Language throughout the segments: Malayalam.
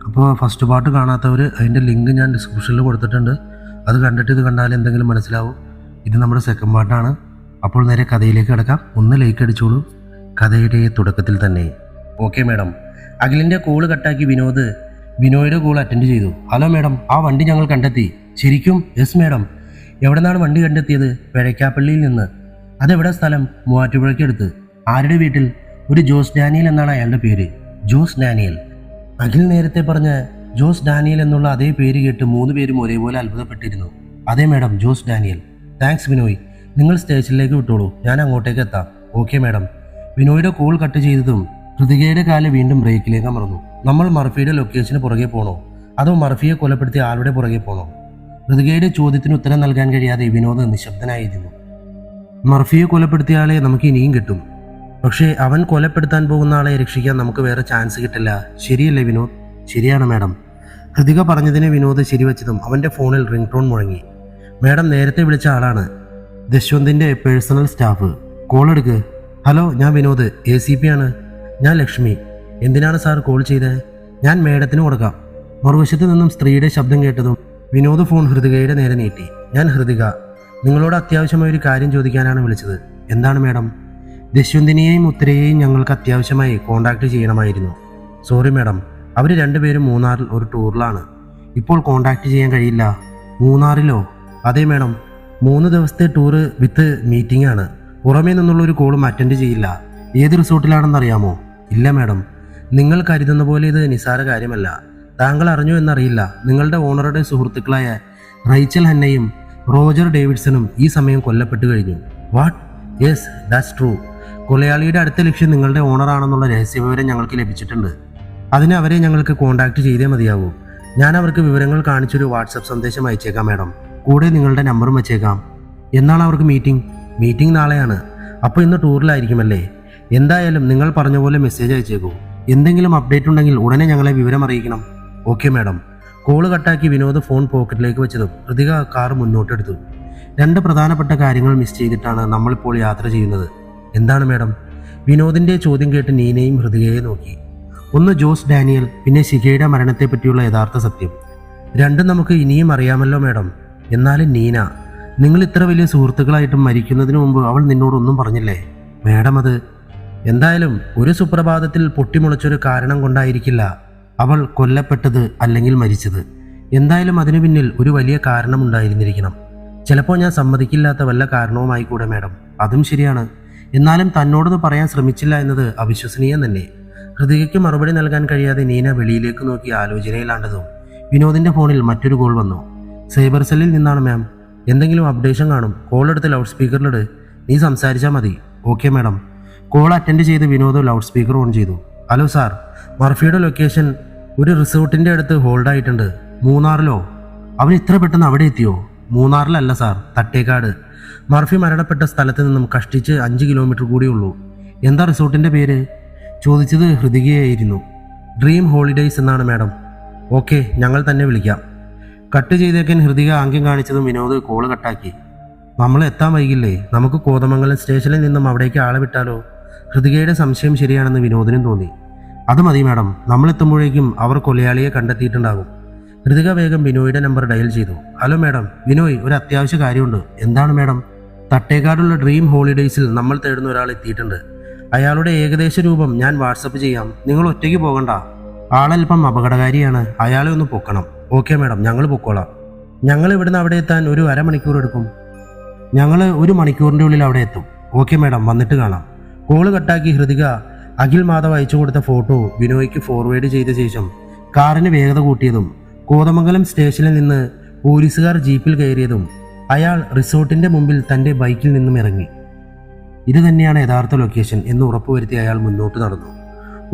അപ്പോൾ ഫസ്റ്റ് പാർട്ട് കാണാത്തവർ അതിൻ്റെ ലിങ്ക് ഞാൻ ഡിസ്ക്രിപ്ഷനിൽ കൊടുത്തിട്ടുണ്ട്. അത് കണ്ടിട്ട് ഇത് കണ്ടാൽ എന്തെങ്കിലും മനസ്സിലാവും. ഇത് നമ്മുടെ സെക്കൻഡ് പാർട്ടാണ്. അപ്പോൾ നേരെ കഥയിലേക്ക് കിടക്കാം. ഒന്ന് ലൈക്ക് അടിച്ചോളൂ. കഥയുടെ തുടക്കത്തിൽ തന്നെ. Okay madam. അഖിലിൻ്റെ കോള് കട്ടാക്കി ബിനോയുടെ കോൾ അറ്റൻഡ് ചെയ്തു. ഹലോ മാഡം, ആ വണ്ടി ഞങ്ങൾ കണ്ടെത്തി. ശരിക്കും? Yes madam. എവിടെ നിന്നാണ് വണ്ടി കണ്ടെത്തിയത്? പിഴയ്ക്കാപ്പള്ളിയിൽ നിന്ന്. അതെവിടെ സ്ഥലം? മൂവാറ്റുപുഴയ്ക്കടുത്ത്. ആരുടെ വീട്ടിൽ? ഒരു ജോസ് ഡാനിയൽ എന്നാണ് അയാളുടെ പേര്. ജോസ് ഡാനിയൽ. അഖിൽ നേരത്തെ പറഞ്ഞ ജോസ് ഡാനിയൽ എന്നുള്ള അതേ പേര് കേട്ട് 3 പേരും ഒരേപോലെ അത്ഭുതപ്പെട്ടിരുന്നു. അതെ മാഡം, ജോസ് ഡാനിയൽ. താങ്ക്സ് ബിനോയ്. നിങ്ങൾ സ്റ്റേഷനിലേക്ക് വിട്ടോളൂ, ഞാൻ അങ്ങോട്ടേക്ക് എത്താം. Okay madam. ബിനോയുടെ കോൾ കട്ട് ചെയ്തതും ഹൃതികയുടെ കാല് വീണ്ടും ബ്രേക്കിലേക്ക് അമർന്നു. നമ്മൾ മർഫിയുടെ ലൊക്കേഷന് പുറകെ പോണോ അതോ മർഫിയെ കൊലപ്പെടുത്തിയ ആളുടെ പുറകെ പോണോ? ഹൃതികയുടെ ചോദ്യത്തിന് ഉത്തരം നൽകാൻ കഴിയാതെ വിനോദ് നിശബ്ദനായിരുന്നു. മർഫിയെ കൊലപ്പെടുത്തിയ ആളെ നമുക്ക് ഇനിയും കിട്ടും. പക്ഷേ അവൻ കൊലപ്പെടുത്താൻ പോകുന്ന ആളെ രക്ഷിക്കാൻ നമുക്ക് വേറെ ചാൻസ് കിട്ടില്ല. ശരിയല്ലേ വിനോദ്? ശരിയാണ് മാഡം. ഹൃതിക പറഞ്ഞതിനെ വിനോദ് ശരിവച്ചതും അവൻ്റെ ഫോണിൽ റിംഗ് ടോൺ മുഴങ്ങി. മാഡം നേരത്തെ വിളിച്ച ആളാണ്, ദശ്വന്തിൻ്റെ പേഴ്സണൽ സ്റ്റാഫ്. കോൾ എടുക്ക്. ഹലോ, ഞാൻ വിനോദ്, ACP ആണ്. ഞാൻ ലക്ഷ്മി. എന്തിനാണ് സാർ കോൾ ചെയ്തത്? ഞാൻ മേഡത്തിന് കൊടുക്കാം. മറുവശത്ത് നിന്നും സ്ത്രീയുടെ ശബ്ദം കേട്ടതും വിനോദ് ഫോൺ ഹൃതികയുടെ നേരെ നീട്ടി. ഞാൻ ഹൃതിക, നിങ്ങളോട് അത്യാവശ്യമായ ഒരു കാര്യം ചോദിക്കാനാണ് വിളിച്ചത്. എന്താണ് മാഡം? ദശ്വന്തിനെയും ഉത്തരയെയും ഞങ്ങൾക്ക് അത്യാവശ്യമായി കോൺടാക്ട് ചെയ്യണമായിരുന്നു. സോറി മാഡം, അവർ രണ്ടുപേരും മൂന്നാറിൽ ഒരു ടൂറിലാണ്. ഇപ്പോൾ കോൺടാക്ട് ചെയ്യാൻ കഴിയില്ല. മൂന്നാറിലോ? അതെ മാഡം, 3 ദിവസത്തെ ടൂറ് വിത്ത് മീറ്റിംഗ് ആണ്. പുറമേ നിന്നുള്ളൊരു കോളും അറ്റൻഡ് ചെയ്യില്ല. ഏത് റിസോർട്ടിലാണെന്നറിയാമോ? ഇല്ല മാഡം. നിങ്ങൾ കരുതുന്ന പോലെ ഇത് നിസ്സാര കാര്യമല്ല. താങ്കൾ അറിഞ്ഞു എന്നറിയില്ല, നിങ്ങളുടെ ഓണറുടെ സുഹൃത്തുക്കളായ റൈച്ചൽ ഹന്നയും റോജർ ഡേവിഡ്സണും ഈ സമയം കൊല്ലപ്പെട്ടു കഴിഞ്ഞു. വാട്ട്? Yes, that's true. കൊലയാളിയുടെ അടുത്ത ലക്ഷ്യം നിങ്ങളുടെ ഓണറാണെന്നുള്ള രഹസ്യവിവരം ഞങ്ങൾക്ക് ലഭിച്ചിട്ടുണ്ട്. അതിന് അവരെ ഞങ്ങൾക്ക് കോൺടാക്ട് ചെയ്തേ മതിയാവൂ. ഞാൻ അവർക്ക് വിവരങ്ങൾ കാണിച്ചൊരു വാട്സപ്പ് സന്ദേശം അയച്ചേക്കാം മാഡം. കൂടെ നിങ്ങളുടെ നമ്പറും വെച്ചേക്കാം. എന്നാണ് അവർക്ക് മീറ്റിംഗ് നാളെയാണ്. അപ്പോൾ ഇന്ന് ടൂറിലായിരിക്കുമല്ലേ? എന്തായാലും നിങ്ങൾ പറഞ്ഞ പോലെ മെസ്സേജ് അയച്ചേക്കൂ. എന്തെങ്കിലും അപ്ഡേറ്റ് ഉണ്ടെങ്കിൽ ഉടനെ ഞങ്ങളെ വിവരം അറിയിക്കണം. Okay madam. കോള് കട്ടാക്കി വിനോദ് ഫോൺ പോക്കറ്റിലേക്ക് വെച്ചതും ഹൃതിക കാർ മുന്നോട്ടെടുത്തു. 2 പ്രധാനപ്പെട്ട കാര്യങ്ങൾ മിസ് ചെയ്തിട്ടാണ് നമ്മളിപ്പോൾ യാത്ര ചെയ്യുന്നത്. എന്താണ് മാഡം? വിനോദിൻ്റെ ചോദ്യം കേട്ട് നീനയും ഹൃതികയെ നോക്കി. ഒന്ന് ജോസ് ഡാനിയൽ, പിന്നെ ശിഖയുടെ മരണത്തെപ്പറ്റിയുള്ള യഥാർത്ഥ സത്യം. രണ്ടും നമുക്ക് ഇനിയും അറിയാമല്ലോ മാഡം. എന്നാലും നീന, നിങ്ങൾ ഇത്ര വലിയ സുഹൃത്തുക്കളായിട്ടും മരിക്കുന്നതിന് മുമ്പ് അവൾ നിന്നോടൊന്നും പറഞ്ഞില്ലേ? മാഡം, അത് എന്തായാലും ഒരു സുപ്രഭാതത്തിൽ പൊട്ടിമുളച്ചൊരു കാരണം കൊണ്ടായിരിക്കില്ല അവൾ കൊല്ലപ്പെട്ടത് അല്ലെങ്കിൽ മരിച്ചത്. എന്തായാലും അതിനു പിന്നിൽ ഒരു വലിയ കാരണമുണ്ടായിരുന്നിരിക്കണം. ചിലപ്പോൾ ഞാൻ സമ്മതിക്കില്ലാത്ത വല്ല കാരണവുമായി കൂടെ മാഡം. അതും ശരിയാണ്. എന്നാലും തന്നോടൊന്ന് പറയാൻ ശ്രമിച്ചില്ല എന്നത് അവിശ്വസനീയം തന്നെ. ഹൃതികയ്ക്ക് മറുപടി നൽകാൻ കഴിയാതെ നീന വെളിയിലേക്ക് നോക്കി ആലോചനയിലാണ്ടതും വിനോദിൻ്റെ ഫോണിൽ മറ്റൊരു കോൾ വന്നു. സൈബർ സെല്ലിൽ നിന്നാണ് മാം. എന്തെങ്കിലും അപ്ഡേഷൻ കാണും. കോൾ എടുത്ത് ലൗഡ് സ്പീക്കറിലിട്. നീ സംസാരിച്ചാൽ മതി. Okay madam. കോൾ അറ്റൻഡ് ചെയ്ത് വിനോദ് ലൗഡ് സ്പീക്കർ ഓൺ ചെയ്തു. ഹലോ സാർ, മർഫിയുടെ ലൊക്കേഷൻ ഒരു റിസോർട്ടിൻ്റെ അടുത്ത് ഹോൾഡായിട്ടുണ്ട്. മൂന്നാറിലോ? അവൻ ഇത്ര പെട്ടെന്ന് അവിടെ എത്തിയോ? മൂന്നാറിലല്ല സാർ, തട്ടേക്കാട്. മർഫി മരണപ്പെട്ട സ്ഥലത്ത് നിന്നും കഷ്ടിച്ച് 5 കിലോമീറ്റർ കൂടിയുള്ളൂ. എന്താ റിസോർട്ടിൻ്റെ പേര്? ചോദിച്ചത് ഹൃതികയായിരുന്നു. ഡ്രീം ഹോളിഡേയ്സ് എന്നാണ് മാഡം. ഓക്കെ, ഞങ്ങൾ തന്നെ വിളിക്കാം. കട്ട് ചെയ്തേക്കാൻ ഹൃതിക ആംഗ്യം കാണിച്ചതും വിനോദ് കോള് കട്ടാക്കി. നമ്മൾ എത്താൻ വൈകില്ലേ? നമുക്ക് കോതമംഗലം സ്റ്റേഷനിൽ നിന്നും അവിടേക്ക് ആളെ വിട്ടാലോ? ഹൃതികയുടെ സംശയം ശരിയാണെന്ന് വിനോദിനും തോന്നി. അത് മതി മാഡം, നമ്മളെത്തുമ്പോഴേക്കും അവർ കൊലയാളിയെ കണ്ടെത്തിയിട്ടുണ്ടാകും. ഹൃതിക വേഗം ബിനോയുടെ നമ്പർ ഡയൽ ചെയ്തു. ഹലോ മാഡം, ബിനോയ്, ഒരു അത്യാവശ്യ കാര്യമുണ്ട്. എന്താണ് മാഡം? തട്ടേക്കാടുള്ള ഡ്രീം ഹോളിഡേയ്സിൽ നമ്മൾ തേടുന്ന ഒരാൾ എത്തിയിട്ടുണ്ട്. അയാളുടെ ഏകദേശ രൂപം ഞാൻ വാട്സപ്പ് ചെയ്യാം. നിങ്ങൾ ഒറ്റയ്ക്ക് പോകണ്ട. ആളല്പം അപകടകാരിയാണ്. അയാളെ ഒന്ന് പൊക്കണം. ഓക്കെ മാഡം, ഞങ്ങൾ പൊക്കോളാം. ഞങ്ങൾ ഇവിടുന്ന് അവിടെ എത്താൻ ഒരു അരമണിക്കൂർ എടുക്കും. ഞങ്ങൾ 1 മണിക്കൂറിൻ്റെ ഉള്ളിൽ അവിടെ എത്തും. ഓക്കെ മാഡം, വന്നിട്ട് കാണാം. കോള് കട്ടാക്കി ഹൃതിക അഖിൽ മാധവ് അയച്ചു കൊടുത്ത ഫോട്ടോ ബിനോയ്ക്ക് ഫോർവേഡ് ചെയ്ത ശേഷം കാറിന് വേഗത കൂട്ടിയതും കോതമംഗലം സ്റ്റേഷനിൽ നിന്ന് പോലീസുകാർ ജീപ്പിൽ കയറിയതും അയാൾ റിസോർട്ടിൻ്റെ മുമ്പിൽ തൻ്റെ ബൈക്കിൽ നിന്നും ഇറങ്ങി. ഇത് തന്നെയാണ് യഥാർത്ഥ ലൊക്കേഷൻ എന്ന് ഉറപ്പുവരുത്തി അയാൾ മുന്നോട്ട് നടന്നു.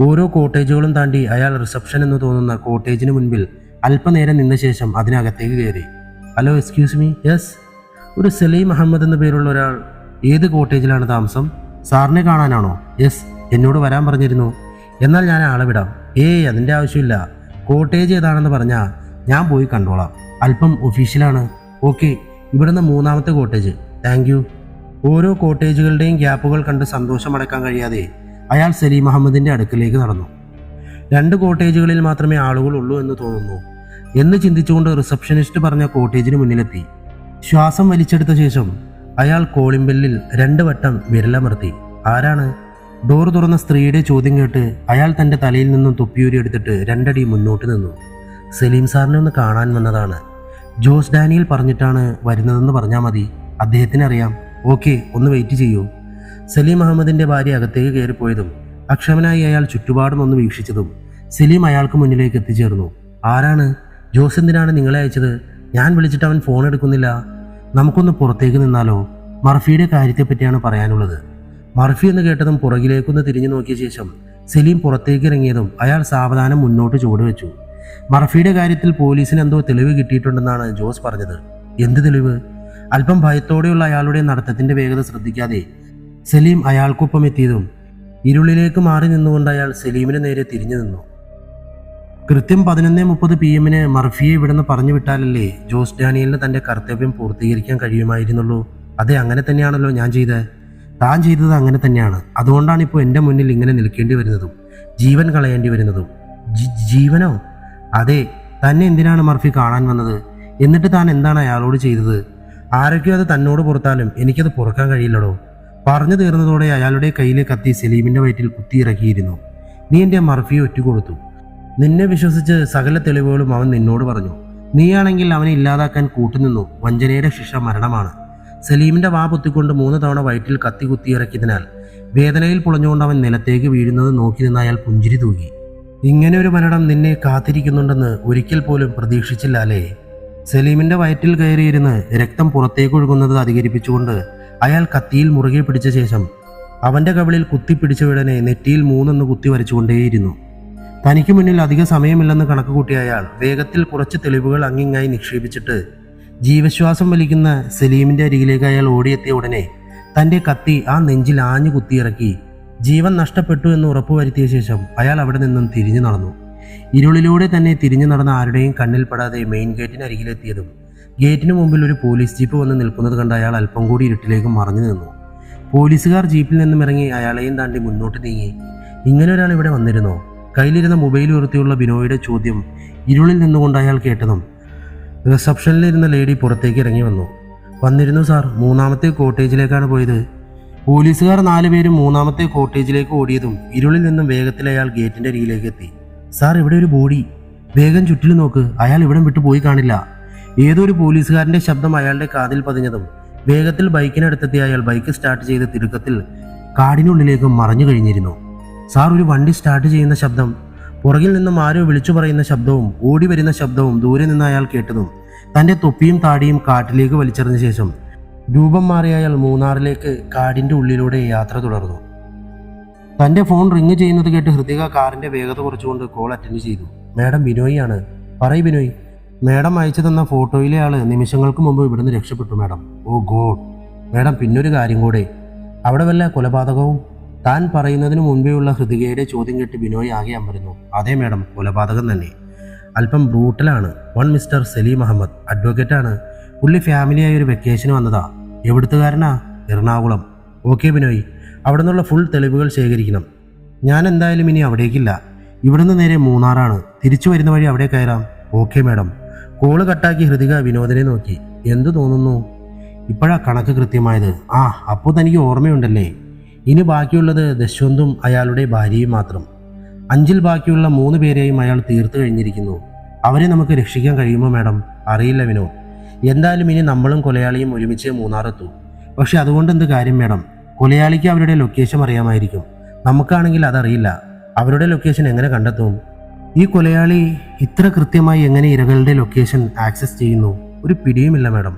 ഓരോ കോട്ടേജുകളും താണ്ടി അയാൾ റിസപ്ഷൻ എന്ന് തോന്നുന്ന കോട്ടേജിന് മുൻപിൽ അല്പനേരം നിന്ന ശേഷം അതിനകത്തേക്ക് കയറി. Hello, excuse me. യെസ്. ഒരു സലീം അഹമ്മദ് എന്ന പേരുള്ള ഒരാൾ. ഏത് കോട്ടേജിലാണ് താമസം? സാറിനെ കാണാനാണോ? യെസ്, എന്നോട് വരാൻ പറഞ്ഞിരുന്നു. എന്നാൽ ഞാൻ ആളെ വിടാം. അതിൻ്റെ ആവശ്യമില്ല. കോട്ടേജ് ഏതാണെന്ന് പറഞ്ഞാൽ ഞാൻ പോയി കണ്ടോളാം. അല്പം ഒഫീഷ്യലാണ്. ഓക്കെ, ഇവിടുന്ന് 3ാമത്തെ കോട്ടേജ്. Thank you. ഓരോ കോട്ടേജുകളുടെയും ഗ്യാപ്പുകൾ കണ്ട് സന്തോഷമടക്കാൻ കഴിയാതെ അയാൾ സലീം അഹമ്മദിൻ്റെ അടുക്കിലേക്ക് നടന്നു. 2 കോട്ടേജുകളിൽ മാത്രമേ ആളുകൾ ഉള്ളൂ എന്ന് തോന്നുന്നു എന്ന് ചിന്തിച്ചുകൊണ്ട് റിസപ്ഷനിസ്റ്റ് പറഞ്ഞ കോട്ടേജിന് മുന്നിലെത്തി. ശ്വാസം വലിച്ചെടുത്ത ശേഷം അയാൾ കോളിംഗ് ബെല്ലിൽ 2 വട്ടം വിരലമർത്തി. ആരാണ്? ഡോർ തുറന്ന സ്ത്രീയുടെ ചോദ്യം കേട്ട് അയാൾ തൻ്റെ തലയിൽ നിന്നും തൊപ്പിയൂരി എടുത്തിട്ട് 2 അടി മുന്നോട്ട് നിന്നു. സലീം സാറിനെ ഒന്ന് കാണാൻ വന്നതാണ്. ജോസ് ഡാനിയൽ പറഞ്ഞിട്ടാണ് വരുന്നതെന്ന് പറഞ്ഞാൽ മതി, അദ്ദേഹത്തിന് അറിയാം. ഓക്കെ, ഒന്ന് വെയിറ്റ് ചെയ്യൂ. സലീം അഹമ്മദിൻ്റെ ഭാര്യ അകത്തേക്ക് കയറിപ്പോയതും അക്ഷമനായി അയാൾ ചുറ്റുപാടും ഒന്ന് വീക്ഷിച്ചതും സലീം അയാൾക്ക് മുന്നിലേക്ക് എത്തിച്ചേർന്നു. ആരാണ്? ജോസ് എന്തിനാണ് നിങ്ങളെ അയച്ചത്? ഞാൻ വിളിച്ചിട്ട് അവൻ ഫോൺ എടുക്കുന്നില്ല. നമുക്കൊന്ന് പുറത്തേക്ക് നിന്നാലോ? മർഫിയുടെ കാര്യത്തെപ്പറ്റിയാണ് പറയാനുള്ളത്. മർഫി എന്ന് കേട്ടതും പുറകിലേക്കൊന്ന് തിരിഞ്ഞു നോക്കിയ ശേഷം സലീം പുറത്തേക്ക് ഇറങ്ങിയതും അയാൾ സാവധാനം മുന്നോട്ട് ചുവടുവെച്ചു. മർഫിയുടെ കാര്യത്തിൽ പോലീസിന് എന്തോ തെളിവ് കിട്ടിയിട്ടുണ്ടെന്നാണ് ജോസ് പറഞ്ഞത്. എന്ത് തെളിവ്? അല്പം ഭയത്തോടെയുള്ള അയാളുടെ നടത്തത്തിന്റെ വേഗത ശ്രദ്ധിക്കാതെ സലീം അയാൾക്കൊപ്പം എത്തിയതും ഇരുളിലേക്ക് മാറി നിന്നുകൊണ്ട് അയാൾ സലീമിന് നേരെ തിരിഞ്ഞു നിന്നു. കൃത്യം 11:30 PM മർഫിയെ ഇവിടുന്ന് പറഞ്ഞു വിട്ടാലല്ലേ ജോസ് ഡാനിയലിന് തന്റെ കർത്തവ്യം പൂർത്തീകരിക്കാൻ കഴിയുമായിരുന്നുള്ളൂ. അതെ, അങ്ങനെ തന്നെയാണല്ലോ ഞാൻ ചെയ്തത്. താൻ ചെയ്തത് അങ്ങനെ തന്നെയാണ്. അതുകൊണ്ടാണ് ഇപ്പോൾ എൻ്റെ മുന്നിൽ ഇങ്ങനെ നിൽക്കേണ്ടി വരുന്നതും ജീവൻ കളയേണ്ടി വരുന്നതും. ജീവനോ? അതെ. തന്നെ എന്തിനാണ് മർഫി കാണാൻ വന്നത്? എന്നിട്ട് താൻ എന്താണ് അയാളോട് ചെയ്തത്? ആരൊക്കെയോ അത് തന്നോട് പുറത്താലും എനിക്കത് പുറക്കാൻ കഴിയില്ലടോ. പറഞ്ഞു തീർന്നതോടെ അയാളുടെ കയ്യിലെ കത്തി സലീമിന്റെ വയറ്റിൽ കുത്തിയിറക്കിയിരുന്നു. നീ എൻ്റെ മർഫിയെ ഒറ്റുകൊടുത്തു. നിന്നെ വിശ്വസിച്ച് സകല തെളിവുകളും അവൻ നിന്നോട് പറഞ്ഞു. നീയാണെങ്കിൽ അവനെ ഇല്ലാതാക്കാൻ കൂട്ടുനിന്നു. വഞ്ചനയുടെ ശിക്ഷ മരണമാണ്. സലീമിന്റെ വാ പൊത്തിക്കൊണ്ട് 3 തവണ വയറ്റിൽ കത്തി കുത്തിയിറക്കിയതിനാൽ വേദനയിൽ പുളഞ്ഞുകൊണ്ട് അവൻ നിലത്തേക്ക് വീഴുന്നത് നോക്കി നിന്ന് അയാൾ പുഞ്ചിരി തൂകി. ഇങ്ങനെ ഒരു മരണം നിന്നെ കാത്തിരിക്കുന്നുണ്ടെന്ന് ഒരിക്കൽ പോലും പ്രതീക്ഷിച്ചില്ല അല്ലേ? സലീമിന്റെ വയറ്റിൽ കയറിയിരുന്ന് രക്തം പുറത്തേക്ക് ഒഴുകുന്നത് അധികരിപ്പിച്ചുകൊണ്ട് അയാൾ കത്തിയിൽ മുറുകെ പിടിച്ച ശേഷം അവന്റെ കവിളിൽ കുത്തിപ്പിടിച്ച ഉടനെ നെറ്റിയിൽ 3 കുത്തി വരച്ചുകൊണ്ടേയിരുന്നു. തനിക്ക് മുന്നിൽ അധിക സമയമില്ലെന്ന് കണക്ക് കൂട്ടിയ അയാൾ വേഗത്തിൽ കുറച്ച് തെളിവുകൾ അങ്ങിങ്ങായി നിക്ഷേപിച്ചിട്ട് ജീവശ്വാസം വലിക്കുന്ന സലീമിന്റെ അരികിലേക്ക് അയാൾ ഓടിയെത്തിയ ഉടനെ തന്റെ കത്തി ആ നെഞ്ചിൽ ആഞ്ഞു കുത്തിയിറക്കി ജീവൻ നഷ്ടപ്പെട്ടു എന്ന് ഉറപ്പുവരുത്തിയ ശേഷം അയാൾ അവിടെ നിന്നും തിരിഞ്ഞു നടന്നു. ഇരുളിലൂടെ തന്നെ തിരിഞ്ഞു നടന്ന ആരുടെയും കണ്ണിൽ പെടാതെ മെയിൻ ഗേറ്റിന് അരികിലെത്തിയതും ഗേറ്റിന് മുമ്പിൽ ഒരു പോലീസ് ജീപ്പ് വന്ന് നിൽക്കുന്നത് കണ്ട് അയാൾ അല്പം കൂടി ഇരുട്ടിലേക്ക് മറഞ്ഞു നിന്നു. പോലീസുകാർ ജീപ്പിൽ നിന്നും ഇറങ്ങി അയാളെയും താണ്ടി മുന്നോട്ട് നീങ്ങി. ഇങ്ങനെ ഒരാൾ ഇവിടെ വന്നിരുന്നോ? കയ്യിലിരുന്ന മൊബൈൽ ഉയർത്തിയുള്ള ബിനോയുടെ ചോദ്യം ഇരുളിൽ നിന്നുകൊണ്ട് അയാൾ കേട്ടതും റിസപ്ഷനിലിരുന്ന ലേഡി പുറത്തേക്ക് ഇറങ്ങി വന്നു. വന്നിരുന്നു സാർ, 3ാമത്തെ കോട്ടേജിലേക്കാണ് പോയത്. പോലീസുകാർ 4 പേരും 3ാമത്തെ കോട്ടേജിലേക്ക് ഓടിയതും ഇരുളിൽ നിന്നും വേഗത്തിൽ അയാൾ ഗേറ്റിന്റെ അരികിലേക്ക് എത്തി. സാർ, ഇവിടെ ഒരു ബോഡി. വേഗം ചുറ്റിലും നോക്ക്, അയാൾ ഇവിടം വിട്ടു പോയി കാണില്ല. ഏതൊരു പോലീസുകാരന്റെ ശബ്ദം അയാളുടെ കാതിൽ പതിഞ്ഞതും വേഗത്തിൽ ബൈക്കിനടുത്തെത്തി അയാൾ ബൈക്ക് സ്റ്റാർട്ട് ചെയ്ത് തിടുക്കത്തിൽ കാടിനുള്ളിലേക്ക് മറഞ്ഞു കഴിഞ്ഞിരുന്നു. സാർ, ഒരു വണ്ടി സ്റ്റാർട്ട് ചെയ്യുന്ന ശബ്ദം, പുറകിൽ നിന്നും ആരോ വിളിച്ചു പറയുന്ന ശബ്ദവും ഓടി വരുന്ന ശബ്ദവും ദൂരെ നിന്ന് അയാൾ കേട്ടതും തന്റെ തൊപ്പിയും താടിയും കാട്ടിലേക്ക് വലിച്ചെറിഞ്ഞ ശേഷം രൂപം മാറിയ അയാൾ മൂന്നാറിലേക്ക് കാടിന്റെ ഉള്ളിലൂടെ യാത്ര തുടർന്നു. തന്റെ ഫോൺ റിങ് ചെയ്യുന്നത് കേട്ട് ഹൃതിക കാറിന്റെ വേഗത കുറച്ചുകൊണ്ട് കോൾ അറ്റൻഡ് ചെയ്തു. മാഡം, ബിനോയിയാണ്. പറയ് ബിനോയ്. മാഡം അയച്ചു തന്ന ഫോട്ടോയിലെ ആള് നിമിഷങ്ങൾക്ക് മുമ്പ് ഇവിടുന്ന് രക്ഷപ്പെട്ടു മാഡം. ഓ ഗോഡ്. മാഡം, പിന്നൊരു കാര്യം കൂടെ, അവിടെ വല്ല കൊലപാതകവും? താൻ പറയുന്നതിന് മുൻപേയുള്ള ഹൃതികയുടെ ചോദ്യം കേട്ട് ബിനോയ് ആകെ അമ്പരന്നു. അതെ മാഡം, കൊലപാതകം തന്നെ. അല്പം ബ്രൂട്ടലാണ്. വൺ മിസ്റ്റർ സലീം അഹമ്മദ്, അഡ്വക്കേറ്റാണ്. പുള്ളി ഫാമിലിയായി ഒരു വെക്കേഷന് വന്നതാ. എവിടുത്തുകാരനാ? എറണാകുളം. ഓക്കെ ബിനോയ്, അവിടെ നിന്നുള്ള ഫുൾ തെളിവുകൾ ശേഖരിക്കണം. ഞാൻ എന്തായാലും ഇനി അവിടേക്കില്ല. ഇവിടുന്ന് നേരെ മൂന്നാറാണ്. തിരിച്ചു വരുന്ന വഴി അവിടെ കയറാം. Okay madam. കോള് കട്ടാക്കി ഹൃതിക വിനോദിനെ നോക്കി. എന്തു തോന്നുന്നു? ഇപ്പോഴാ കണക്ക് കൃത്യമായത്. ആ, അപ്പോൾ തനിക്ക് ഓർമ്മയുണ്ടല്ലേ? ഇനി ബാക്കിയുള്ളത് ദശ്വന്തും അയാളുടെ ഭാര്യയും മാത്രം. 5-ൽ ബാക്കിയുള്ള 3 പേരെയും അയാൾ തീർത്തു കഴിഞ്ഞിരിക്കുന്നു. അവരെ നമുക്ക് രക്ഷിക്കാൻ കഴിയുമോ മാഡം? അറിയില്ല വിനോദ്. എന്തായാലും ഇനി നമ്മളും കൊലയാളിയും ഒരുമിച്ച് മൂന്നാറെത്തൂ. പക്ഷെ അതുകൊണ്ട് എന്ത് കാര്യം മാഡം? കൊലയാളിക്ക് അവരുടെ ലൊക്കേഷൻ അറിയാമായിരിക്കും. നമുക്കാണെങ്കിൽ അതറിയില്ല. അവരുടെ ലൊക്കേഷൻ എങ്ങനെ കണ്ടെത്തും? ഈ കൊലയാളി ഇത്ര കൃത്യമായി എങ്ങനെ ഇരകളുടെ ലൊക്കേഷൻ ആക്സസ് ചെയ്യുന്നു? ഒരു പിടിയുമില്ല മാഡം.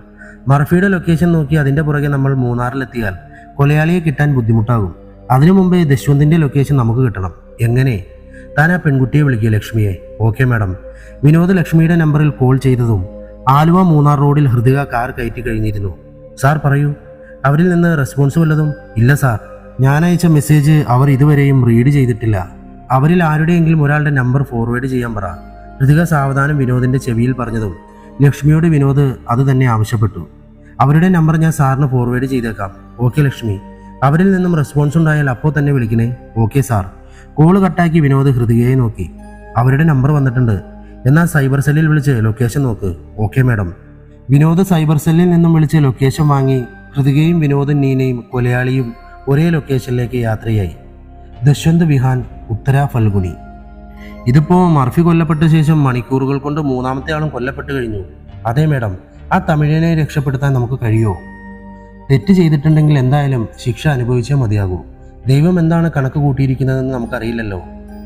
മർഫിയുടെ ലൊക്കേഷൻ നോക്കി അതിൻ്റെ പുറകെ നമ്മൾ മൂന്നാറിലെത്തിയാൽ കൊലയാളിയെ കിട്ടാൻ ബുദ്ധിമുട്ടാകും. അതിനു മുമ്പേ ദശ്വന്തിൻ്റെ ലൊക്കേഷൻ നമുക്ക് കിട്ടണം. എങ്ങനെ? താൻ ആ പെൺകുട്ടിയെ വിളിക്കുക, ലക്ഷ്മിയെ. Okay madam. വിനോദ് ലക്ഷ്മിയുടെ നമ്പറിൽ കോൾ ചെയ്തതും ആലുവ മൂന്നാർ റോഡിൽ ഹൃതിക കാർ കയറ്റി കഴിഞ്ഞിരുന്നു. സാർ പറയൂ, അവരിൽ നിന്ന് റെസ്പോൺസ് വല്ലതും? ഇല്ല സാർ, ഞാൻ അയച്ച മെസ്സേജ് അവർ ഇതുവരെയും റീഡ് ചെയ്തിട്ടില്ല. അവരിൽ ആരുടെയെങ്കിലും ഒരാളുടെ നമ്പർ ഫോർവേഡ് ചെയ്യാൻ പറ. ഹൃതിക സാവധാനം വിനോദിന്റെ ചെവിയിൽ പറഞ്ഞതും ലക്ഷ്മിയോട് വിനോദ് അത് തന്നെ ആവശ്യപ്പെട്ടു. അവരുടെ നമ്പർ ഞാൻ സാറിന് ഫോർവേഡ് ചെയ്തേക്കാം. ഓക്കെ ലക്ഷ്മി. അവരിൽ നിന്നും റെസ്പോൺസ് ഉണ്ടായാൽ അപ്പോൾ തന്നെ വിളിക്കണേ. Okay sir. കോള് കട്ടാക്കി വിനോദ് ഹൃതികയെ നോക്കി. അവരുടെ നമ്പർ വന്നിട്ടുണ്ട്, എന്നാൽ സൈബർ സെല്ലിൽ വിളിച്ച് ലൊക്കേഷൻ നോക്ക്. Okay madam. വിനോദ് സൈബർ സെല്ലിൽ നിന്നും വിളിച്ച് ലൊക്കേഷൻ വാങ്ങി ഹൃതികയും വിനോദും നീനയും കൊലയാളിയും ഒരേ ലൊക്കേഷനിലേക്ക് യാത്രയായി. ദശ്വന്ത് വിഹാൻ, ഉത്തര ഫൽഗുനി. ഇതിപ്പോൾ മർഫി കൊല്ലപ്പെട്ട ശേഷം മണിക്കൂറുകൾ കൊണ്ട് മൂന്നാമത്തെ ആളും കൊല്ലപ്പെട്ടു കഴിഞ്ഞു. അതെ മാഡം, ആ തമിഴനെ രക്ഷപ്പെടുത്താൻ നമുക്ക് കഴിയുമോ? തെറ്റ് ചെയ്തിട്ടുണ്ടെങ്കിൽ എന്തായാലും ശിക്ഷ അനുഭവിച്ചേ മതിയാകൂ. ദൈവം എന്താണ് കണക്ക് കൂട്ടിയിരിക്കുന്നതെന്ന് നമുക്കറിയില്ലല്ലോ.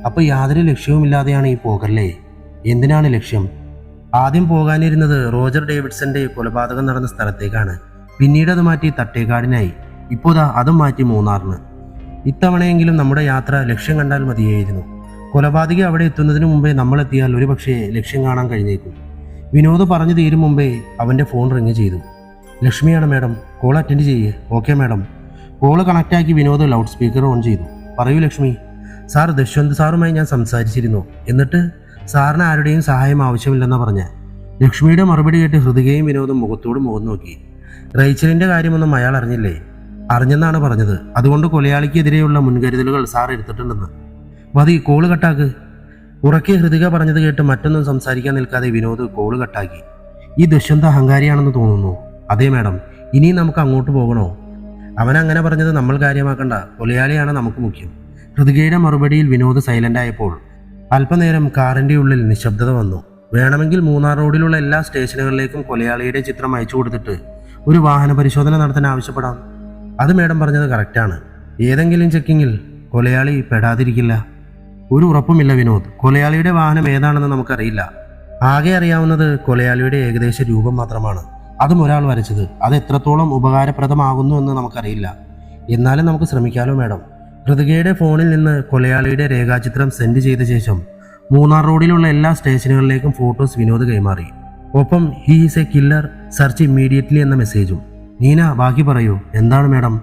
അപ്പോൾ യാതൊരു ലക്ഷ്യവുമില്ലാതെയാണ് ഈ പോകല്ലേ? എന്തിനാണ് ലക്ഷ്യം? ആദ്യം പോകാനിരുന്നത് റോജർ ഡേവിഡ്സന്റെ കൊലപാതകം നടന്ന സ്ഥലത്തേക്കാണ്. പിന്നീട് അത് മാറ്റി തട്ടേക്കാടിനായി. ഇപ്പോഴാ അതും മാറ്റി മൂന്നാറിന്. ഇത്തവണയെങ്കിലും നമ്മുടെ യാത്ര ലക്ഷ്യം കണ്ടാൽ മതിയായിരുന്നു. കൊലപാതകി അവിടെ എത്തുന്നതിന് മുമ്പേ നമ്മളെത്തിയാൽ ഒരുപക്ഷെ ലക്ഷ്യം കാണാൻ കഴിഞ്ഞേക്കും. വിനോദ് പറഞ്ഞു തീരും മുമ്പേ അവൻ്റെ ഫോൺ റിങ് ചെയ്തു. ലക്ഷ്മിയാണ് മാഡം, കോൾ അറ്റൻഡ് ചെയ്യേ. Okay madam. കോള് കണക്റ്റാക്കി വിനോദ് ലൗഡ് സ്പീക്കർ ഓൺ ചെയ്തു. പറയൂ ലക്ഷ്മി. സാർ, ദശ്വന്ത് സാറുമായി ഞാൻ സംസാരിച്ചിരുന്നു. എന്നിട്ട് സാറിന് ആരുടെയും സഹായം ആവശ്യമില്ലെന്നാണ് പറഞ്ഞ. ലക്ഷ്മിയുടെ മറുപടി കേട്ട് ഹൃതികയും വിനോദും മുഖത്തോട് മുഖം നോക്കി. റൈച്ചലിൻ്റെ കാര്യമൊന്നും അയാൾ അറിഞ്ഞില്ലേ? അറിഞ്ഞെന്നാണ് പറഞ്ഞത്. അതുകൊണ്ട് കൊലയാളിക്കെതിരെയുള്ള മുൻകരുതലുകൾ സാർ എടുത്തിട്ടുണ്ടെന്ന്. മതി, കോള് കട്ടാക്ക്. ഉറക്കെ ഹൃതിക പറഞ്ഞത് കേട്ട് മറ്റൊന്നും സംസാരിക്കാൻ നിൽക്കാതെ വിനോദ് കോള് കട്ടാക്കി. ഈ ദശ്വന്ത് അഹങ്കാരിയാണെന്ന് തോന്നുന്നു. അതെ മാഡം. ഇനിയും നമുക്ക് അങ്ങോട്ട് പോകണോ? അവനങ്ങനെ പറഞ്ഞത് നമ്മൾ കാര്യമാക്കണ്ട. കൊലയാളിയാണ് നമുക്ക് മുഖ്യം. ഹൃതികയുടെ മറുപടിയിൽ വിനോദ് സൈലന്റ് ആയപ്പോൾ അല്പനേരം കാറിൻ്റെ ഉള്ളിൽ നിശബ്ദത വന്നു. വേണമെങ്കിൽ മൂന്നാർ റോഡിലുള്ള എല്ലാ സ്റ്റേഷനുകളിലേക്കും കൊലയാളിയുടെ ചിത്രം അയച്ചു കൊടുത്തിട്ട് ഒരു വാഹന പരിശോധന നടത്താൻ ആവശ്യപ്പെടാം. അത് മാഡം പറഞ്ഞത് കറക്റ്റാണ്. ഏതെങ്കിലും ചെക്കിങ്ങിൽ കൊലയാളി പെടാതിരിക്കില്ല. ഒരു ഉറപ്പുമില്ല വിനോദ്. കൊലയാളിയുടെ വാഹനം ഏതാണെന്ന് നമുക്കറിയില്ല. ആകെ അറിയാവുന്നത് കൊലയാളിയുടെ ഏകദേശ രൂപം മാത്രമാണ്. അതും ഒരാൾ വരച്ചത്. അത് എത്രത്തോളം ഉപകാരപ്രദമാകുന്നു എന്ന് നമുക്കറിയില്ല. എന്നാലും നമുക്ക് ശ്രമിക്കാമല്ലോ മാഡം. ഹൃതികയുടെ ഫോണിൽ നിന്ന് കൊലയാളിയുടെ രേഖാചിത്രം സെൻഡ് ചെയ്ത ശേഷം മൂന്നാർ റോഡിലുള്ള എല്ലാ സ്റ്റേഷനുകളിലേക്കും ഫോട്ടോസ് വിനോദ് കൈമാറി. ഒപ്പം he is A killer, search immediately എന്ന മെസ്സേജും. നീന, ബാക്കി പറയൂ. എന്താണ് മാഡം?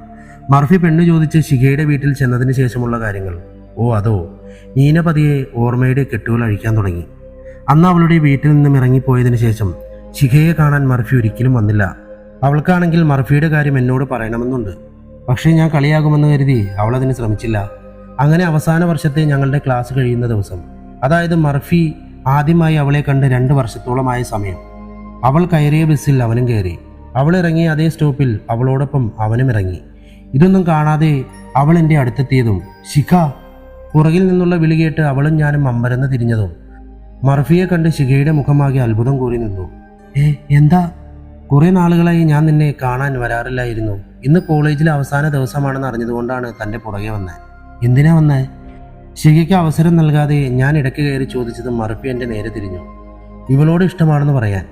മർഫി പെണ്ണ് ചോദിച്ച് ശിഖയുടെ വീട്ടിൽ ചെന്നതിന് ശേഷമുള്ള കാര്യങ്ങൾ. ഓ അതോ. നീന പതിയെ ഓർമ്മയുടെ കെട്ടുകൾ അഴിക്കാൻ തുടങ്ങി. അന്ന് അവളുടെ വീട്ടിൽ നിന്നും ഇറങ്ങിപ്പോയതിനു ശേഷം ശിഖയെ കാണാൻ മർഫി ഒരിക്കലും വന്നില്ല. അവൾക്കാണെങ്കിൽ മർഫിയുടെ കാര്യം എന്നോട് പറയണമെന്നുണ്ട്. പക്ഷേ ഞാൻ കളിയാകുമെന്ന് കരുതി അവളതിന് ശ്രമിച്ചില്ല. അങ്ങനെ അവസാന വർഷത്തെ ഞങ്ങളുടെ ക്ലാസ് കഴിയുന്ന ദിവസം, അതായത് മർഫി ആദ്യമായി അവളെ കണ്ട് 2 വർഷത്തോളമായ സമയം, അവൾ കയറിയ ബസ്സിൽ അവനും കയറി. അവൾ ഇറങ്ങിയ അതേ സ്റ്റോപ്പിൽ അവളോടൊപ്പം അവനും ഇറങ്ങി. ഇതൊന്നും കാണാതെ അവൾ എൻ്റെ അടുത്തെത്തിയതും ശിഖ പുറകിൽ നിന്നുള്ള വിളി കേട്ട് അവളും ഞാനും അമ്പരന്ന് തിരിഞ്ഞതും മർഫിയെ കണ്ട് ശിഖയുടെ മുഖമാകെ അത്ഭുതം കൂറി നിന്നു. എന്താ? കുറെ നാളുകളായി ഞാൻ നിന്നെ കാണാൻ വരാറില്ലായിരുന്നു. ഇന്ന് കോളേജിലെ അവസാന ദിവസമാണെന്ന് അറിഞ്ഞതുകൊണ്ടാണ് തൻ്റെ പുറകെ വന്നത്. എന്തിനാ വന്നേ? ശിഖയ്ക്ക് അവസരം നൽകാതെ ഞാൻ ഇടയ്ക്ക് കയറി ചോദിച്ചതും മർഫി എൻ്റെ നേരെ തിരിഞ്ഞു. ഇവളോട് ഇഷ്ടമാണെന്ന് പറയാൻ.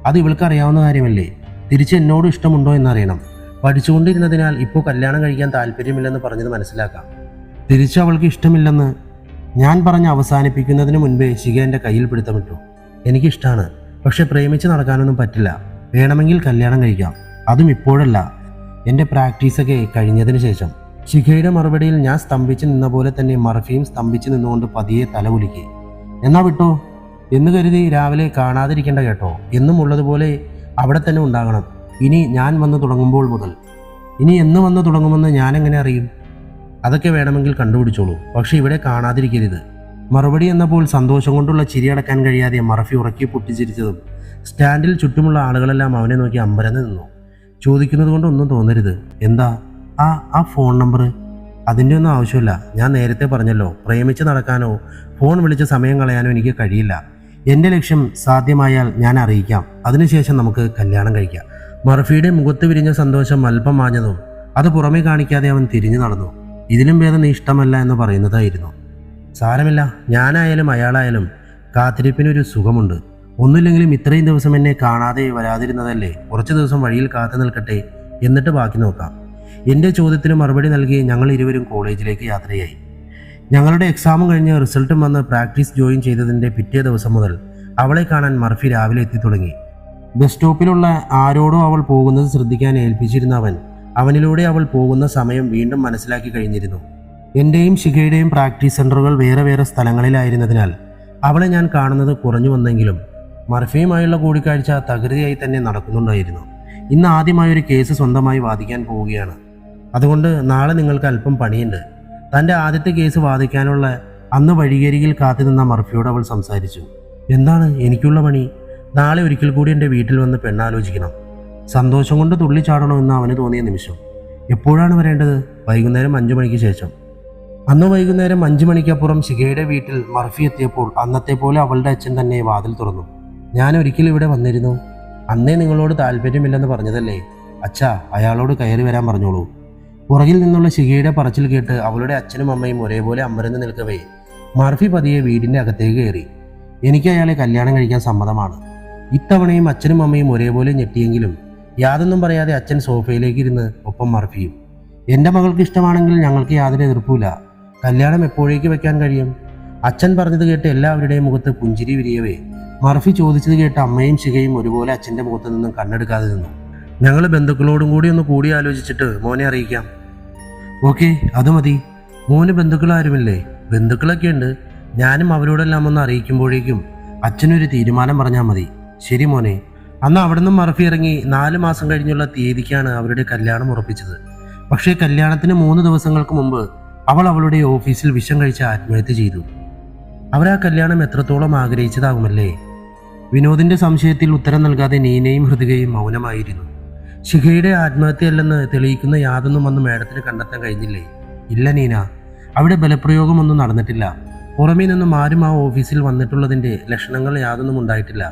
അത് ഇവൾക്ക് അറിയാവുന്ന കാര്യമല്ലേ? തിരിച്ച് എന്നോട് ഇഷ്ടമുണ്ടോ എന്നറിയണം. പഠിച്ചുകൊണ്ടിരുന്നതിനാൽ ഇപ്പോൾ കല്യാണം കഴിക്കാൻ താല്പര്യമില്ലെന്ന് പറഞ്ഞത് മനസ്സിലാക്കാം. തിരിച്ച് അവൾക്ക് ഇഷ്ടമില്ലെന്ന് ഞാൻ പറഞ്ഞ് അവസാനിപ്പിക്കുന്നതിന് മുൻപേ ശിഖ എൻ്റെ കയ്യിൽ പിടുത്തമിട്ടു. എനിക്കിഷ്ടമാണ്, പക്ഷെ പ്രേമിച്ച് നടക്കാനൊന്നും പറ്റില്ല. വേണമെങ്കിൽ കല്യാണം കഴിക്കാം, അതും ഇപ്പോഴല്ല, എൻ്റെ പ്രാക്ടീസൊക്കെ കഴിഞ്ഞതിന് ശേഷം. ശിഖയുടെ മറുപടിയിൽ ഞാൻ സ്തംഭിച്ച് നിന്ന പോലെ തന്നെ മർഫിയും സ്തംഭിച്ച് നിന്നുകൊണ്ട് പതിയെ തല കുലുക്കി. എന്നാ വിട്ടോ എന്ന് കരുതി രാവിലെ കാണാതിരിക്കേണ്ട കേട്ടോ. എന്നും ഉള്ളതുപോലെ അവിടെ തന്നെ ഉണ്ടാകണം. ഇനി ഞാൻ വന്ന് തുടങ്ങുമ്പോൾ മുതൽ. ഇനി എന്ന് വന്ന് തുടങ്ങുമെന്ന് ഞാനെങ്ങനെ അറിയും? അതൊക്കെ വേണമെങ്കിൽ കണ്ടുപിടിച്ചോളൂ, പക്ഷെ ഇവിടെ കാണാതിരിക്കരുത്. മറുപടി എന്നപ്പോൾ സന്തോഷം കൊണ്ടുള്ള ചിരി അടക്കാൻ കഴിയാതെ മർഫി ഉറക്കി പൊട്ടിച്ചിരിച്ചതും സ്റ്റാൻഡിൽ ചുറ്റുമുള്ള ആളുകളെല്ലാം അവനെ നോക്കി അമ്പരന്ന് നിന്നു. ചോദിക്കുന്നത് കൊണ്ടൊന്നും തോന്നരുത്. എന്താ? ആ ഫോൺ നമ്പർ? അതിൻ്റെ ഒന്നും ആവശ്യമില്ല. ഞാൻ നേരത്തെ പറഞ്ഞല്ലോ, പ്രേമിച്ച് നടക്കാനോ ഫോൺ വിളിച്ച് സമയം കളയാനോ എനിക്ക് കഴിയില്ല. എൻ്റെ ലക്ഷ്യം സാധ്യമായാൽ ഞാൻ അറിയിക്കാം. അതിനുശേഷം നമുക്ക് കല്യാണം കഴിക്കാം. മർഫിയുടെ മുഖത്ത് വിരിഞ്ഞ സന്തോഷം അല്പം മാഞ്ഞതും അത് പുറമേ കാണിക്കാതെ അവൻ തിരിഞ്ഞു നടന്നു. ഇതിലും ഭേദം നീ ഇഷ്ടമല്ല എന്ന് പറയുന്നതായിരുന്നു. സാരമില്ല, ഞാനായാലും അയാളായാലും കാത്തിരിപ്പിനൊരു സുഖമുണ്ട്. ഒന്നുമില്ലെങ്കിലും ഇത്രയും ദിവസം എന്നെ കാണാതെ വരാതിരുന്നതല്ലേ. കുറച്ച് ദിവസം വഴിയിൽ കാത്തു നിൽക്കട്ടെ, എന്നിട്ട് ബാക്കി നോക്കാം. എൻ്റെ ചോദ്യത്തിന് മറുപടി നൽകി ഞങ്ങൾ ഇരുവരും കോളേജിലേക്ക് യാത്രയായി. ഞങ്ങളുടെ എക്സാമും കഴിഞ്ഞ് റിസൾട്ടും വന്ന് പ്രാക്ടീസ് ജോയിൻ ചെയ്തതിൻ്റെ പിറ്റേ ദിവസം മുതൽ അവളെ കാണാൻ മർഫി രാവിലെ എത്തിത്തുടങ്ങി. ബസ് സ്റ്റോപ്പിലുള്ള ആരോടോ അവൾ പോകുന്നത് ശ്രദ്ധിക്കാൻ ഏൽപ്പിച്ചിരുന്ന അവനിലൂടെ അവൾ പോകുന്ന സമയം വീണ്ടും മനസ്സിലാക്കി കഴിഞ്ഞിരുന്നു. എൻ്റെയും ശിഖയുടെയും പ്രാക്ടീസ് സെൻ്ററുകൾ വേറെ വേറെ സ്ഥലങ്ങളിലായിരുന്നതിനാൽ അവളെ ഞാൻ കാണുന്നത് കുറഞ്ഞു വന്നെങ്കിലും മർഫിയുമായുള്ള കൂടിക്കാഴ്ച തകൃതിയായി തന്നെ നടക്കുന്നുണ്ടായിരുന്നു. ഇന്ന് ആദ്യമായൊരു കേസ് സ്വന്തമായി വാദിക്കാൻ പോവുകയാണ്. അതുകൊണ്ട് നാളെ നിങ്ങൾക്ക് അല്പം പണിയുണ്ട്. തൻ്റെ ആദ്യത്തെ കേസ് വാദിക്കാനുള്ള അന്ന് വഴിയരികിൽ കാത്തുനിന്ന മർഫിയോട് അവൾ സംസാരിച്ചു. എന്താണ് എനിക്കുള്ള പണി? നാളെ ഒരിക്കൽ കൂടി എൻ്റെ വീട്ടിൽ വന്ന് പെണ്ണാലോചിക്കണം. സന്തോഷം കൊണ്ട് തുള്ളിച്ചാടണമെന്ന് അവന് തോന്നിയ നിമിഷം. എപ്പോഴാണ് വരേണ്ടത്? വൈകുന്നേരം 5 മണിക്ക് ശേഷം. അന്ന് വൈകുന്നേരം 5 മണിക്കപ്പുറം ശിഖയുടെ വീട്ടിൽ മർഫി എത്തിയപ്പോൾ അന്നത്തെ പോലെ അവളുടെ അച്ഛൻ തന്നെ വാതിൽ തുറന്നു. ഞാൻ ഒരിക്കൽ ഇവിടെ വന്നിരുന്നു. അന്നേ നിങ്ങളോട് താല്പര്യമില്ലെന്ന് പറഞ്ഞതല്ലേ? അച്ഛാ, അയാളോട് കയറി വരാൻ പറഞ്ഞോളൂ. പുറകിൽ നിന്നുള്ള ശിഖയുടെ പറച്ചിൽ കേട്ട് അവളുടെ അച്ഛനും അമ്മയും ഒരേപോലെ അമ്പരന്ന് നിൽക്കവേ മർഫി പതിയെ വീടിൻ്റെ അകത്തേക്ക് കയറി. എനിക്ക് അയാളെ കല്യാണം കഴിക്കാൻ സമ്മതമാണ്. ഇത്തവണയും അച്ഛനും അമ്മയും ഒരേപോലെ ഞെട്ടിയെങ്കിലും യാതൊന്നും പറയാതെ അച്ഛൻ സോഫയിലേക്ക് ഇരുന്ന് ഒപ്പം മർഫിയും. എൻ്റെ മകൾക്ക് ഇഷ്ടമാണെങ്കിൽ ഞങ്ങൾക്ക് യാതൊരു എതിർപ്പുമില്ല. കല്യാണം എപ്പോഴേക്ക് വെക്കാൻ കഴിയും? അച്ഛൻ പറഞ്ഞത് കേട്ട് എല്ലാവരുടെയും മുഖത്ത് പുഞ്ചിരി വിരിയവേ മർഫി ചോദിച്ചത് കേട്ട് അമ്മയും ശിഖയും ഒരുപോലെ അച്ഛൻ്റെ മുഖത്ത് നിന്നും കണ്ണെടുക്കാതെ നിന്നു. ഞങ്ങൾ ബന്ധുക്കളോടും കൂടി ഒന്ന് കൂടിയാലോചിച്ചിട്ട് മോനെ അറിയിക്കാം. ഓക്കെ, അത് മതി. മോന് ബന്ധുക്കളാരുമില്ലേ? ബന്ധുക്കളൊക്കെ ഉണ്ട്. ഞാനും അവരോടെല്ലാം ഒന്ന് അറിയിക്കുമ്പോഴേക്കും അച്ഛനൊരു തീരുമാനം പറഞ്ഞാൽ മതി. ശരി മോനെ. അന്ന് അവിടെ നിന്നും മർഫി ഇറങ്ങി 4 മാസം കഴിഞ്ഞുള്ള തീയതിക്കാണ് അവരുടെ കല്യാണം ഉറപ്പിച്ചത്. പക്ഷേ കല്യാണത്തിന് 3 ദിവസങ്ങൾക്ക് മുമ്പ് അവൾ അവളുടെ ഓഫീസിൽ വിഷം കഴിച്ച് ആത്മഹത്യ ചെയ്തു. അവരാ കല്യാണം എത്രത്തോളം ആഗ്രഹിച്ചതാകുമല്ലേ? വിനോദിന്റെ സംശയത്തിൽ ഉത്തരം നൽകാതെ നീനയും ഹൃതികയും മൗനമായിരുന്നു. ശിഖയുടെ ആത്മഹത്യയല്ലെന്ന് തെളിയിക്കുന്ന യാതൊന്നും അന്ന് മേഡത്തിന് കണ്ടെത്താൻ കഴിഞ്ഞില്ലേ? ഇല്ല നീന, അവിടെ ബലപ്രയോഗമൊന്നും നടന്നിട്ടില്ല. പുറമേ നിന്നും ആരും ആ ഓഫീസിൽ വന്നിട്ടുള്ളതിൻ്റെ ലക്ഷണങ്ങൾ യാതൊന്നും ഉണ്ടായിട്ടില്ല.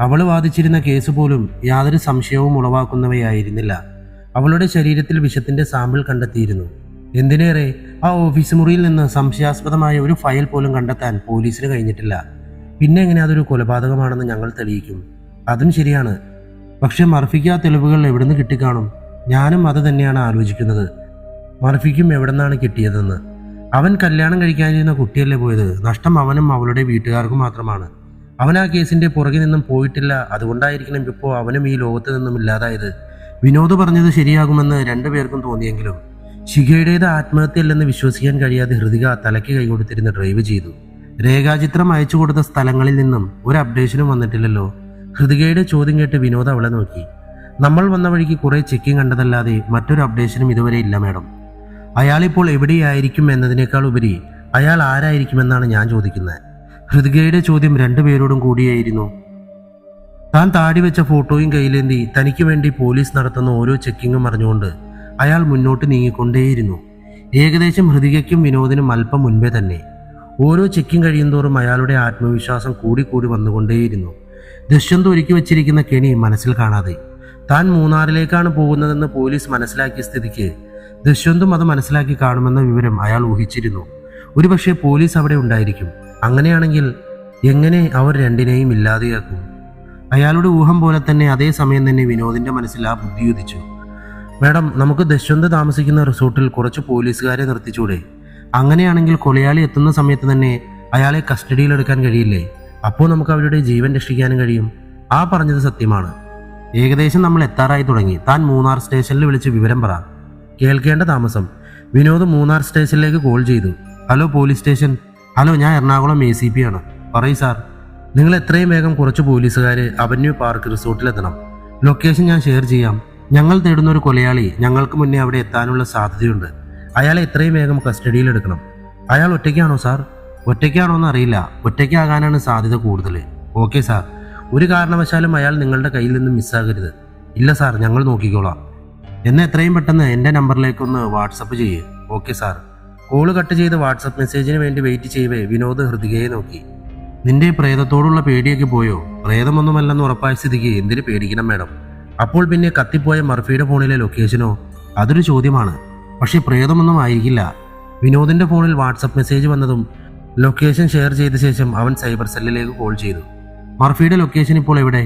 അവൾ വാദിച്ചിരുന്ന കേസ് പോലും യാതൊരു സംശയവും ഉളവാക്കുന്നവയായിരുന്നില്ല. അവളുടെ ശരീരത്തിൽ വിഷത്തിന്റെ സാമ്പിൾ കണ്ടെത്തിയിരുന്നു. എന്തിനേറെ ആ ഓഫീസ് മുറിയിൽ നിന്ന് സംശയാസ്പദമായ ഒരു ഫയൽ പോലും കണ്ടെത്താൻ പോലീസിന് കഴിഞ്ഞിട്ടില്ല. പിന്നെ എങ്ങനെ അതൊരു കൊലപാതകമാണെന്ന് ഞങ്ങൾ തെളിയിക്കും? അതും ശരിയാണ്. പക്ഷെ മർഫിക്ക് ആ തെളിവുകൾ എവിടുന്ന് കിട്ടിക്കാണും? ഞാനും അത് തന്നെയാണ് ആലോചിക്കുന്നത്. മർഫിക്കും എവിടെന്നാണ് കിട്ടിയതെന്ന്. അവൻ കല്യാണം കഴിക്കാനിരുന്ന കുട്ടിയല്ലേ പോയത്? നഷ്ടം അവനും അവളുടെ വീട്ടുകാർക്കും മാത്രമാണ്. അവൻ ആ കേസിന്റെ പുറകെ നിന്നും പോയിട്ടില്ല. അതുകൊണ്ടായിരിക്കണം ഇപ്പോൾ അവനും ഈ ലോകത്ത് നിന്നും ഇല്ലാതായത്. വിനോദ് പറഞ്ഞത് ശരിയാകുമെന്ന് രണ്ടുപേർക്കും തോന്നിയെങ്കിലും ശിഖയുടേത് ആത്മഹത്യയല്ലെന്ന് വിശ്വസിക്കാൻ കഴിയാതെ ഹൃതിക തലയ്ക്ക് കൈകൊടുത്തിരുന്ന് ഡ്രൈവ് ചെയ്തു. രേഖാചിത്രം അയച്ചു കൊടുത്ത സ്ഥലങ്ങളിൽ നിന്നും ഒരു അപ്ഡേഷനും വന്നിട്ടില്ലല്ലോ. ഹൃതികയുടെ ചോദ്യം കേട്ട് വിനോദ് അവളെ നോക്കി. നമ്മൾ വന്ന വഴിക്ക് കുറെ ചെക്കിങ് കണ്ടതല്ലാതെ മറ്റൊരു അപ്ഡേഷനും ഇതുവരെ ഇല്ല മാഡം. അയാളിപ്പോൾ എവിടെയായിരിക്കും എന്നതിനേക്കാൾ ഉപരി അയാൾ ആരായിരിക്കുമെന്നാണ് ഞാൻ ചോദിക്കുന്നത്. ഹൃതികയുടെ ചോദ്യം രണ്ടുപേരോടും കൂടിയായിരുന്നു. താൻ താടി വെച്ച ഫോട്ടോയും കയ്യിലേന്തി തനിക്ക് വേണ്ടി പോലീസ് നടത്തുന്ന ഓരോ ചെക്കിങ്ങും അറിഞ്ഞുകൊണ്ട് അയാൾ മുന്നോട്ട് നീങ്ങിക്കൊണ്ടേയിരുന്നു. ഏകദേശം ഹൃതികയ്ക്കും വിനോദിനും അല്പം മുൻപേ തന്നെ. ഓരോ ചെക്കിങ് കഴിയുന്തോറും അയാളുടെ ആത്മവിശ്വാസം കൂടിക്കൂടി വന്നുകൊണ്ടേയിരുന്നു. ദുഷ്യന്ത് ഒരുക്കി വച്ചിരിക്കുന്ന കെണി മനസ്സിൽ കാണാതെ താൻ മൂന്നാറിലേക്കാണ് പോകുന്നതെന്ന് പോലീസ് മനസ്സിലാക്കിയ സ്ഥിതിക്ക് ദുഷ്യന്തും അത് മനസ്സിലാക്കി കാണുമെന്ന വിവരം അയാൾ ഊഹിച്ചിരുന്നു. ഒരുപക്ഷെ പോലീസ് അവിടെ ഉണ്ടായിരിക്കും. അങ്ങനെയാണെങ്കിൽ എങ്ങനെ അവർ രണ്ടിനെയും ഇല്ലാതെയാക്കും? അയാളുടെ ഊഹം പോലെ തന്നെ അതേ സമയം തന്നെ വിനോദിന്റെ മനസ്സിൽ ആ ബുദ്ധി ഉദിച്ചു. മാഡം, നമുക്ക് ദുഷ്യന്ത് താമസിക്കുന്ന റിസോർട്ടിൽ കുറച്ച് പോലീസുകാരെ നിർത്തിച്ചൂടെ? അങ്ങനെയാണെങ്കിൽ കൊലയാളി എത്തുന്ന സമയത്ത് തന്നെ അയാളെ കസ്റ്റഡിയിലെടുക്കാൻ കഴിയില്ലേ? അപ്പോൾ നമുക്ക് അവരുടെ ജീവൻ രക്ഷിക്കാനും കഴിയും. ആ പറഞ്ഞത് സത്യമാണ്. ഏകദേശം നമ്മൾ എത്താറായി തുടങ്ങി. താൻ മൂന്നാർ സ്റ്റേഷനിൽ വിളിച്ച് വിവരം പറ. കേൾക്കേണ്ട താമസം. വിനോദ് മൂന്നാർ സ്റ്റേഷനിലേക്ക് കോൾ ചെയ്തു. Hello police station. ഹലോ, ഞാൻ എറണാകുളം ACP ആണ്. പറയൂ സാർ. നിങ്ങൾ എത്രയും വേഗം കുറച്ച് പോലീസുകാർ അവന്യൂ പാർക്ക് റിസോർട്ടിലെത്തണം. ലൊക്കേഷൻ ഞാൻ ഷെയർ ചെയ്യാം. ഞങ്ങൾ തേടുന്ന ഒരു കൊലയാളി ഞങ്ങൾക്ക് മുന്നേ അവിടെ എത്താനുള്ള സാധ്യതയുണ്ട്. അയാളെ എത്രയും വേഗം കസ്റ്റഡിയിലെടുക്കണം. അയാൾ ഒറ്റയ്ക്കാണോ സാർ? ഒറ്റയ്ക്കാണോന്ന് അറിയില്ല. ഒറ്റയ്ക്കാകാനാണ് സാധ്യത കൂടുതൽ. Okay sir. ഒരു കാരണവശാലും അയാൾ നിങ്ങളുടെ കയ്യിൽ നിന്നും മിസ്സാകരുത്. ഇല്ല സാർ, ഞങ്ങൾ നോക്കിക്കോളാം. എന്നെ എത്രയും പെട്ടെന്ന് എൻ്റെ നമ്പറിലേക്കൊന്ന് വാട്സപ്പ് ചെയ്യേ. Okay sir. കോള് കട്ട് ചെയ്ത് വാട്സപ്പ് മെസ്സേജിന് വേണ്ടി വെയിറ്റ് ചെയ്യവേ വിനോദ് ഹൃതികയെ നോക്കി. നിന്റെ പ്രേതത്തോടുള്ള പേടിയൊക്കെ പോയോ? പ്രേതമൊന്നുമല്ലെന്ന് ഉറപ്പായ സ്ഥിതിക്ക് എന്തിന് പേടിക്കണം മാഡം? അപ്പോൾ പിന്നെ കത്തിപ്പോയ മർഫിയുടെ ഫോണിലെ ലൊക്കേഷനോ? അതൊരു ചോദ്യമാണ്. പക്ഷേ പ്രേതമൊന്നും ആയിരിക്കില്ല. വിനോദിന്റെ ഫോണിൽ വാട്സപ്പ് മെസ്സേജ് വന്നതും ലൊക്കേഷൻ ഷെയർ ചെയ്ത ശേഷം അവൻ സൈബർ സെല്ലിലേക്ക് കോൾ ചെയ്തു. മർഫിയുടെ ലൊക്കേഷൻ ഇപ്പോൾ എവിടെ?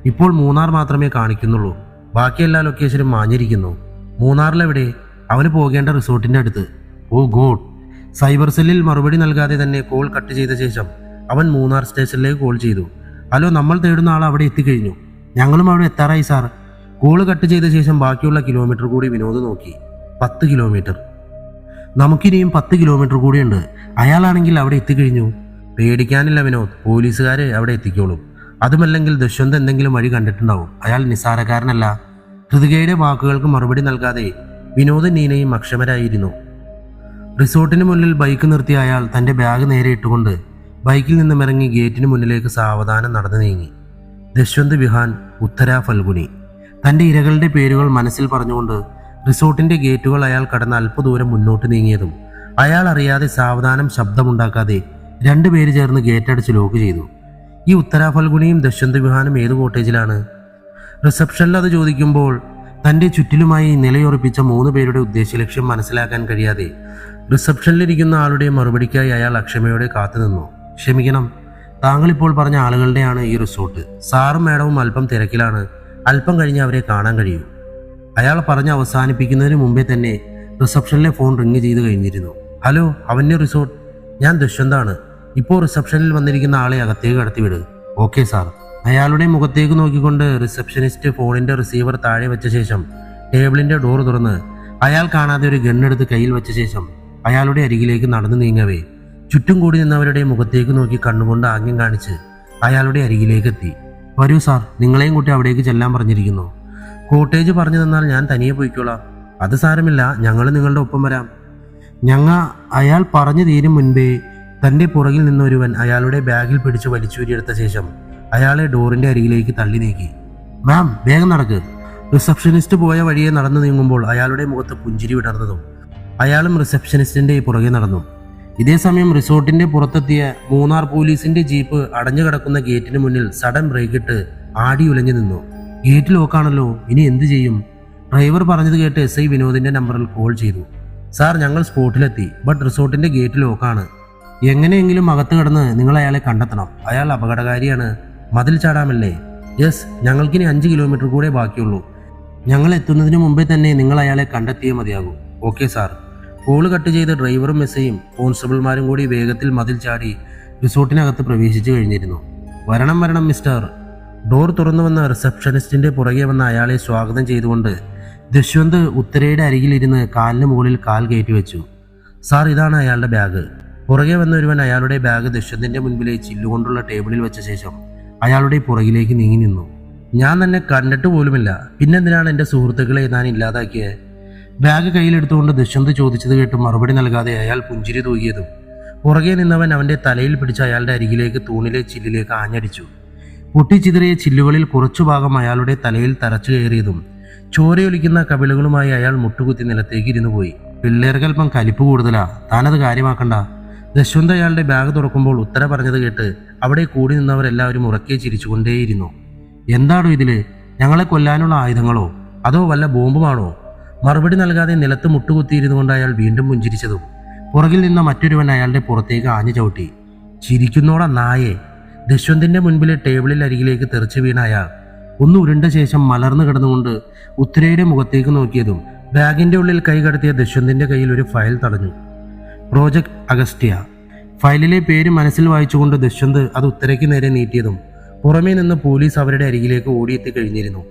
ഇപ്പോൾ മൂന്നാർ മാത്രമേ കാണിക്കുന്നുള്ളൂ. ബാക്കി എല്ലാ ലൊക്കേഷനും മാഞ്ഞിരിക്കുന്നു. മൂന്നാറിലെവിടെ? അവന് പോകേണ്ട റിസോർട്ടിന്റെ അടുത്ത്. ഓ ഗോഡ്. സൈബർ സെല്ലിൽ മറുപടി നൽകാതെ തന്നെ കോൾ കട്ട് ചെയ്ത ശേഷം അവൻ മൂന്നാർ സ്റ്റേഷനിലേക്ക് കോൾ ചെയ്തു. ഹലോ, നമ്മൾ തേടുന്ന ആൾ അവിടെ എത്തിക്കഴിഞ്ഞു. ഞങ്ങളും അവിടെ എത്താറായി സാർ. കോള് കട്ട് ചെയ്ത ശേഷം ബാക്കിയുള്ള കിലോമീറ്റർ കൂടി വിനോദ് നോക്കി. 10 കിലോമീറ്റർ. നമുക്കിനിയും 10 കിലോമീറ്റർ കൂടിയുണ്ട്. അയാളാണെങ്കിൽ അവിടെ എത്തിക്കഴിഞ്ഞു. പേടിക്കാനില്ല വിനോദ്, പോലീസുകാരെ അവിടെ എത്തിക്കോളും. അതുമല്ലെങ്കിൽ ദുഷ്യന്ത് എന്തെങ്കിലും വഴി കണ്ടിട്ടുണ്ടാവും. അയാൾ നിസ്സാരക്കാരനല്ല. ഹൃതികയുടെ വാക്കുകൾക്ക് മറുപടി നൽകാതെ വിനോദ് നീനയും അക്ഷമരായിരുന്നു. റിസോർട്ടിന് മുന്നിൽ ബൈക്ക് നിർത്തിയ അയാൾ തൻ്റെ ബാഗ് നേരെ ഇട്ടുകൊണ്ട് ബൈക്കിൽ നിന്നും ഇറങ്ങി ഗേറ്റിന് മുന്നിലേക്ക് സാവധാനം നടന്നു നീങ്ങി. ദശ്വന്ത് വിഹാൻ, ഉത്തര ഫൽഗുനി. തൻ്റെ ഇരകളുടെ പേരുകൾ മനസ്സിൽ പറഞ്ഞുകൊണ്ട് റിസോർട്ടിൻ്റെ ഗേറ്റുകൾ അയാൾ കടന്ന് അല്പദൂരം മുന്നോട്ട് നീങ്ങിയതും അയാൾ അറിയാതെ സാവധാനം ശബ്ദമുണ്ടാക്കാതെ രണ്ടുപേര് ചേർന്ന് ഗേറ്റടച്ച് ലോക്ക് ചെയ്തു. ഈ ഉത്തര ഫൽഗുനിയും ദശ്വന്ത് വിഹാനും ഏത് കോട്ടേജിലാണ്? റിസപ്ഷനിൽ അത് ചോദിക്കുമ്പോൾ തൻ്റെ ചുറ്റിലുമായി നിലയുറപ്പിച്ച 3 പേരുടെ ഉദ്ദേശലക്ഷ്യം മനസ്സിലാക്കാൻ കഴിയാതെ റിസപ്ഷനിലിരിക്കുന്ന ആളുടെ മറുപടിക്കായി അയാൾ അക്ഷമയോടെ കാത്തുനിന്നു. ക്ഷമിക്കണം, താങ്കളിപ്പോൾ പറഞ്ഞ ആളുകളുടെയാണ് ഈ റിസോർട്ട്. സാറും മാഡവും അല്പം തിരക്കിലാണ്. അല്പം കഴിഞ്ഞ് അവരെ കാണാൻ കഴിയൂ. അയാൾ പറഞ്ഞ് അവസാനിപ്പിക്കുന്നതിന് മുമ്പേ തന്നെ റിസപ്ഷനിലെ ഫോൺ റിങ് ചെയ്ത് കഴിഞ്ഞിരുന്നു. ഹലോ, അവന്യ റിസോർട്ട്, ഞാൻ ദശ്വന്താണ്. ഇപ്പോൾ റിസപ്ഷനിൽ വന്നിരിക്കുന്ന ആളെ അകത്തേക്ക് കടത്തിവിട്. Okay sir. അയാളുടെ മുഖത്തേക്ക് നോക്കിക്കൊണ്ട് റിസപ്ഷനിസ്റ്റ് ഫോണിന്റെ റിസീവർ താഴെ വെച്ച ശേഷം ടേബിളിന്റെ ഡോർ തുറന്ന് അയാൾ കാണാതെ ഒരു ഗണ്ണെടുത്ത് കയ്യിൽ വെച്ച ശേഷം അയാളുടെ അരികിലേക്ക് നടന്നു നീങ്ങവേ ചുറ്റും കൂടി നിന്നവരുടെ മുഖത്തേക്ക് നോക്കി കണ്ണുകൊണ്ട് ആംഗ്യം കാണിച്ച് അയാളുടെ അരികിലേക്ക് എത്തി. വരൂ സാർ, നിങ്ങളെയും കൂട്ടി അവിടേക്ക് ചെല്ലാൻ പറഞ്ഞിരിക്കുന്നു. കോട്ടേജ് പറഞ്ഞു തന്നാൽ ഞാൻ തനിയെ പോയിക്കോളാം. അത് സാരമില്ല, ഞങ്ങൾ നിങ്ങളുടെ ഒപ്പം വരാം. അയാൾ പറഞ്ഞു തീരും മുൻപേ തൻ്റെ പുറകിൽ നിന്നൊരുവൻ അയാളുടെ ബാഗിൽ പിടിച്ച് വലിച്ചൂരിയെടുത്ത ശേഷം അയാളെ ഡോറിന്റെ അരികിലേക്ക് തള്ളി നീക്കി. മാം, വേഗം നടക്ക്. റിസപ്ഷനിസ്റ്റ് പോയ വഴിയെ നടന്നു നീങ്ങുമ്പോൾ അയാളുടെ മുഖത്ത് പുഞ്ചിരി വിടർന്നതും അയാളും റിസപ്ഷനിസ്റ്റിന്റെ പുറകെ നടന്നു. ഇതേസമയം റിസോർട്ടിന്റെ പുറത്തെത്തിയ മൂന്നാർ പോലീസിന്റെ ജീപ്പ് അടഞ്ഞു കിടക്കുന്ന ഗേറ്റിന് മുന്നിൽ സഡൻ ബ്രേക്കിട്ട് ആടി ഉലഞ്ഞു നിന്നു. ഗേറ്റ് ലോക്കാണല്ലോ, ഇനി എന്ത് ചെയ്യും? ഡ്രൈവർ പറഞ്ഞത് കേട്ട് SI വിനോദിന്റെ നമ്പറിൽ കോൾ ചെയ്തു. സാർ, ഞങ്ങൾ സ്പോട്ടിലെത്തി. But റിസോർട്ടിന്റെ gate ലോക്കാണ്. എങ്ങനെയെങ്കിലും അകത്ത് കിടന്ന് നിങ്ങൾ അയാളെ കണ്ടെത്തണം. അയാൾ അപകടകാരിയാണ്. മതിൽ ചാടാമല്ലേ? യെസ്, ഞങ്ങൾക്കിനി 5 കിലോമീറ്റർ കൂടെ ബാക്കിയുള്ളൂ. ഞങ്ങൾ എത്തുന്നതിന് മുമ്പേ തന്നെ നിങ്ങൾ അയാളെ കണ്ടെത്തിയേ മതിയാകൂ. Okay sir. കോള് കട്ട് ചെയ്ത് ഡ്രൈവറും SIയും കോൺസ്റ്റബിൾമാരും കൂടി വേഗത്തിൽ മതിൽ ചാടി റിസോർട്ടിനകത്ത് പ്രവേശിച്ചു കഴിഞ്ഞിരുന്നു. വരണം വരണം മിസ്റ്റർ. ഡോർ തുറന്നു വന്ന റിസപ്ഷനിസ്റ്റിന്റെ പുറകെ വന്ന അയാളെ സ്വാഗതം ചെയ്തുകൊണ്ട് ദശ്വന്ത് ഉത്തരയുടെ അരികിലിരുന്ന് കാലിന് മുകളിൽ കാൽ കയറ്റി വെച്ചു. സാർ, ഇതാണ് അയാളുടെ ബാഗ്. പുറകെ വന്ന ഒരുവൻ അയാളുടെ ബാഗ് ദശ്വന്തിന്റെ മുൻപിലെ ചില്ലുകൊണ്ടുള്ള ടേബിളിൽ വെച്ച ശേഷം അയാളുടെ പുറകിലേക്ക് നീങ്ങി നിന്നു. ഞാൻ തന്നെ കണ്ടിട്ട് പോലുമില്ല, പിന്നെന്തിനാണ് എൻ്റെ സുഹൃത്തുക്കളെ ഞാൻ ഇല്ലാതാക്കിയത്? ബാഗ് കയ്യിലെടുത്തുകൊണ്ട് ദശ്വന്ത് ചോദിച്ചത് കേട്ട് മറുപടി നൽകാതെ അയാൾ പുഞ്ചിരി തൂകിയതും പുറകെ നിന്നവൻ അവൻ്റെ തലയിൽ പിടിച്ച് അയാളുടെ അരികിലേക്ക് തൂണിലെ ചില്ലിലേക്ക് ആഞ്ഞടിച്ചു. പൊട്ടിച്ചിതറിയ ചില്ലുകളിൽ കുറച്ചു ഭാഗം അയാളുടെ തലയിൽ തറച്ചു കയറിയതും ചോരയൊലിക്കുന്ന കവിളുകളുമായി അയാൾ മുട്ടുകുത്തി നിലത്തേക്ക് ഇരുന്നു പോയി. പിള്ളേർക്കൽപ്പം കലിപ്പ് കൂടുതലാ, താനത് കാര്യമാക്കണ്ട. ദശ്വന്ത് അയാളുടെ ബാഗ് തുറക്കുമ്പോൾ ഉത്തര പറഞ്ഞത് കേട്ട് അവിടെ കൂടി നിന്നവരെല്ലാവരും ഉറക്കെ ചിരിച്ചുകൊണ്ടേയിരുന്നു. എന്താണോ ഇതില്? ഞങ്ങളെ കൊല്ലാനുള്ള ആയുധങ്ങളോ അതോ വല്ല ബോംബുമാണോ? മറുപടി നൽകാതെ നിലത്ത് മുട്ടുകുത്തിയിരുന്നു കൊണ്ട് അയാൾ വീണ്ടും പുഞ്ചിരിച്ചതും പുറകിൽ നിന്ന മറ്റൊരുവൻ അയാളുടെ പുറത്തേക്ക് ആഞ്ഞു ചവിട്ടി. ചിരിക്കുന്നോടാ നായെ. ദശ്വന്തിന്റെ മുൻപിലെ ടേബിളിൽ അരികിലേക്ക് തെറിച്ചു വീണ അയാൾ ഒന്ന് ഉരുണ്ട ശേഷം മലർന്നു കിടന്നുകൊണ്ട് ഉത്തരയുടെ മുഖത്തേക്ക് നോക്കിയതും ബാഗിന്റെ ഉള്ളിൽ കൈ കടത്തിയ ദശ്വന്തിന്റെ കയ്യിൽ ഒരു ഫയൽ തടഞ്ഞു. പ്രോജക്ട് അഗസ്ത്യ. ഫയലിലെ പേര് മനസ്സിൽ വായിച്ചുകൊണ്ട് ദശ്വന്ത് അത് ഉത്തരയ്ക്ക് നേരെ നീട്ടിയതും പുറമേ നിന്ന് പോലീസ് അവരുടെ അരികിലേക്ക് ഓടിയെത്തി കഴിഞ്ഞിരുന്നു.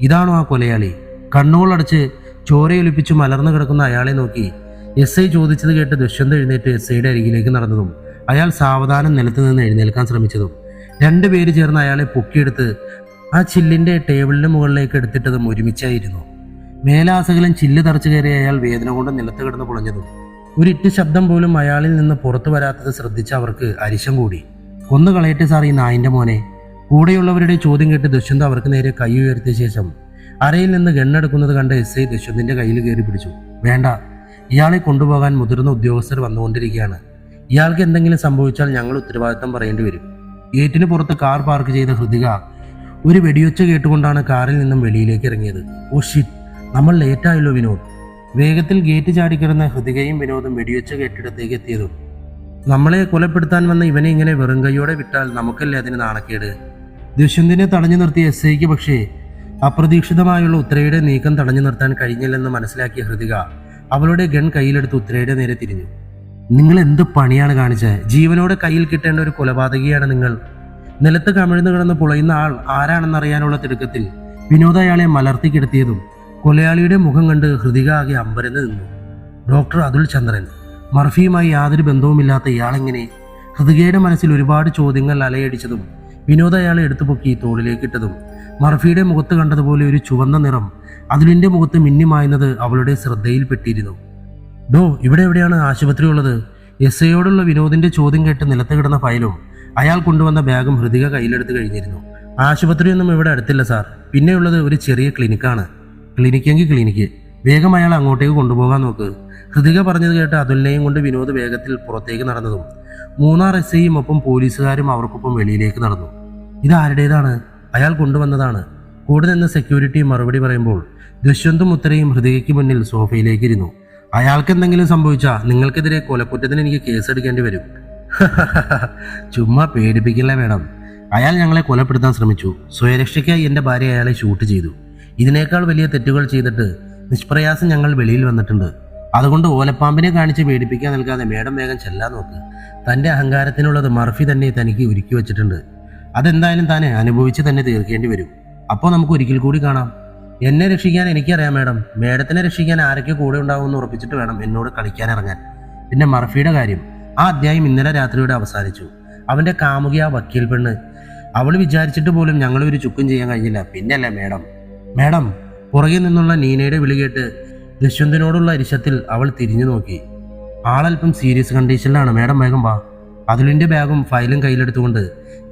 ഇതാണോ ആ കൊലയാളി? കണ്ണുകളടച്ച് ചോരയൊലിപ്പിച്ച് മലർന്നു കിടക്കുന്ന അയാളെ നോക്കി SI ചോദിച്ചത് കേട്ട് ദശ്വന്ത് എഴുന്നേറ്റ് SIയുടെ അരികിലേക്ക് നടന്നതും അയാൾ സാവധാനം നിലത്ത് നിന്ന് എഴുന്നേൽക്കാൻ ശ്രമിച്ചതും 2 പേര് ചേർന്ന് അയാളെ പൊക്കിയെടുത്ത് ആ ചില്ലിന്റെ ടേബിളിന് മുകളിലേക്ക് എടുത്തിട്ടതും ഒരുമിച്ചായിരുന്നു. മേലാസകലം ചില്ല് തറച്ചു കയറിയ അയാൾ വേദന കൊണ്ട് നിലത്ത് കിടന്ന് പൊളഞ്ഞതും ഒരിറ്റ് ശബ്ദം പോലും അയാളിൽ നിന്ന് പുറത്തു വരാത്തത് ശ്രദ്ധിച്ച അവർക്ക് അരിശം കൂടി. കൊന്നു കളയട്ടെ സാർ ഈ നായിന്റെ മോനെ. കൂടെയുള്ളവരുടെ ചോദ്യം കേട്ട് ദശ്വന്ത് അവർക്ക് നേരെ കൈ ഉയർത്തിയ ശേഷം അരയിൽ നിന്ന് ഗണ്ണെടുക്കുന്നത് കണ്ട് SI ദശ്വന്തിന്റെ കയ്യിൽ കയറി പിടിച്ചു. വേണ്ട, ഇയാളെ കൊണ്ടുപോകാൻ മുതിർന്ന ഉദ്യോഗസ്ഥർ വന്നുകൊണ്ടിരിക്കുകയാണ്. ഇയാൾക്ക് എന്തെങ്കിലും സംഭവിച്ചാൽ ഞങ്ങൾ ഉത്തരവാദിത്തം പറയേണ്ടി വരും. ഗേറ്റിന് പുറത്ത് കാർ പാർക്ക് ചെയ്ത ഹൃതിക ഒരു വെടിയൊച്ച കേട്ടുകൊണ്ടാണ് കാറിൽ നിന്നും വെളിയിലേക്ക് ഇറങ്ങിയത്. ഓ ഷിറ്റ്, നമ്മൾ ലേറ്റായല്ലോ വിനോദ്. വേഗത്തിൽ ഗേറ്റ് ചാടിക്കിടന്ന ഹൃതികയും വിനോദും വെടിയൊച്ച കേട്ടിടത്തേക്ക് എത്തിയതും നമ്മളെ കൊലപ്പെടുത്താൻ വന്ന ഇവനെ ഇങ്ങനെ വെറും കൈയോടെ വിട്ടാൽ നമുക്കല്ലേ അതിന് നാണക്കേട്? ദശ്വന്തിനെ തടഞ്ഞു നിർത്തിയ SIക്ക് പക്ഷേ അപ്രതീക്ഷിതമായുള്ള ഉത്തരയുടെ നീക്കം തടഞ്ഞു നിർത്താൻ കഴിഞ്ഞില്ലെന്ന് മനസ്സിലാക്കിയ ഹൃതിക അവളുടെ ഗൺ കയ്യിലെടുത്ത് ഉത്തരയുടെ നേരെ തിരിഞ്ഞു. നിങ്ങൾ എന്ത് പണിയാണ് കാണിച്ചത്? ജീവനോടെ കയ്യിൽ കിട്ടേണ്ട ഒരു കൊലപാതകിയാണ് നിങ്ങൾ. നിലത്ത് കമിഴ്ന്നു കിടന്ന് പുളയുന്ന ആൾ ആരാണെന്നറിയാനുള്ള തിടുക്കത്തിൽ വിനോദ അയാളെ മലർത്തി കിടത്തിയതും കൊലയാളിയുടെ മുഖം കണ്ട് ഹൃതിക ആകെ അമ്പരന്ന് നിന്നു. ഡോക്ടർ അതുൽ ചന്ദ്രൻ. മർഫിയുമായി യാതൊരു ബന്ധവുമില്ലാത്ത ഇയാളെങ്ങനെ? ഹൃതികയുടെ മനസ്സിൽ ഒരുപാട് ചോദ്യങ്ങൾ അലയടിച്ചതും വിനോദ അയാളെ എടുത്തുപൊക്കി തോളിലേക്ക് ഇട്ടതും മർഫിയുടെ മുഖത്ത് കണ്ടതുപോലെ ഒരു ചുവന്ന നിറം അതുലിന്റെ മുഖത്ത് മിന്നിമായുന്നത് അവളുടെ ശ്രദ്ധയിൽപ്പെട്ടിരുന്നു. ഡോ, ഇവിടെ എവിടെയാണ് ആശുപത്രി ഉള്ളത്? എസ് ഐയോടുള്ള വിനോദിന്റെ ചോദ്യം കേട്ട് നിലത്ത് കിടന്ന ഫയലും അയാൾ കൊണ്ടുവന്ന ബാഗും ഹൃതിക കയ്യിലെടുത്ത് കഴിഞ്ഞിരുന്നു. ആശുപത്രിയൊന്നും ഇവിടെ അടുത്തില്ല സാർ. പിന്നെയുള്ളത് ഒരു ചെറിയ ക്ലിനിക്കാണ്. ക്ലിനിക്കെങ്കിൽ ക്ലിനിക്ക്. വേഗം അയാൾ അങ്ങോട്ടേക്ക് കൊണ്ടുപോകാൻ നോക്ക്. ഹൃതിക പറഞ്ഞത് കേട്ട് അതുലിനെയും കൊണ്ട് വിനോദ് വേഗത്തിൽ പുറത്തേക്ക് നടന്നതും മൂന്നാർ എസ് ഐയും ഒപ്പം പോലീസുകാരും അവർക്കൊപ്പം വെളിയിലേക്ക് നടന്നു. ഇത് ആരുടേതാണ്? അയാൾ കൊണ്ടുവന്നതാണ്. കൂടെ നിന്ന് സെക്യൂരിറ്റി മറുപടി പറയുമ്പോൾ ദുഷ്യന്തും ഉത്തരയും ഹൃതികയ്ക്ക് മുന്നിൽ സോഫയിലേക്ക് ഇരുന്നു. അയാൾക്ക് എന്തെങ്കിലും സംഭവിച്ചാൽ നിങ്ങൾക്കെതിരെ കൊലക്കുറ്റത്തിന് എനിക്ക് കേസെടുക്കേണ്ടി വരും. ചുമ്മാ പേടിപ്പിക്കില്ല മേഡം. അയാൾ ഞങ്ങളെ കൊലപ്പെടുത്താൻ ശ്രമിച്ചു. സ്വയരക്ഷയ്ക്കായി എൻ്റെ ഭാര്യ അയാളെ ഷൂട്ട് ചെയ്തു. ഇതിനേക്കാൾ വലിയ തെറ്റുകൾ ചെയ്തിട്ട് നിഷ്പ്രയാസം ഞങ്ങൾ വെളിയിൽ വന്നിട്ടുണ്ട്. അതുകൊണ്ട് ഓലപ്പാമ്പിനെ കാണിച്ച് പേടിപ്പിക്കാൻ നൽകാതെ മേഡം വേഗം ചെല്ലാൻ നോക്ക്. തൻ്റെ അഹങ്കാരത്തിനുള്ളത് മർഫി തന്നെ തനിക്ക് ഒരുക്കി വെച്ചിട്ടുണ്ട്. അതെന്തായാലും താനെ അനുഭവിച്ച് തന്നെ തീർക്കേണ്ടി വരും. അപ്പോൾ നമുക്ക് ഒരിക്കൽ കൂടി കാണാം. എന്നെ രക്ഷിക്കാൻ എനിക്കറിയാം മേഡം. മേഡത്തിനെ രക്ഷിക്കാൻ ആരൊക്കെ കൂടെ ഉണ്ടാവുമെന്ന് ഉറപ്പിച്ചിട്ട് വേണം എന്നോട് കളിക്കാൻ ഇറങ്ങാൻ. പിന്നെ മർഫിയുടെ കാര്യം, ആ അധ്യായം ഇന്നലെ രാത്രിയോടെ അവസാനിച്ചു. അവൻ്റെ കാമുകി ആ വക്കീൽ പെണ്ണ്, അവൾ വിചാരിച്ചിട്ട് പോലും ഞങ്ങളെ ഒരു ചുക്കും ചെയ്യാൻ കഴിഞ്ഞില്ല. പിന്നല്ലേ മേഡം. മേഡം, പുറകെ നിന്നുള്ള നീനയുടെ വിളി കേട്ട് ദുഷ്യന്തിനോടുള്ള അരിശത്തിൽ അവൾ തിരിഞ്ഞു നോക്കി. ആളല്പം സീരിയസ് കണ്ടീഷനിലാണ്. മേഡം വേഗം വാ. അതുലിൻ്റെ ബാഗും ഫയലും കയ്യിലെടുത്തുകൊണ്ട്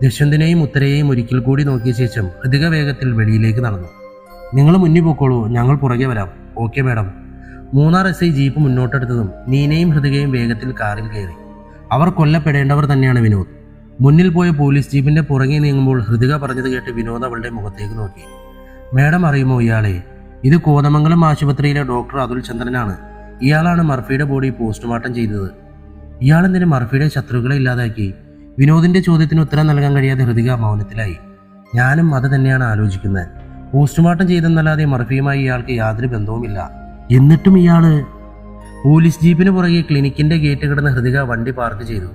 ദുഷ്യന്തിനെയും ഉത്തരയെയും ഒരിക്കൽ കൂടി നോക്കിയ ശേഷം ഹൃതിക വേഗത്തിൽ വെളിയിലേക്ക് നടന്നു. നിങ്ങൾ മുന്നിൽ പോക്കോളൂ, ഞങ്ങൾ പുറകെ വരാം. Okay madam. Munnar S I jeep മുന്നോട്ടെടുത്തതും നീനയും ഹൃതികയും വേഗത്തിൽ കാറിൽ കയറി. അവർ കൊല്ലപ്പെടേണ്ടവർ തന്നെയാണ് വിനോദ്. മുന്നിൽ പോയ പോലീസ് ജീപ്പിന്റെ പുറകെ നീങ്ങുമ്പോൾ ഹൃതിക പറഞ്ഞത് കേട്ട് വിനോദ് അവളുടെ മുഖത്തേക്ക് നോക്കി. മേഡം അറിയുമോ ഇയാളെ? ഇത് കോതമംഗലം ആശുപത്രിയിലെ ഡോക്ടർ അതുൽ ചന്ദ്രനാണ്. ഇയാളാണ് മർഫിയുടെ ബോഡി പോസ്റ്റ്മോർട്ടം ചെയ്തത്. ഇയാളെന്തിന് മർഫിയുടെ ശത്രുക്കളെ ഇല്ലാതാക്കി? വിനോദിന്റെ ചോദ്യത്തിന് ഉത്തരം നൽകാൻ കഴിയാതെ ഹൃതിക മൗനത്തിലായി. ഞാനും അത് തന്നെയാണ് ആലോചിക്കുന്നത്. പോസ്റ്റ്മോർട്ടം ചെയ്തെന്നല്ലാതെ മർഫിയുമായി ഇയാൾക്ക് യാതൊരു ബന്ധവുമില്ല. എന്നിട്ടും ഇയാള്... പോലീസ് ജീപ്പിന് പുറകെ ക്ലിനിക്കിന്റെ ഗേറ്റ് കിടന്ന ഹൃതിക വണ്ടി പാർക്ക് ചെയ്തു.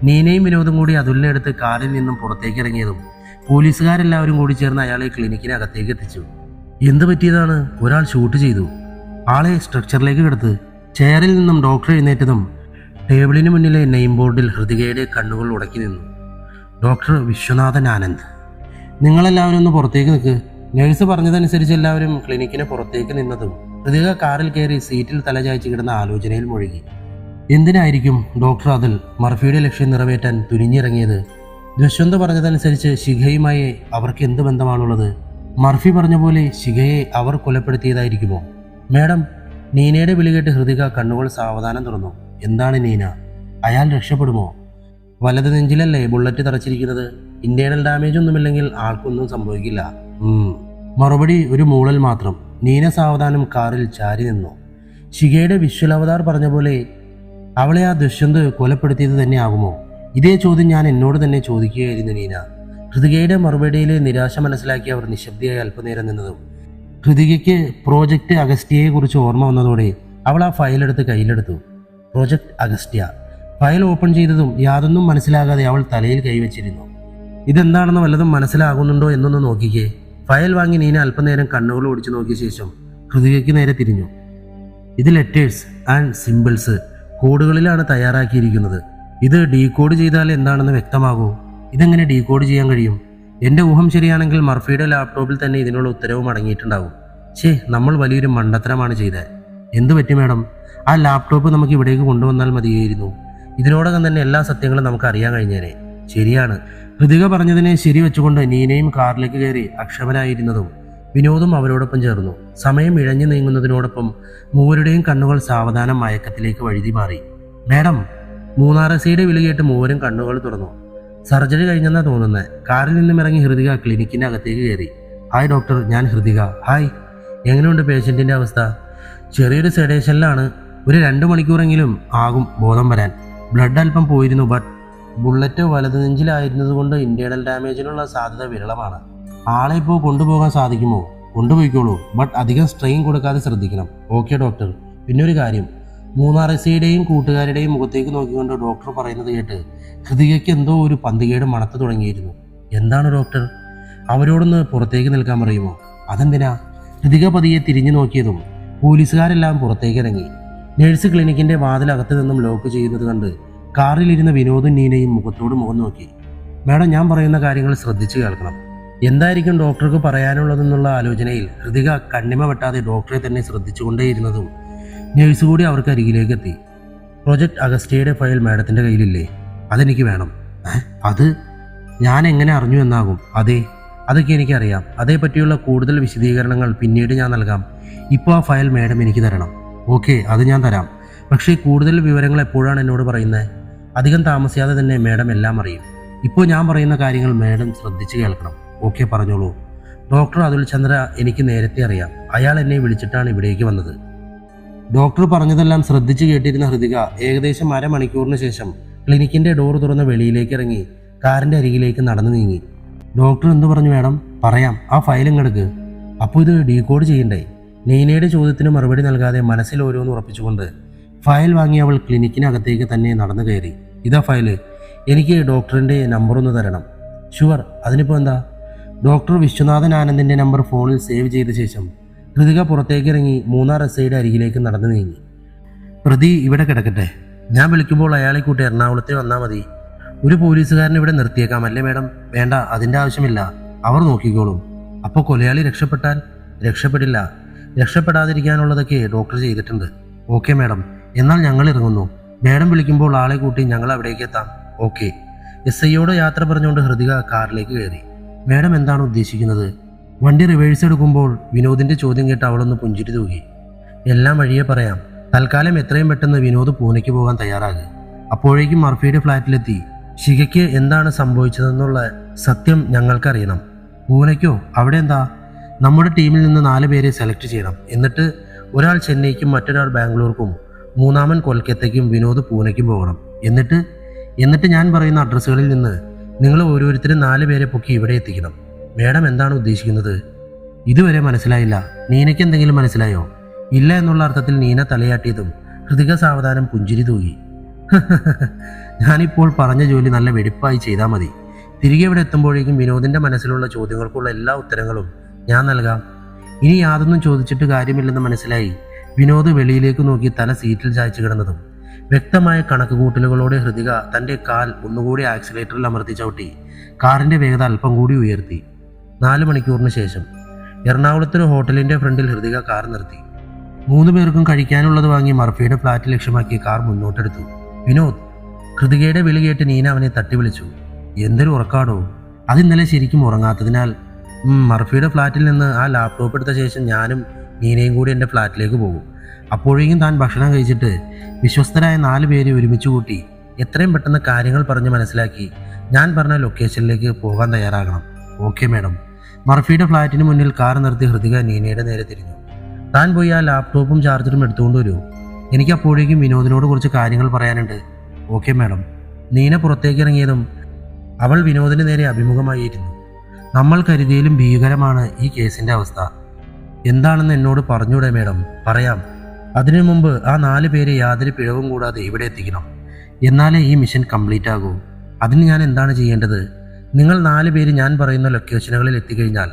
നീനയും വിനോദും കൂടി അതുലിനെ എടുത്ത് കാറിൽ നിന്നും പുറത്തേക്ക് ഇറങ്ങിയതും പോലീസുകാരെല്ലാവരും കൂടി ചേർന്ന് അയാളെ ക്ലിനിക്കിനകത്തേക്ക് എത്തിച്ചു. എന്ത് പറ്റിയതാണ്? ഒരാൾ ഷൂട്ട് ചെയ്തു. ആളെ സ്ട്രക്ചറിലേക്ക് കിടത്ത്. ചെയറിൽ നിന്നും ഡോക്ടർ എഴുന്നേറ്റതും ടേബിളിന് മുന്നിലെ നെയിം ബോർഡിൽ ഹൃതികയുടെ കണ്ണുകൾ ഉടക്കി നിന്നു. ഡോക്ടർ വിശ്വനാഥൻ ആനന്ദ്. നിങ്ങളെല്ലാവരും ഒന്ന് പുറത്തേക്ക് നിൽക്ക്. നഴ്സ് പറഞ്ഞതനുസരിച്ച് എല്ലാവരും ക്ലിനിക്കിന് പുറത്തേക്ക് നിന്നതും ഹൃതിക കാറിൽ കയറി സീറ്റിൽ തലചായ്ച്ച് കിടന്ന ആലോചനയിൽ മുഴുകി. എന്തിനായിരിക്കും ഡോക്ടർ അതുൽ മർഫിയുടെ ലക്ഷ്യം നിറവേറ്റാൻ തുനിഞ്ഞിറങ്ങിയത്? ദുഷ്യന്ത് പറഞ്ഞതനുസരിച്ച് ശിഖയുമായി അവർക്ക് എന്ത് ബന്ധമാണുള്ളത്? മർഫി പറഞ്ഞ പോലെ ശിഖയെ അവർ കൊലപ്പെടുത്തിയതായിരിക്കുമോ? മേഡം, നീനയുടെ വിളി കേട്ട് ഹൃതിക കണ്ണുകൾ സാവധാനം തുറന്നു. എന്താണ് നീന? അയാൾ രക്ഷപ്പെടുമോ? വലത് നെഞ്ചിലല്ലേ ബുള്ളറ്റ് തറച്ചിരിക്കുന്നത്? ഇന്റേണൽ ഡാമേജ് ഒന്നുമില്ലെങ്കിൽ ആൾക്കൊന്നും സംഭവിക്കില്ല. മറുപടി ഒരു മൂളൽ മാത്രം. നീന സാവധാനം കാറിൽ ചാരി നിന്നു. ശിഖയുടെ വിഷ്വൽ അവതാർ പറഞ്ഞ പോലെ അവളെ ആ ദുഷ്യന്ത് കൊലപ്പെടുത്തിയത് തന്നെ ആകുമോ? ഇതേ ചോദ്യം ഞാൻ എന്നോട് തന്നെ ചോദിക്കുകയായിരുന്നു നീന. ഹൃതികയുടെ മറുപടിയിലെ നിരാശ മനസ്സിലാക്കി അവർ നിശബ്ദയായി അല്പനേരം നിന്നതും ഹൃതികയ്ക്ക് പ്രോജക്റ്റ് അഗസ്റ്റിയയെ കുറിച്ച് ഓർമ്മ വന്നതോടെ അവൾ ആ ഫയലെടുത്ത് കയ്യിലെടുത്തു. പ്രോജക്റ്റ് അഗസ്റ്റിയ. ഫയൽ ഓപ്പൺ ചെയ്തതും യാതൊന്നും മനസ്സിലാകാതെ അവൾ തലയിൽ കൈവച്ചിരുന്നു. ഇതെന്താണെന്ന് വല്ലതും മനസ്സിലാകുന്നുണ്ടോ എന്നൊന്ന് നോക്കിക്കേ. ഫയൽ വാങ്ങി നീന അല്പനേരം കണ്ണുകൾ ഓടിച്ചു നോക്കിയ ശേഷം ഹൃതികയ്ക്ക് നേരെ തിരിഞ്ഞു. ഇത് ലെറ്റേഴ്സ് ആൻഡ് സിമ്പിൾസ്, കോഡുകളിലാണ് തയ്യാറാക്കിയിരിക്കുന്നത്. ഇത് ഡീകോഡ് ചെയ്താൽ എന്താണെന്ന് വ്യക്തമാകൂ. ഇതെങ്ങനെ ഡീകോഡ് ചെയ്യാൻ കഴിയും? എൻ്റെ ഊഹം ശരിയാണെങ്കിൽ മർഫിയുടെ ലാപ്ടോപ്പിൽ തന്നെ ഇതിനുള്ള ഉത്തരവും അടങ്ങിയിട്ടുണ്ടാവും. നമ്മൾ വലിയൊരു മണ്ടത്തരമാണ് ചെയ്തത്. എന്തു പറ്റി മേഡം? ആ ലാപ്ടോപ്പ് നമുക്ക് ഇവിടേക്ക് കൊണ്ടുവന്നാൽ മതിയായിരുന്നു. ഇതിനോടകം തന്നെ എല്ലാ സത്യങ്ങളും നമുക്ക് അറിയാൻ കഴിഞ്ഞേനെ. ശരിയാണ്. ഹൃതിക പറഞ്ഞതിനെ ശരിവെച്ചുകൊണ്ട് നീനയും കാറിലേക്ക് കയറി അക്ഷമരായിരുന്നതും വിനോദും അവരോടൊപ്പം ചേർന്നു. സമയം ഇഴഞ്ഞു നീങ്ങുന്നതിനോടൊപ്പം മൂവരുടെയും കണ്ണുകൾ സാവധാനം മയക്കത്തിലേക്ക് വഴുതി മാറി. മേഡം, മൂന്നാറസിയുടെ വിളി കേട്ട് മൂവരും കണ്ണുകൾ തുറന്നു. സർജറി കഴിഞ്ഞെന്നാ തോന്നുന്നത്. കാറിൽ നിന്നും ഇറങ്ങി ഹൃതിക ക്ലിനിക്കിന്റെ അകത്തേക്ക് കയറി. ഹായ് ഡോക്ടർ, ഞാൻ ഹൃതിക. ഹായ്. എങ്ങനെയുണ്ട് പേഷ്യന്റിന്റെ അവസ്ഥ? ചെറിയൊരു സെഡേഷനിലാണ്. ഒരു 2 മണിക്കൂറെങ്കിലും ആകും ബോധം വരാൻ. ബ്ലഡ് അല്പം പോയിരുന്നു. ബട്ട് ബുള്ളറ്റ് വലതു നെഞ്ചിലായിരുന്നതുകൊണ്ട് ഇന്റേണൽ ഡാമേജിനുള്ള സാധ്യത വിരളമാണ്. ആളെ ഇപ്പോൾ കൊണ്ടുപോകാൻ സാധിക്കുമോ? കൊണ്ടുപോയിക്കോളൂ. ബട്ട് അധികം സ്ട്രെയിൻ കൊടുക്കാതെ ശ്രദ്ധിക്കണം. Okay doctor. പിന്നെ ഒരു കാര്യം, മൂന്നാറസിയുടെയും കൂട്ടുകാരുടെയും മുഖത്തേക്ക് നോക്കിക്കൊണ്ട് ഡോക്ടർ പറയുന്നത് കേട്ട് ഹൃതികയ്ക്ക് എന്തോ ഒരു പന്തികേട് മണത്ത് തുടങ്ങിയിരുന്നു. എന്താണ് ഡോക്ടർ? അവരോടൊന്ന് പുറത്തേക്ക് നിൽക്കാൻ പറയുമോ? അതെന്തിനാ? ഹൃതിക പതിയെ തിരിഞ്ഞു നോക്കിയതും പോലീസുകാരെല്ലാം പുറത്തേക്ക് ഇറങ്ങി. നഴ്സ് ക്ലിനിക്കിന്റെ വാതിലകത്ത് നിന്നും ലോക്ക് ചെയ്യുന്നത് കണ്ട് കാറിലിരുന്ന വിനോദും നീനയും മുഖത്തോട് മുഖം നോക്കി. മാഡം, ഞാൻ പറയുന്ന കാര്യങ്ങൾ ശ്രദ്ധിച്ചു കേൾക്കണം. എന്തായിരിക്കും ഡോക്ടർക്ക് പറയാനുള്ളതെന്നുള്ള ആലോചനയിൽ ഹൃതിക കണ്ണിമ വെട്ടാതെ ഡോക്ടറെ തന്നെ ശ്രദ്ധിച്ചുകൊണ്ടേയിരുന്നതും നേഴ്സ് കൂടി അവർക്ക് അരികിലേക്ക് എത്തി. പ്രൊജക്ട് അഗസ്റ്റയുടെ ഫയൽ മാഡത്തിൻ്റെ കയ്യിലില്ലേ? അതെനിക്ക് വേണം. അത് ഞാൻ എങ്ങനെ അറിഞ്ഞു എന്നാകും? അതെ, അതൊക്കെ എനിക്കറിയാം. അതേപ്പറ്റിയുള്ള കൂടുതൽ വിശദീകരണങ്ങൾ പിന്നീട് ഞാൻ നൽകാം. ഇപ്പോൾ ആ ഫയൽ മാഡം എനിക്ക് തരണം. ഓക്കെ, അത് ഞാൻ തരാം. പക്ഷേ കൂടുതൽ വിവരങ്ങൾ എപ്പോഴാണ് എന്നോട് പറയുന്നത്? അധികം താമസിയാതെ തന്നെ മാഡം എല്ലാം അറിയും. ഇപ്പോൾ ഞാൻ പറയുന്ന കാര്യങ്ങൾ മാഡം ശ്രദ്ധിച്ച് കേൾക്കണം. ഓക്കെ, പറഞ്ഞോളൂ. ഡോക്ടർ അതുൽ ചന്ദ്ര എനിക്ക് നേരത്തെ അറിയാം. അയാൾ എന്നെ വിളിച്ചിട്ടാണ് ഇവിടേക്ക് വന്നത്. ഡോക്ടർ പറഞ്ഞതെല്ലാം ശ്രദ്ധിച്ച് കേട്ടിരുന്ന ഹൃതിക ഏകദേശം അരമണിക്കൂറിന് ശേഷം ക്ലിനിക്കിൻ്റെ ഡോർ തുറന്ന് വെളിയിലേക്ക് ഇറങ്ങി കാറിൻ്റെ അരികിലേക്ക് നടന്നു നീങ്ങി. ഡോക്ടർ എന്തു പറഞ്ഞു മാഡം? പറയാം, ആ ഫയൽ ഇങ്ങെടുക്ക്. അപ്പോൾ ഇത് ഡീകോഡ് ചെയ്യണ്ടേ? നീനയുടെ ചോദ്യത്തിന് മറുപടി നൽകാതെ മനസ്സിൽ ഓരോന്ന് ഉറപ്പിച്ചുകൊണ്ട് ഫയൽ വാങ്ങി അവൾ ക്ലിനിക്കിനകത്തേക്ക് തന്നെ നടന്നു കയറി. ഇതാ ഫയല്, എനിക്ക് ഡോക്ടറിൻ്റെ നമ്പറൊന്ന് തരണം. ഷുവർ, അതിനിപ്പോൾ എന്താ? ഡോക്ടർ വിശ്വനാഥൻ ആനന്ദിൻ്റെ നമ്പർ ഫോണിൽ സേവ് ചെയ്ത ശേഷം ഹൃതിക പുറത്തേക്ക് ഇറങ്ങി 3 SIയുടെ അരികിലേക്ക് നടന്നു നീങ്ങി. പ്രതി ഇവിടെ കിടക്കട്ടെ, ഞാൻ വിളിക്കുമ്പോൾ അയാളെ കൂട്ടി എറണാകുളത്തെ വന്നാൽ മതി. ഒരു പോലീസുകാരൻ ഇവിടെ നിർത്തിയേക്കാം അല്ലേ മാഡം? വേണ്ട, അതിൻ്റെ ആവശ്യമില്ല, അവർ നോക്കിക്കോളും. അപ്പോൾ കൊലയാളി രക്ഷപ്പെട്ടാൽ? രക്ഷപ്പെടില്ല. രക്ഷപ്പെടാതിരിക്കാനുള്ളതൊക്കെ ഡോക്ടർ ചെയ്തിട്ടുണ്ട്. ഓക്കെ മാഡം, എന്നാൽ ഞങ്ങൾ ഇറങ്ങുന്നു. മാഡം വിളിക്കുമ്പോൾ ആളെ കൂട്ടി ഞങ്ങൾ അവിടേക്ക് എത്താം. ഓക്കെ. SIയോട് യാത്ര പറഞ്ഞുകൊണ്ട് ഹൃതിക കാറിലേക്ക് കയറി. മാഡം എന്താണ് ഉദ്ദേശിക്കുന്നത്? വണ്ടി റിവേഴ്സ് എടുക്കുമ്പോൾ വിനോദിൻ്റെ ചോദ്യം കേട്ട് അവളൊന്ന് പുഞ്ചിരി തൂകി. എല്ലാം വഴിയെ പറയാം. തൽക്കാലം എത്രയും പെട്ടെന്ന് വിനോദ് പൂനെക്ക് പോകാൻ തയ്യാറാകുക. അപ്പോഴേക്കും മർഫിയുടെ ഫ്ലാറ്റിലെത്തി ശിഖയ്ക്ക് എന്താണ് സംഭവിച്ചതെന്നുള്ള സത്യം ഞങ്ങൾക്കറിയണം. പൂനെക്കോ? അവിടെ എന്താ? നമ്മുടെ ടീമിൽ നിന്ന് 4 പേരെ സെലക്ട് ചെയ്യണം. എന്നിട്ട് ഒരാൾ ചെന്നൈക്കും മറ്റൊരാൾ ബാംഗ്ലൂർക്കും മൂന്നാമൻ കൊൽക്കത്തയ്ക്കും വിനോദ് പൂനെക്കും പോകണം. എന്നിട്ട് ഞാൻ പറയുന്ന അഡ്രസ്സുകളിൽ നിന്ന് നിങ്ങൾ ഓരോരുത്തരും 4 പേരെ പൊക്കി ഇവിടെ എത്തിക്കണം. മാഡം എന്താണ് ഉദ്ദേശിക്കുന്നത്? ഇതുവരെ മനസ്സിലായില്ല. നീനയ്ക്ക് എന്തെങ്കിലും മനസ്സിലായോ? ഇല്ല എന്നുള്ള അർത്ഥത്തിൽ നീന തലയാട്ടിയതും ഹൃതിക സാവധാനം പുഞ്ചിരി തൂകി. ഞാനിപ്പോൾ പറഞ്ഞ ജോലി നല്ല വെടിപ്പായി ചെയ്താൽ മതി. തിരികെ ഇവിടെ എത്തുമ്പോഴേക്കും വിനോദിൻ്റെ മനസ്സിലുള്ള ചോദ്യങ്ങൾക്കുള്ള എല്ലാ ഉത്തരങ്ങളും ഞാൻ നൽകാം. ഇനി യാതൊന്നും ചോദിച്ചിട്ട് കാര്യമില്ലെന്ന് മനസ്സിലായി വിനോദ് വെളിയിലേക്ക് നോക്കി തല സീറ്റിൽ ചായച്ചു കിടന്നതും വ്യക്തമായ കണക്കുകൂട്ടലുകളോടെ ഹൃതിക തൻ്റെ കാൽ ഒന്നുകൂടി ആക്സിലേറ്ററിൽ അമർത്തി ചവിട്ടി കാറിൻ്റെ വേഗത അല്പം കൂടി ഉയർത്തി. 4 മണിക്കൂറിന് ശേഷം എറണാകുളത്തൊരു ഹോട്ടലിൻ്റെ ഫ്രണ്ടിൽ ഹൃതിക കാർ നിർത്തി. 3 പേർക്കും കഴിക്കാനുള്ളത് വാങ്ങി മർഫിയുടെ ഫ്ലാറ്റ് ലക്ഷ്യമാക്കി കാർ മുന്നോട്ടെടുത്തു. വിനോദ്! ഹൃതികയുടെ വിളി കേട്ട് നീന അവനെ തട്ടി വിളിച്ചു. എന്തൊരു ഉറക്കാടോ? അത് ഇന്നലെ ശരിക്കും ഉറങ്ങാത്തതിനാൽ. മർഫിയുടെ ഫ്ലാറ്റിൽ നിന്ന് ആ ലാപ്ടോപ്പ് എടുത്ത ശേഷം ഞാനും നീനയും കൂടി എൻ്റെ ഫ്ലാറ്റിലേക്ക് പോകും. അപ്പോഴേക്കും താൻ ഭക്ഷണം കഴിച്ചിട്ട് വിശ്വസ്തരായ 4 പേരെ ഒരുമിച്ച് കൂട്ടി എത്രയും പെട്ടെന്ന് കാര്യങ്ങൾ പറഞ്ഞ് മനസ്സിലാക്കി ഞാൻ പറഞ്ഞ ലൊക്കേഷനിലേക്ക് പോകാൻ തയ്യാറാകണം. Okay madam. മർഫിയുടെ ഫ്ലാറ്റിന് മുന്നിൽ കാർ നിർത്തി ഹൃതിക നീനയുടെ നേരെ തിരിഞ്ഞു. താൻ പോയി ആ ലാപ്ടോപ്പും ചാർജറും എടുത്തുകൊണ്ട് വരൂ. എനിക്ക് അപ്പോഴേക്കും വിനോദിനോട് കുറച്ച് കാര്യങ്ങൾ പറയാനുണ്ട്. Okay madam. നീന പുറത്തേക്ക് ഇറങ്ങിയതും അവൾ വിനോദിന് നേരെ അഭിമുഖമായിരുന്നു. നമ്മൾ കരുതിയിലും ഭീകരമാണ് ഈ കേസിൻ്റെ അവസ്ഥ. എന്താണെന്ന് എന്നോട് പറഞ്ഞൂടെ മാഡം? പറയാം. അതിനു മുമ്പ് ആ 4 പേരെ യാതൊരു പിഴവും കൂടാതെ ഇവിടെ എത്തിക്കണം. എന്നാലേ ഈ മിഷൻ കംപ്ലീറ്റ് ആകൂ. അതിന് ഞാൻ എന്താണ് ചെയ്യേണ്ടത്? നിങ്ങൾ 4 പേര് ഞാൻ പറയുന്ന ലൊക്കേഷനുകളിൽ എത്തിക്കഴിഞ്ഞാൽ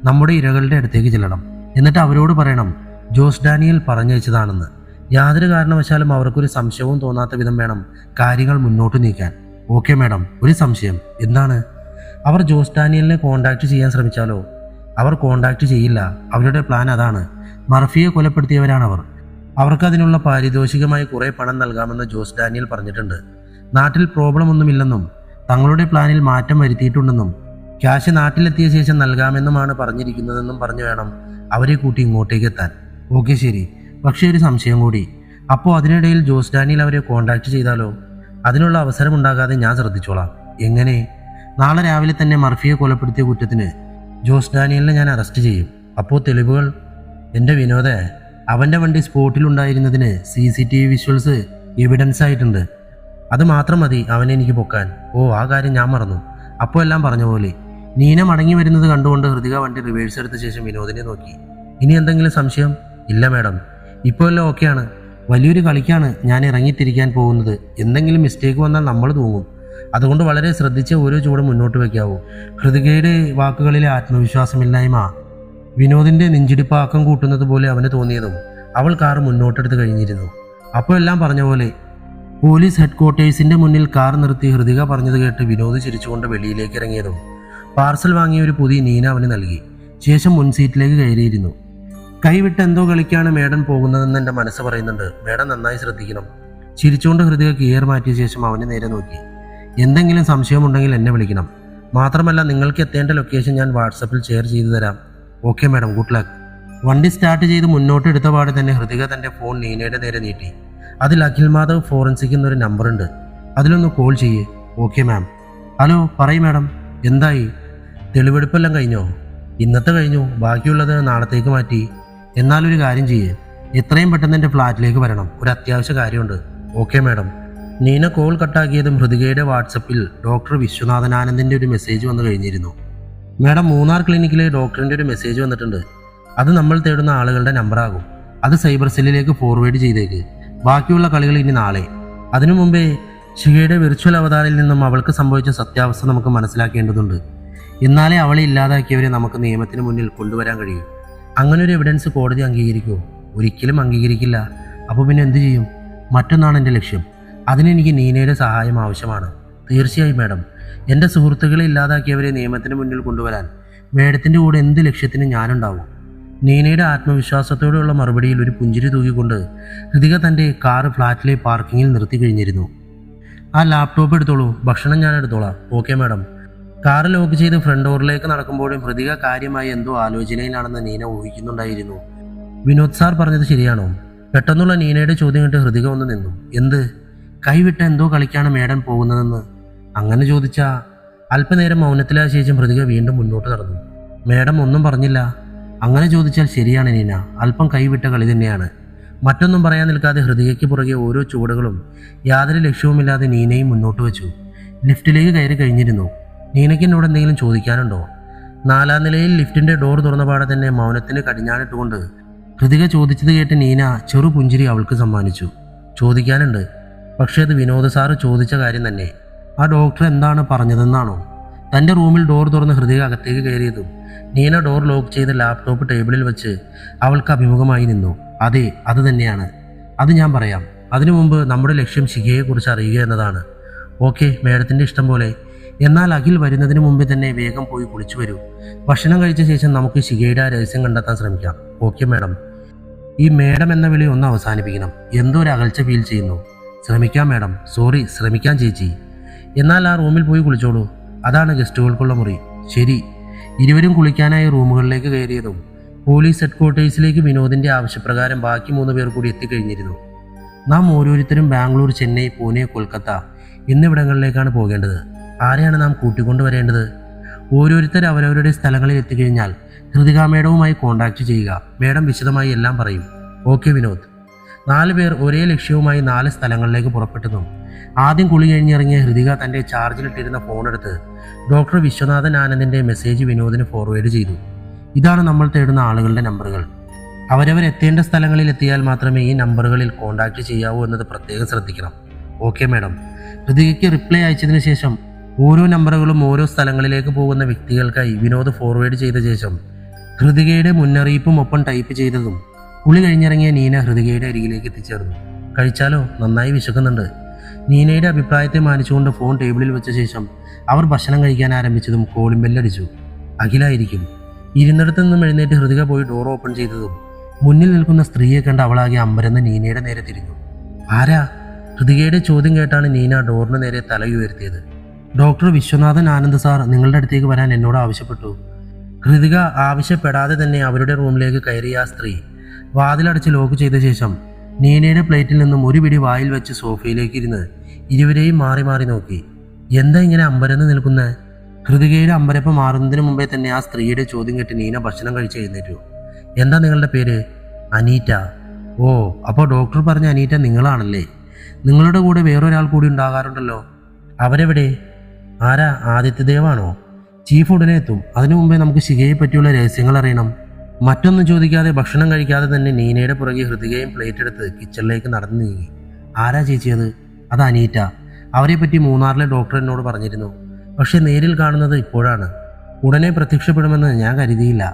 നമ്മുടെ ഇരകളുടെ അടുത്തേക്ക് ചെല്ലണം. എന്നിട്ട് അവരോട് പറയണം ജോസ് ഡാനിയൽ പറഞ്ഞയച്ചതാണെന്ന്. യാതൊരു കാരണവശാലും അവർക്കൊരു സംശയവും തോന്നാത്ത വിധം വേണം കാര്യങ്ങൾ മുന്നോട്ട് നീക്കാൻ. Okay madam. ഒരു സംശയം. എന്താണ്? അവർ ജോസ് ഡാനിയലിനെ കോണ്ടാക്ട് ചെയ്യാൻ ശ്രമിച്ചാലോ? അവർ കോണ്ടാക്ട് ചെയ്യില്ല. അവരുടെ പ്ലാൻ അതാണ്. മർഫിയെ കൊലപ്പെടുത്തിയവരാണവർ. അവർക്കതിനുള്ള പാരിതോഷികമായി കുറേ പണം നൽകാമെന്ന് ജോസ് ഡാനിയൽ പറഞ്ഞിട്ടുണ്ട്. നാട്ടിൽ പ്രോബ്ലം ഒന്നുമില്ലെന്നും തങ്ങളുടെ പ്ലാനിൽ മാറ്റം വരുത്തിയിട്ടുണ്ടെന്നും ക്യാഷ് നാട്ടിലെത്തിയ ശേഷം നൽകാമെന്നുമാണ് പറഞ്ഞിരിക്കുന്നതെന്നും പറഞ്ഞു വേണം അവരെ കൂട്ടി ഇങ്ങോട്ടേക്ക് എത്താൻ. ഓക്കെ ശരി. പക്ഷേ ഒരു സംശയം കൂടി. അപ്പോൾ അതിനിടയിൽ ജോസ് ഡാനിയൽ അവരെ കോണ്ടാക്ട് ചെയ്താലോ? അതിനുള്ള അവസരം ഉണ്ടാകാതെ ഞാൻ ശ്രദ്ധിച്ചോളാം. എങ്ങനെ? നാളെ രാവിലെ തന്നെ മർഫിയെ കൊലപ്പെടുത്തിയ കുറ്റത്തിന് ജോസ് ഡാനിയലിനെ ഞാൻ അറസ്റ്റ് ചെയ്യും. അപ്പോൾ തെളിവുകൾ? എൻ്റെ വിനോദേ, അവൻ്റെ വണ്ടി സ്പോട്ടിലുണ്ടായിരുന്നതിന് CCTV വിഷ്വൽസ് എവിഡൻസ് ആയിട്ടുണ്ട്. അത് മാത്രം മതി അവനെ എനിക്ക് പൊക്കാൻ. ഓ, ആ കാര്യം ഞാൻ മറന്നു. അപ്പോൾ എല്ലാം പറഞ്ഞ പോലെ. നീന മടങ്ങി വരുന്നത് കണ്ടുകൊണ്ട് ഹൃതിക വണ്ടി റിവേഴ്സ് എടുത്ത ശേഷം വിനോദിനെ നോക്കി. ഇനി എന്തെങ്കിലും സംശയം? ഇല്ല മാഡം, ഇപ്പോൾ എല്ലാം ഓക്കെയാണ്. വലിയൊരു കളിക്കാണ് ഞാൻ ഇറങ്ങിത്തിരിക്കാൻ പോകുന്നത്. എന്തെങ്കിലും മിസ്റ്റേക്ക് വന്നാൽ നമ്മൾ തൂങ്ങും. അതുകൊണ്ട് വളരെ ശ്രദ്ധിച്ച് ഓരോ ചൂടും മുന്നോട്ട് വയ്ക്കാവൂ. ഹൃതികയുടെ വാക്കുകളിലെ ആത്മവിശ്വാസമില്ലായ്മ വിനോദിൻ്റെ നെഞ്ചിടിപ്പാക്കം കൂട്ടുന്നത് പോലെ അവന് തോന്നിയതും അവൾ കാർ മുന്നോട്ടെടുത്ത് കഴിഞ്ഞിരുന്നു. അപ്പോൾ എല്ലാം പറഞ്ഞ പോലെ പോലീസ് ഹെഡ്ക്വാർട്ടേഴ്സിൻ്റെ മുന്നിൽ കാർ നിർത്തി ഹൃതിക പറഞ്ഞത് കേട്ട് വിനോദ് ചിരിച്ചുകൊണ്ട് വെളിയിലേക്ക് ഇറങ്ങിയതും പാർസൽ വാങ്ങിയ ഒരു പൊതി നീന അവന് നൽകി. ശേഷം മുൻ സീറ്റിലേക്ക് കയറിയിരുന്നു. കൈവിട്ട് എന്തോ കളിക്കാണ് മേഡൻ പോകുന്നതെന്ന് എൻ്റെ മനസ്സ് പറയുന്നുണ്ട്. മേഡം നന്നായി ശ്രദ്ധിക്കണം. ചിരിച്ചുകൊണ്ട് ഹൃദയ ഗിയർ മാറ്റിയ ശേഷം അവന് നേരെ നോക്കി. എന്തെങ്കിലും സംശയമുണ്ടെങ്കിൽ എന്നെ വിളിക്കണം. മാത്രമല്ല നിങ്ങൾക്ക് എത്തേണ്ട ലൊക്കേഷൻ ഞാൻ വാട്സപ്പിൽ ഷെയർ ചെയ്തു തരാം. Okay madam, good luck. വണ്ടി സ്റ്റാർട്ട് ചെയ്ത് മുന്നോട്ട് എടുത്ത പാടെ തന്നെ ഹൃതിക തൻ്റെ ഫോൺ നീനയുടെ നേരെ നീട്ടി. അതിൽ അഖിൽ മാധവ് ഫോറൻസിക് എന്നൊരു നമ്പറുണ്ട്, അതിലൊന്ന് കോൾ ചെയ്യേ. Okay ma'am. ഹലോ, പറയ് മാഡം. എന്തായി? തെളിവെടുപ്പെല്ലാം കഴിഞ്ഞോ? ഇന്നത്തെ കഴിഞ്ഞു, ബാക്കിയുള്ളത് നാളത്തേക്ക് മാറ്റി. എന്നാലൊരു കാര്യം ചെയ്യേ, എത്രയും പെട്ടെന്ന് എൻ്റെ ഫ്ലാറ്റിലേക്ക് വരണം, ഒരു അത്യാവശ്യ കാര്യമുണ്ട്. Okay madam. നീന കോൾ കട്ടാക്കിയതും ഹൃതികയുടെ വാട്സപ്പിൽ ഡോക്ടർ വിശ്വനാഥൻ ആനന്ദിൻ്റെ ഒരു മെസ്സേജ് വന്നു കഴിഞ്ഞിരുന്നു. മാഡം, മൂന്നാർ ക്ലിനിക്കിലെ ഡോക്ടറിൻ്റെ ഒരു മെസ്സേജ് വന്നിട്ടുണ്ട്. അത് നമ്മൾ തേടുന്ന ആളുകളുടെ നമ്പറാകും. അത് സൈബർ സെല്ലിലേക്ക് ഫോർവേഡ് ചെയ്തേക്ക്. ബാക്കിയുള്ള കളികൾ ഇനി നാളെ. അതിനു മുമ്പേ ശിഖയുടെ വിർച്വൽ അവതാരിൽ നിന്നും അവൾക്ക് സംഭവിച്ച സത്യാവസ്ഥ നമുക്ക് മനസ്സിലാക്കേണ്ടതുണ്ട്. എന്നാലേ അവളെ ഇല്ലാതാക്കിയവരെ നമുക്ക് നിയമത്തിന് മുന്നിൽ കൊണ്ടുവരാൻ കഴിയും. അങ്ങനെ ഒരു എവിഡൻസ് കോടതി അംഗീകരിക്കുമോ? ഒരിക്കലും അംഗീകരിക്കില്ല. അപ്പോൾ പിന്നെ എന്തു ചെയ്യും? മറ്റൊന്നാണ് എൻ്റെ ലക്ഷ്യം. അതിനെനിക്ക് നീനയുടെ സഹായം ആവശ്യമാണ്. തീർച്ചയായും മാഡം. എൻ്റെ സുഹൃത്തുക്കളെ ഇല്ലാതാക്കിയവരെ നിയമത്തിന് മുന്നിൽ കൊണ്ടുവരാൻ മാഡത്തിൻ്റെ കൂടെ എന്ത് ലക്ഷ്യത്തിനും ഞാനുണ്ടാവും. നീനയുടെ ആത്മവിശ്വാസത്തോടെയുള്ള മറുപടിയിൽ ഒരു പുഞ്ചിരി തൂക്കിക്കൊണ്ട് ഹൃതിക തൻ്റെ കാറ് ഫ്ലാറ്റിലെ പാർക്കിങ്ങിൽ നിർത്തി കഴിഞ്ഞിരുന്നു. ആ ലാപ്ടോപ്പ് എടുത്തോളൂ, ഭക്ഷണം ഞാൻ എടുത്തോളാം. Okay madam. കാറ് ലോക്ക് ചെയ്ത് ഫ്രണ്ട് ഡോറിലേക്ക് നടക്കുമ്പോഴും ഹൃതിക കാര്യമായി എന്തോ ആലോചനയിലാണെന്ന് നീന ഊഹിക്കുന്നുണ്ടായിരുന്നു. വിനോദ് സാർ പറഞ്ഞത് ശരിയാണോ? പെട്ടെന്നുള്ള നീനയുടെ ചോദ്യം കേട്ട് ഹൃതിക ഒന്ന് നിന്നു. എന്ത്? കൈവിട്ട എന്തോ കളിക്കാണ് മേഡൻ പോകുന്നതെന്ന് അങ്ങനെ ചോദിച്ചാ? അല്പനേരം മൗനത്തിലായ ശേഷം ഹൃതിക വീണ്ടും മുന്നോട്ട് നടന്നു. മേഡം ഒന്നും പറഞ്ഞില്ല. അങ്ങനെ ചോദിച്ചാൽ ശരിയാണ് നീന, അല്പം കൈവിട്ട കളി തന്നെയാണ്. മറ്റൊന്നും പറയാൻ നിൽക്കാതെ ഹൃതികയ്ക്ക് പുറകെ ഓരോ ചുവടുകളും യാതൊരു ലക്ഷ്യവുമില്ലാതെ നീനയും മുന്നോട്ട് വെച്ചു. ലിഫ്റ്റിലേക്ക് കയറി കഴിഞ്ഞിരുന്നു. നീനയ്ക്ക് എന്നോട് എന്തെങ്കിലും ചോദിക്കാനുണ്ടോ? 4ാം നിലയിൽ ലിഫ്റ്റിന്റെ ഡോർ തുറന്ന പാടെ തന്നെ മൗനത്തിന് കടിഞ്ഞാണിട്ടുകൊണ്ട് ഹൃതിക ചോദിച്ചത് കേട്ട് നീന ചെറു പുഞ്ചിരി അവൾക്ക് സമ്മാനിച്ചു. ചോദിക്കാനുണ്ട്, പക്ഷേ അത് വിനോദ് സാറ് ചോദിച്ച കാര്യം തന്നെ. ആ ഡോക്ടർ എന്താണ് പറഞ്ഞതെന്നാണോ? തൻ്റെ റൂമിൽ ഡോർ തുറന്ന് ഹൃതിക അകത്തേക്ക് കയറിയതും നീന ഡോർ ലോക്ക് ചെയ്ത് ലാപ്ടോപ്പ് ടേബിളിൽ വെച്ച് അവൾക്ക് അഭിമുഖമായി നിന്നു. അതെ, അത് തന്നെയാണ്. അത് ഞാൻ പറയാം. അതിനു മുമ്പ് നമ്മുടെ ലക്ഷ്യം ശിഖയെക്കുറിച്ച് അറിയുക എന്നതാണ്. ഓക്കെ, മേഡത്തിൻ്റെ ഇഷ്ടം പോലെ. എന്നാൽ അഖിൽ വരുന്നതിന് മുമ്പേ തന്നെ വേഗം പോയി കുളിച്ചു വരൂ. ഭക്ഷണം കഴിച്ച ശേഷം നമുക്ക് ശിഖയുടെ ആ രഹസ്യം കണ്ടെത്താൻ ശ്രമിക്കാം. Okay madam. ഈ മേഡം എന്ന വിളി ഒന്ന് അവസാനിപ്പിക്കണം. എന്തോ ഒരു അകൽച്ച ഫീൽ ചെയ്യുന്നു. ശ്രമിക്കാം മാഡം. സോറി, ശ്രമിക്കാം ചേച്ചി. എന്നാൽ ആ റൂമിൽ പോയി കുളിച്ചോളൂ. അതാണ് ഗസ്റ്റുകൾക്കുള്ള മുറി. ശരി. ഇരുവരും കുളിക്കാനായി റൂമുകളിലേക്ക് കയറിയതും പോലീസ് ഹെഡ്ക്വാർട്ടേഴ്സിലേക്ക് വിനോദിന്റെ ആവശ്യപ്രകാരം ബാക്കി 3 പേർ കൂടി എത്തിക്കഴിഞ്ഞിരുന്നു. നാം ഓരോരുത്തരും ബാംഗ്ലൂർ, ചെന്നൈ, പൂനെ, കൊൽക്കത്ത എന്നിവിടങ്ങളിലേക്കാണ് പോകേണ്ടത്. ആരെയാണ് നാം കൂട്ടിക്കൊണ്ടുവരേണ്ടത്? ഓരോരുത്തർ അവരവരുടെ സ്ഥലങ്ങളിൽ എത്തിക്കഴിഞ്ഞാൽ ഹൃതിക മേഡവുമായി കോൺടാക്ട് ചെയ്യുക. മേഡം വിശദമായി എല്ലാം പറയും. ഓക്കെ വിനോദ്. 4 പേർ ഒരേ ലക്ഷ്യവുമായി 4 സ്ഥലങ്ങളിലേക്ക് പുറപ്പെട്ടതും ആദ്യം കുളി കഴിഞ്ഞിറങ്ങിയ ഹൃതിക തൻ്റെ ചാർജിലിട്ടിരുന്ന ഫോണെടുത്ത് ഡോക്ടർ വിശ്വനാഥൻ ആനന്ദിൻ്റെ മെസ്സേജ് വിനോദിന് ഫോർവേഡ് ചെയ്തു. ഇതാണ് നമ്മൾ തേടുന്ന ആളുകളുടെ നമ്പറുകൾ. അവരവരെത്തേണ്ട സ്ഥലങ്ങളിൽ എത്തിയാൽ മാത്രമേ ഈ നമ്പറുകളിൽ കോൺടാക്ട് ചെയ്യാവൂ എന്നത് പ്രത്യേകം ശ്രദ്ധിക്കണം. Okay madam. ഹൃതികയ്ക്ക് റിപ്ലൈ അയച്ചതിന് ശേഷം ഓരോ നമ്പറുകളും ഓരോ സ്ഥലങ്ങളിലേക്ക് പോകുന്ന വ്യക്തികൾക്കായി വിനോദ് ഫോർവേഡ് ചെയ്ത ശേഷം ഹൃതികയുടെ മുന്നറിയിപ്പും ഒപ്പം ടൈപ്പ് ചെയ്തതും കുളി കഴിഞ്ഞിറങ്ങിയ നീന ഹൃതികയുടെ അരികിലേക്ക് എത്തിച്ചേർന്നു. കഴിച്ചാലോ? നന്നായി വിശക്കുന്നുണ്ട്. നീനയുടെ അഭിപ്രായത്തെ മാനിച്ചുകൊണ്ട് ഫോൺ ടേബിളിൽ വെച്ച ശേഷം അവർ ഭക്ഷണം കഴിക്കാൻ ആരംഭിച്ചതും കോളിംഗ് ബെല്ലടിച്ചു. അഖിലായിരിക്കും. ഇരുന്നിടത്തു നിന്നും എഴുന്നേറ്റ് ഹൃതിക പോയി ഡോർ ഓപ്പൺ ചെയ്തതും മുന്നിൽ നിൽക്കുന്ന സ്ത്രീയെ കണ്ട് അവളാകെ അമ്പരന്ന് നീനയുടെ നേരെ തിരിഞ്ഞു. ആരാ? ഹൃതികയുടെ ചോദ്യം കേട്ടാണ് നീന ഡോറിന് നേരെ തലയുയർത്തിയത്. ഡോക്ടർ വിശ്വനാഥൻ ആനന്ദ് സാർ നിങ്ങളുടെ അടുത്തേക്ക് വരാൻ എന്നോട് ആവശ്യപ്പെട്ടു. ഹൃതിക ആവശ്യപ്പെടാതെ തന്നെ അവരുടെ റൂമിലേക്ക് കയറിയ ആ സ്ത്രീ വാതിലടച്ച് ലോക്ക് ചെയ്ത ശേഷം നീനയുടെ പ്ലേറ്റിൽ നിന്നും ഒരു പിടി വായിൽ വെച്ച് സോഫയിലേക്ക് ഇരുന്ന് ഇരുവരെയും മാറി മാറി നോക്കി. എന്താ ഇങ്ങനെ അമ്പരന്ന് നിൽക്കുന്നത്? ഹൃതികയുടെ അമ്പരപ്പ് മാറുന്നതിന് മുമ്പേ തന്നെ ആ സ്ത്രീയുടെ ചോദ്യം കേട്ട് നീന ഭക്ഷണം കഴിച്ച് എഴുന്നേറ്റു. എന്താ നിങ്ങളുടെ പേര്? അനീറ്റ. ഓ, അപ്പോൾ ഡോക്ടർ പറഞ്ഞ അനീറ്റ നിങ്ങളാണല്ലേ. നിങ്ങളുടെ കൂടെ വേറൊരാൾ കൂടി ഉണ്ടാകാറുണ്ടല്ലോ. അവരെവിടെ? ആരാ? ആദിത്യദേവാണോ? ചീഫ് ഉടനെ എത്തും. അതിനു മുമ്പേ നമുക്ക് ശിഖയെ പറ്റിയുള്ള രഹസ്യങ്ങൾ അറിയണം. മറ്റൊന്നും ചോദിക്കാതെ ഭക്ഷണം കഴിക്കാതെ തന്നെ നീനയുടെ പുറകെ ഹൃതികയും പ്ലേറ്റ് എടുത്ത് കിച്ചണിലേക്ക് നടന്നു നീങ്ങി. ആരാ ചേച്ചി അത്? അത് അനീറ്റ. അവരെ പറ്റി മൂന്നാറിലെ ഡോക്ടർ എന്നോട് പറഞ്ഞിരുന്നു. പക്ഷെ നേരിൽ കാണുന്നത് ഇപ്പോഴാണ്. ഉടനെ പ്രത്യക്ഷപ്പെടുമെന്ന് ഞാൻ കരുതിയില്ല.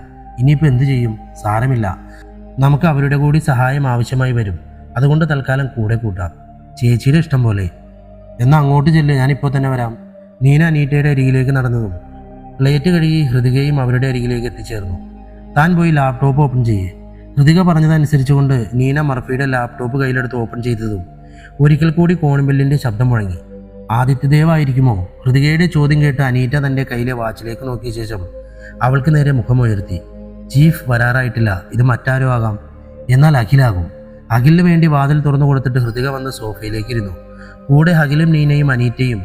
ഇനിയിപ്പോൾ എന്തു ചെയ്യും? സാരമില്ല, നമുക്ക് അവരുടെ കൂടി സഹായം ആവശ്യമായി വരും. അതുകൊണ്ട് തൽക്കാലം കൂടെ കൂട്ടാം. ചേച്ചിയുടെ ഇഷ്ടം പോലെ. എന്നാൽ അങ്ങോട്ട് ചെല്ല്, ഞാനിപ്പോൾ തന്നെ വരാം. നീന അനീറ്റയുടെ അരികിലേക്ക് നടന്നതും പ്ലേറ്റ് കഴുകി ഹൃതികയും അവരുടെ അരികിലേക്ക് എത്തിച്ചേർന്നു. താൻ പോയി ലാപ്ടോപ്പ് ഓപ്പൺ ചെയ്യേ. ഹൃതിക പറഞ്ഞതനുസരിച്ചുകൊണ്ട് നീന മർഫിയുടെ ലാപ്ടോപ്പ് കയ്യിലെടുത്ത് ഓപ്പൺ ചെയ്തതും ഒരിക്കൽ കൂടി കോണിബെല്ലിൻ്റെ ശബ്ദം മുഴങ്ങി. ആദിത്യദേവായിരിക്കുമോ? ഹൃതികയുടെ ചോദ്യം കേട്ട് അനീറ്റ തൻ്റെ കയ്യിലെ വാച്ചിലേക്ക് നോക്കിയ ശേഷം അവൾക്ക് നേരെ മുഖമുയർത്തി. ചീഫ് വരാറായിട്ടില്ല, ഇത് മറ്റാരോ ആകാം. എന്നാൽ അഖിലാകും. അഖിലിന് വേണ്ടി വാതിൽ തുറന്നു കൊടുത്തിട്ട് ഹൃതിക വന്ന് സോഫയിലേക്ക് ഇരുന്നു. കൂടെ അഖിലും നീനയും അനീറ്റയും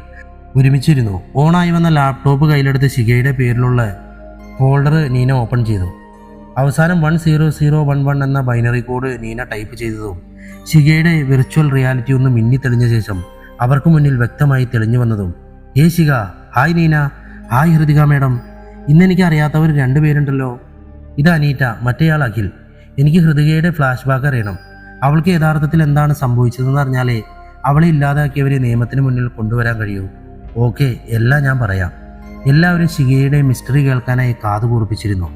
ഒരുമിച്ചിരുന്നു. ഓണായി വന്ന ലാപ്ടോപ്പ് കയ്യിലെടുത്ത് ശിഖയുടെ പേരിലുള്ള ഫോൾഡർ നീന ഓപ്പൺ ചെയ്തു. അവസാനം 10011 എന്ന ബൈനറി കോഡ് നീന ടൈപ്പ് ചെയ്തതും ശിഖയുടെ വിർച്വൽ റിയാലിറ്റി ഒന്ന് മിന്നിത്തെളിഞ്ഞ ശേഷം അവർക്ക് മുന്നിൽ വ്യക്തമായി തെളിഞ്ഞു വന്നതും Shikha, hi Neena. Hi Hrithika madam. ഇന്നെനിക്ക് അറിയാത്തവർ 2 പേരുണ്ടല്ലോ. ഇത് അനീറ്റ, മറ്റേയാൾ അഖിൽ. എനിക്ക് ഹൃതികയുടെ ഫ്ലാഷ് ബാക്ക് അറിയണം. അവൾക്ക് യഥാർത്ഥത്തിൽ എന്താണ് സംഭവിച്ചതെന്ന് അറിഞ്ഞാലേ അവളെ ഇല്ലാതാക്കിയവരെ നിയമത്തിന് മുന്നിൽ കൊണ്ടുവരാൻ കഴിയൂ. ഓക്കെ, എല്ലാം ഞാൻ പറയാം. എല്ലാവരും ശിഖയുടെ മിസ്റ്ററി കേൾക്കാനായി കാതുകൂർപ്പിച്ചിരുന്നു.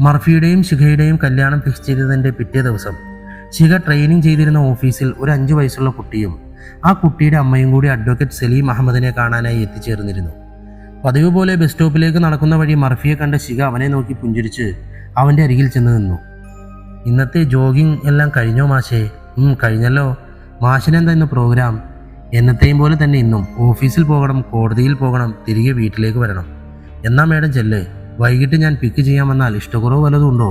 മർഫിയുടെയും ശിഖയുടെയും കല്യാണം ഫിക്സ് ചെയ്തതിൻ്റെ പിറ്റേ ദിവസം ശിഖ ട്രെയിനിങ് ചെയ്തിരുന്ന ഓഫീസിൽ ഒരു 5 വയസ്സുള്ള കുട്ടിയും ആ കുട്ടിയുടെ അമ്മയും കൂടി അഡ്വക്കേറ്റ് സലീം അഹമ്മദിനെ കാണാനായി എത്തിച്ചേർന്നിരുന്നു. പതിവ് പോലെ ബസ് സ്റ്റോപ്പിലേക്ക് നടക്കുന്ന വഴി മർഫിയെ കണ്ട ശിഖ അവനെ നോക്കി പുഞ്ചിരിച്ച് അവൻ്റെ അരികിൽ ചെന്ന് നിന്നു. ഇന്നത്തെ ജോഗിങ് എല്ലാം കഴിഞ്ഞോ മാഷേ? കഴിഞ്ഞല്ലോ. മാഷിനെന്താ ഇന്ന് പ്രോഗ്രാം? എന്നത്തെയും പോലെ തന്നെ ഇന്നും ഓഫീസിൽ പോകണം, കോടതിയിൽ പോകണം, തിരികെ വീട്ടിലേക്ക് വരണം. എന്നാ മേഡം ചെല്ല്. വൈകിട്ട് ഞാൻ പിക്ക് ചെയ്യാൻ വന്നാൽ ഇഷ്ടക്കുറവ് വല്ലതും ഉണ്ടോ?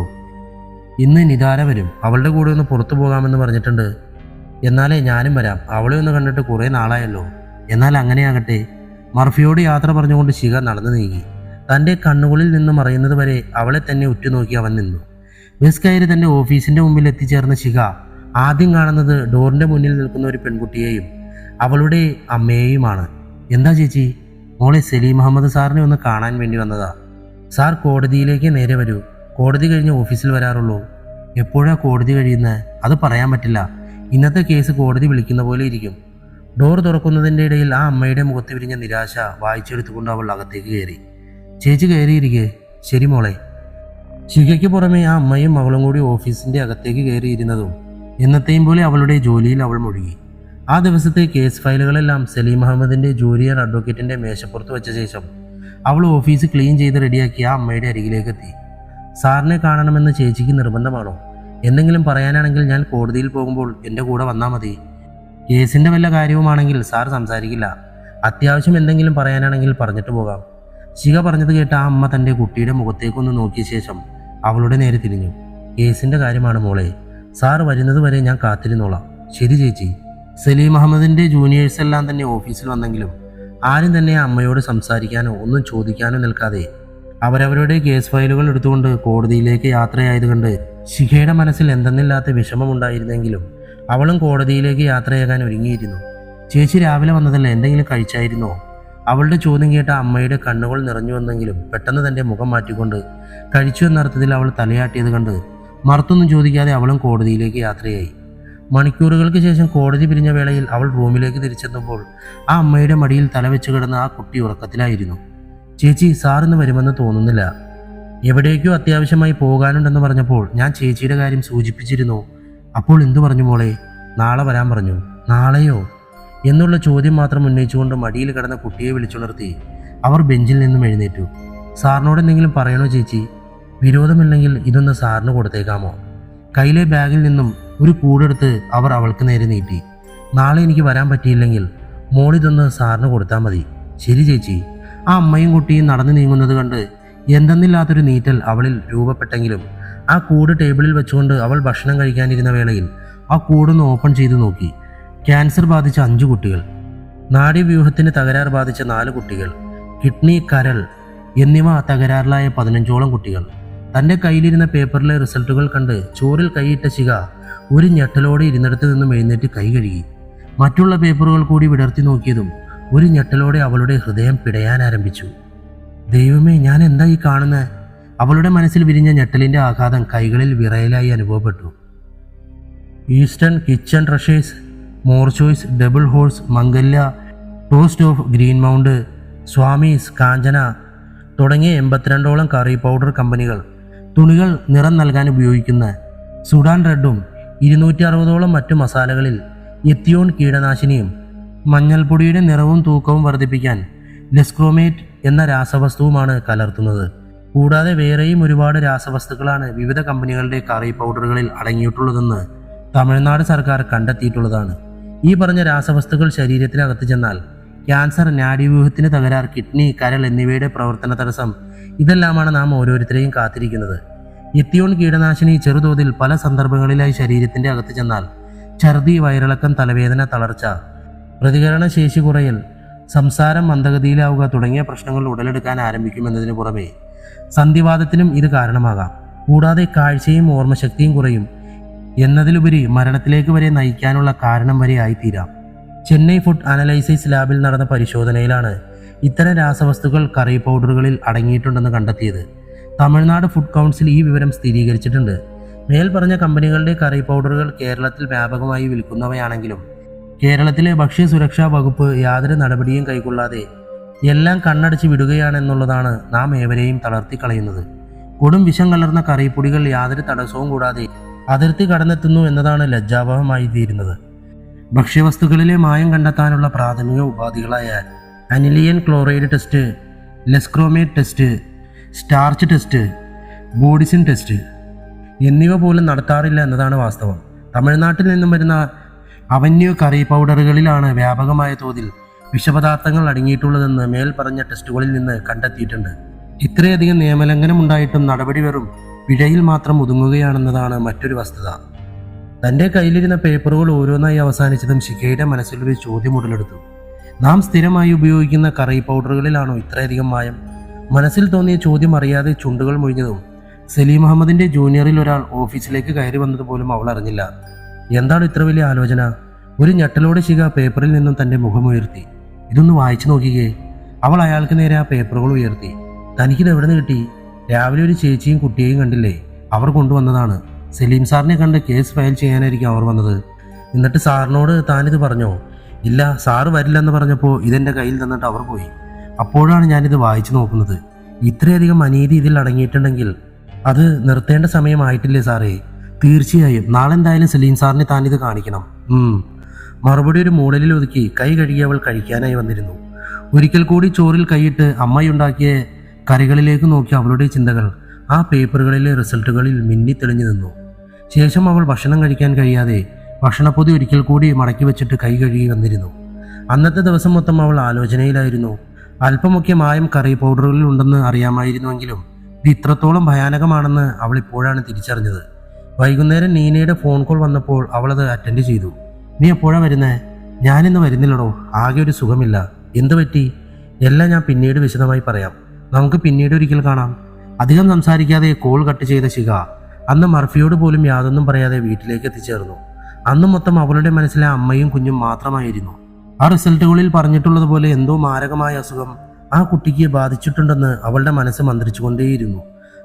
ഇന്ന് നിതാര വരും, അവളുടെ കൂടെ ഒന്ന് പുറത്തു പോകാമെന്ന് പറഞ്ഞിട്ടുണ്ട്. എന്നാലേ ഞാനും വരാം. അവളെ ഒന്ന് കണ്ടിട്ട് കുറേ നാളായല്ലോ. എന്നാൽ അങ്ങനെയാകട്ടെ. മർഫിയോട് യാത്ര പറഞ്ഞുകൊണ്ട് ശിഖ നടന്നു നീങ്ങി. തൻ്റെ കണ്ണുകളിൽ നിന്ന് മറയുന്നത് വരെ അവളെ തന്നെ ഉറ്റുനോക്കി അവൻ നിന്നു. ബസ് കയറി തൻ്റെ ഓഫീസിൻ്റെ മുമ്പിൽ എത്തിച്ചേർന്ന ശിഖ ആദ്യം കാണുന്നത് ഡോറിൻ്റെ മുന്നിൽ നിൽക്കുന്ന ഒരു പെൺകുട്ടിയെയും അവളുടെ അമ്മയെയുമാണ്. എന്താ ചേച്ചി? മോളെ സലീം അഹമ്മദ് സാറിനെ ഒന്ന് കാണാൻ വേണ്ടി വന്നതാ. സാർ കോടതിയിലേക്ക് നേരെ വരൂ. കോടതി കഴിഞ്ഞ് ഓഫീസിൽ വരാറുള്ളൂ. എപ്പോഴാണ് കോടതി കഴിയുന്നത്? അത് പറയാൻ പറ്റില്ല. ഇന്നത്തെ കേസ് കോടതി വിളിക്കുന്ന പോലെ ഇരിക്കും. ഡോർ തുറക്കുന്നതിൻ്റെ ഇടയിൽ ആ അമ്മയുടെ മുഖത്ത് വിരിഞ്ഞ നിരാശ വായിച്ചെടുത്തുകൊണ്ട് അവൾ അകത്തേക്ക് കയറി. ചേച്ചി കയറിയിരിക്കേ. ശരി മോളെ. ശിഖയ്ക്ക് പുറമെ ആ അമ്മയും മകളും കൂടി ഓഫീസിൻ്റെ അകത്തേക്ക് കയറിയിരുന്നതും എന്നത്തെയും പോലെ അവളുടെ ജോലിയിൽ അവൾ മുഴുകി. ആ ദിവസത്തെ കേസ് ഫയലുകളെല്ലാം സലീം അഹമ്മദിൻ്റെ ജൂനിയർ അഡ്വക്കേറ്റിൻ്റെ മേശപ്പുറത്ത് വെച്ച ശേഷം അവൾ ഓഫീസ് ക്ലീൻ ചെയ്ത് റെഡിയാക്കി ആ അമ്മയുടെ അരികിലേക്ക് എത്തി. സാറിനെ കാണണമെന്ന് ചേച്ചിക്ക് നിർബന്ധമാണോ? എന്തെങ്കിലും പറയാനാണെങ്കിൽ ഞാൻ കോടതിയിൽ പോകുമ്പോൾ എൻ്റെ കൂടെ വന്നാൽ മതി. കേസിൻ്റെ വല്ല കാര്യവുമാണെങ്കിൽ സാർ സംസാരിക്കില്ല. അത്യാവശ്യം എന്തെങ്കിലും പറയാനാണെങ്കിൽ പറഞ്ഞിട്ട് പോകാം. ശിഖ പറഞ്ഞത് കേട്ട് ആ അമ്മ തൻ്റെ കുട്ടിയുടെ മുഖത്തേക്കൊന്ന് നോക്കിയ ശേഷം അവളുടെ നേരെ തിരിഞ്ഞു. കേസിൻ്റെ കാര്യമാണ് മോളെ. സാർ വരുന്നത് വരെ ഞാൻ കാത്തിരുന്നോളാം. ശരി ചേച്ചി. സലീം അഹമ്മദിൻ്റെ ജൂനിയേഴ്സ് എല്ലാം തന്നെ ഓഫീസിൽ വന്നെങ്കിലും ആരും തന്നെ അമ്മയോട് സംസാരിക്കാനോ ഒന്നും ചോദിക്കാനോ നിൽക്കാതെ അവരവരുടെ കേസ് ഫയലുകൾ എടുത്തുകൊണ്ട് കോടതിയിലേക്ക് യാത്രയായതുകൊണ്ട് ശിഖയുടെ മനസ്സിൽ എന്തെന്നില്ലാത്ത വിഷമമുണ്ടായിരുന്നെങ്കിലും അവളും കോടതിയിലേക്ക് യാത്രയാകാൻ ഒരുങ്ങിയിരുന്നു. ചേച്ചി രാവിലെ വന്നതല്ല, എന്തെങ്കിലും കഴിച്ചായിരുന്നോ? അവളുടെ ചോദ്യം കേട്ട അമ്മയുടെ കണ്ണുകൾ നിറഞ്ഞു വന്നെങ്കിലും പെട്ടെന്ന് തൻ്റെ മുഖം മാറ്റിക്കൊണ്ട് കഴിച്ചു എന്നർത്ഥത്തിൽ അവൾ തലയാട്ടിയത് കണ്ട് മറുത്തൊന്നും ചോദിക്കാതെ അവളും കോടതിയിലേക്ക് യാത്രയായി. മണിക്കൂറുകൾക്ക് ശേഷം കോടതി പിരിഞ്ഞ വേളയിൽ അവൾ റൂമിലേക്ക് തിരിച്ചെത്തുമ്പോൾ ആ അമ്മയുടെ മടിയിൽ തലവെച്ച് കിടന്ന ആ കുട്ടി ഉറക്കത്തിലായിരുന്നു. ചേച്ചി, സാറിന്ന് വരുമെന്ന് തോന്നുന്നില്ല. എവിടേക്കോ അത്യാവശ്യമായി പോകാനുണ്ടെന്ന് പറഞ്ഞപ്പോൾ ഞാൻ ചേച്ചിയുടെ കാര്യം സൂചിപ്പിച്ചിരുന്നു. അപ്പോൾ എന്തു പറഞ്ഞു മോളെ? നാളെ വരാൻ പറഞ്ഞു. നാളെയോ എന്നുള്ള ചോദ്യം മാത്രം ഉന്നയിച്ചുകൊണ്ട് മടിയിൽ കിടന്ന കുട്ടിയെ വിളിച്ചുണർത്തി അവർ ബെഞ്ചിൽ നിന്നും എഴുന്നേറ്റു. സാറിനോട് എന്തെങ്കിലും പറയണോ ചേച്ചി? വിരോധമില്ലെങ്കിൽ ഇതൊന്ന് സാറിന് കൊടുത്തേക്കാമോ? കയ്യിലെ ബാഗിൽ നിന്നും ഒരു കൂടെടുത്ത് അവർ അവൾക്ക് നേരെ നീട്ടി. നാളെ എനിക്ക് വരാൻ പറ്റിയില്ലെങ്കിൽ മോളിതൊന്ന് സാറിന് കൊടുത്താൽ മതി. ശരി ചേച്ചി. ആ അമ്മയും കുട്ടിയും നടന്നു നീങ്ങുന്നത് കണ്ട് എന്തെന്നില്ലാത്തൊരു നീറ്റൽ അവളിൽ രൂപപ്പെട്ടെങ്കിലും ആ കൂട് ടേബിളിൽ വെച്ചുകൊണ്ട് അവൾ ഭക്ഷണം കഴിക്കാനിരുന്ന വേളയിൽ ആ കൂടൊന്ന് ഓപ്പൺ ചെയ്തു നോക്കി. ക്യാൻസർ ബാധിച്ച 5 കുട്ടികൾ, നാഡീവ്യൂഹത്തിന് തകരാർ ബാധിച്ച 4 കുട്ടികൾ, കിഡ്നി, കരൾ എന്നിവ തകരാറിലായ 15ഓളം കുട്ടികൾ. തൻ്റെ കയ്യിലിരുന്ന പേപ്പറിലെ റിസൾട്ടുകൾ കണ്ട് ചോറിൽ കൈയിട്ട ശിഖ ഒരു ഞെട്ടലോടെ ഇരുന്നിടത്ത് നിന്നും എഴുന്നേറ്റ് കൈ കഴുകി. മറ്റുള്ള പേപ്പറുകൾ കൂടി വിടർത്തി നോക്കിയതും ഒരു ഞെട്ടലോടെ അവളുടെ ഹൃദയം പിടയാൻ ആരംഭിച്ചു. ദൈവമേ, ഞാൻ എന്താ ഈ കാണുന്നത്? അവളുടെ മനസ്സിൽ വിരിഞ്ഞ ഞെട്ടലിൻ്റെ ആഘാതം കൈകളിൽ വിറയലായി അനുഭവപ്പെട്ടു. Eastern Kitchen Treasures, More Choice, Double Horse, Mangalya, Toast of Green Mount, Swamy's, Kanchana തുടങ്ങിയ 82ഓളം കറി പൗഡർ കമ്പനികൾ തുണികൾ നിറം നൽകാൻ ഉപയോഗിക്കുന്ന സുഡാൻ റെഡും 260ഓളം മറ്റു മസാലകളിൽ എത്തിയോൺ കീടനാശിനിയും മഞ്ഞൾപ്പൊടിയുടെ നിറവും തൂക്കവും വർദ്ധിപ്പിക്കാൻ ലെസ്ക്രോമേറ്റ് എന്ന രാസവസ്തുവുമാണ് കലർത്തുന്നത്. കൂടാതെ വേറെയും ഒരുപാട് രാസവസ്തുക്കളാണ് വിവിധ കമ്പനികളുടെ കറി പൗഡറുകളിൽ അടങ്ങിയിട്ടുള്ളതെന്ന് തമിഴ്നാട് സർക്കാർ കണ്ടെത്തിയിട്ടുള്ളതാണ്. ഈ പറഞ്ഞ രാസവസ്തുക്കൾ ശരീരത്തിനകത്ത് ചെന്നാൽ ക്യാൻസർ, നാഡീവ്യൂഹത്തിന് തകരാർ, കിഡ്നി, കരൾ എന്നിവയുടെ പ്രവർത്തന തടസ്സം, ഇതെല്ലാമാണ് നാം ഓരോരുത്തരെയും കാത്തിരിക്കുന്നത്. എത്തിയോൺ കീടനാശിനി ചെറുതോതിൽ പല സന്ദർഭങ്ങളിലായി ശരീരത്തിന്റെ അകത്ത് ചെന്നാൽ ഛർദി, വയറിളക്കം, തലവേദന, തളർച്ച, പ്രതികരണ ശേഷി കുറയൽ, സംസാരം മന്ദഗതിയിലാവുക തുടങ്ങിയ പ്രശ്നങ്ങൾ ഉടലെടുക്കാൻ ആരംഭിക്കുമെന്നതിന് പുറമെ സന്ധിവാതത്തിനും ഇത് കാരണമാകാം. കൂടാതെ കാഴ്ചയും ഓർമ്മശക്തിയും കുറയും എന്നതിലുപരി മരണത്തിലേക്ക് വരെ നയിക്കാനുള്ള കാരണം വരെ ആയിത്തീരാം. ചെന്നൈ ഫുഡ് അനലൈസിസ് ലാബിൽ നടന്ന പരിശോധനയിലാണ് ഇത്തരം രാസവസ്തുക്കൾ കറി പൗഡറുകളിൽ അടങ്ങിയിട്ടുണ്ടെന്ന് കണ്ടെത്തിയത്. തമിഴ്നാട് ഫുഡ് കൗൺസിൽ ഈ വിവരം സ്ഥിരീകരിച്ചിട്ടുണ്ട്. മേൽപ്പറഞ്ഞ കമ്പനികളുടെ കറി പൗഡറുകൾ കേരളത്തിൽ വ്യാപകമായി വിൽക്കുന്നവയാണെങ്കിലും കേരളത്തിലെ ഭക്ഷ്യസുരക്ഷാ വകുപ്പ് യാതൊരു നടപടിയും കൈക്കൊള്ളാതെ എല്ലാം കണ്ണടച്ച് വിടുകയാണെന്നുള്ളതാണ് നാം ഏവരെയും തളർത്തിക്കളയുന്നത്. കൊടും വിഷം കലർന്ന കറിപ്പൊടികൾ യാതൊരു തടസ്സവും കൂടാതെ അതിർത്തി കടന്നെത്തുന്നു എന്നതാണ് ലജ്ജാവഹമായി തീരുന്നത്. ഭക്ഷ്യവസ്തുക്കളിലെ മായം കണ്ടെത്താനുള്ള പ്രാഥമിക ഉപാധികളായ അനിലിയൻ ക്ലോറൈഡ് ടെസ്റ്റ്, ലെസ്ക്രോമേറ്റ് ടെസ്റ്റ്, സ്റ്റാർച്ച് ടെസ്റ്റ്, ബോഡിസിൻ ടെസ്റ്റ് എന്നിവ പോലും നടത്താറില്ല എന്നതാണ് വാസ്തവം. തമിഴ്നാട്ടിൽ നിന്നും വരുന്ന അവന്യൂ കറി പൗഡറുകളിലാണ് വ്യാപകമായ തോതിൽ വിഷപദാർത്ഥങ്ങൾ അടങ്ങിയിട്ടുള്ളതെന്ന് മേൽപ്പറഞ്ഞ ടെസ്റ്റുകളിൽ നിന്ന് കണ്ടെത്തിയിട്ടുണ്ട്. ഇത്രയധികം നിയമലംഘനം ഉണ്ടായിട്ടും നടപടി വെറും പിഴയിൽ മാത്രം ഒതുങ്ങുകയാണെന്നതാണ് മറ്റൊരു വസ്തുത. തൻ്റെ കയ്യിലിരുന്ന പേപ്പറുകൾ ഓരോന്നായി അവസാനിച്ചതും ശിഖയുടെ മനസ്സിലൊരു ചോദ്യം ഉടലെടുത്തു. നാം സ്ഥിരമായി ഉപയോഗിക്കുന്ന കറി പൗഡറുകളിലാണോ ഇത്രയധികം മായം? മനസ്സിൽ തോന്നിയ ചോദ്യം അറിയാതെ ചുണ്ടുകൾ മൊഴിഞ്ഞതും സലീം അഹമ്മദിന്റെ ജൂനിയറിൽ ഒരാൾ ഓഫീസിലേക്ക് കയറി വന്നതുപോലും അവൾ അറിഞ്ഞില്ല. എന്താണ് ഇത്ര വലിയ ആലോചന? ഒരു ഞെട്ടലോടെ ശിഖ പേപ്പറിൽ നിന്നും തന്റെ മുഖമുയർത്തി. ഇതൊന്ന് വായിച്ചു നോക്കിക്കേ. അവൾ അയാൾക്ക് നേരെ ആ പേപ്പറുകൾ ഉയർത്തി. തനിക്കിത് എവിടെ നിന്ന് കിട്ടി? രാവിലെ ഒരു ചേച്ചിയും കുട്ടിയെയും കണ്ടില്ലേ? അവർ കൊണ്ടുവന്നതാണ്. സലീം സാറിനെ കണ്ട് കേസ് ഫയൽ ചെയ്യാനായിരിക്കും അവർ വന്നത്. എന്നിട്ട് സാറിനോട് താനിത് പറഞ്ഞോ? ഇല്ല, സാറ് വരില്ലെന്ന് പറഞ്ഞപ്പോൾ ഇതെൻ്റെ കയ്യിൽ തന്നിട്ട് അവർ പോയി. അപ്പോഴാണ് ഞാനിത് വായിച്ചു നോക്കുന്നത്. ഇത്രയധികം അനീതി ഇതിൽ അടങ്ങിയിട്ടുണ്ടെങ്കിൽ അത് നിർത്തേണ്ട സമയമായിട്ടില്ലേ സാറേ? തീർച്ചയായും നാളെ എന്തായാലും സലീം സാറിനെ താനിത് കാണിക്കണം. മറുപടി ഒരു മൂടലിൽ ഒതുക്കി കൈ കഴുകി അവൾ കഴിക്കാനായി വന്നിരുന്നു. ഒരിക്കൽ കൂടി ചോറിൽ കൈയിട്ട് അമ്മയുണ്ടാക്കിയ കറികളിലേക്ക് നോക്കി അവളുടെ ചിന്തകൾ ആ പേപ്പറുകളിലെ റിസൾട്ടുകളിൽ മിന്നിത്തെളിഞ്ഞു നിന്നു. ശേഷം അവൾ ഭക്ഷണം കഴിക്കാൻ കഴിയാതെ ഭക്ഷണപ്പൊതി ഒരിക്കൽ കൂടി മടക്കി വെച്ചിട്ട് കൈ കഴുകി വന്നിരുന്നു. അന്നത്തെ ദിവസം മൊത്തം അവൾ ആലോചനയിലായിരുന്നു. അല്പമൊക്കെ മായം കറി പൗഡറുകളിൽ ഉണ്ടെന്ന് അറിയാമായിരുന്നുവെങ്കിലും ഇത് ഇത്രത്തോളം ഭയാനകമാണെന്ന് അവൾ ഇപ്പോഴാണ് തിരിച്ചറിഞ്ഞത്. വൈകുന്നേരം നീനയുടെ ഫോൺ കോൾ വന്നപ്പോൾ അവളത് അറ്റൻഡ് ചെയ്തു. നീ എപ്പോഴാ വരുന്നേ? ഞാനിന്ന് വരുന്നില്ലടോ, ആകെ ഒരു സുഖമില്ല. എന്തു പറ്റി? എല്ലാം ഞാൻ പിന്നീട് വിശദമായി പറയാം. നമുക്ക് പിന്നീട് ഒരിക്കൽ കാണാം. അധികം സംസാരിക്കാതെ കോൾ കട്ട് ചെയ്ത ശിഖ അന്ന് മർഫിയോട് പോലും യാതൊന്നും പറയാതെ വീട്ടിലേക്ക് എത്തിച്ചേർന്നു. അന്ന് മൊത്തം അവളുടെ മനസ്സിലെ അമ്മയും കുഞ്ഞും മാത്രമായിരുന്നു. ആ റിസൾട്ടുകളിൽ പറഞ്ഞിട്ടുള്ളതുപോലെ എന്തോ മാരകമായ അസുഖം ആ കുട്ടിക്ക് ബാധിച്ചിട്ടുണ്ടെന്ന് അവളുടെ മനസ്സ് മന്ത്രിച്ചുകൊണ്ടേയിരുന്നു.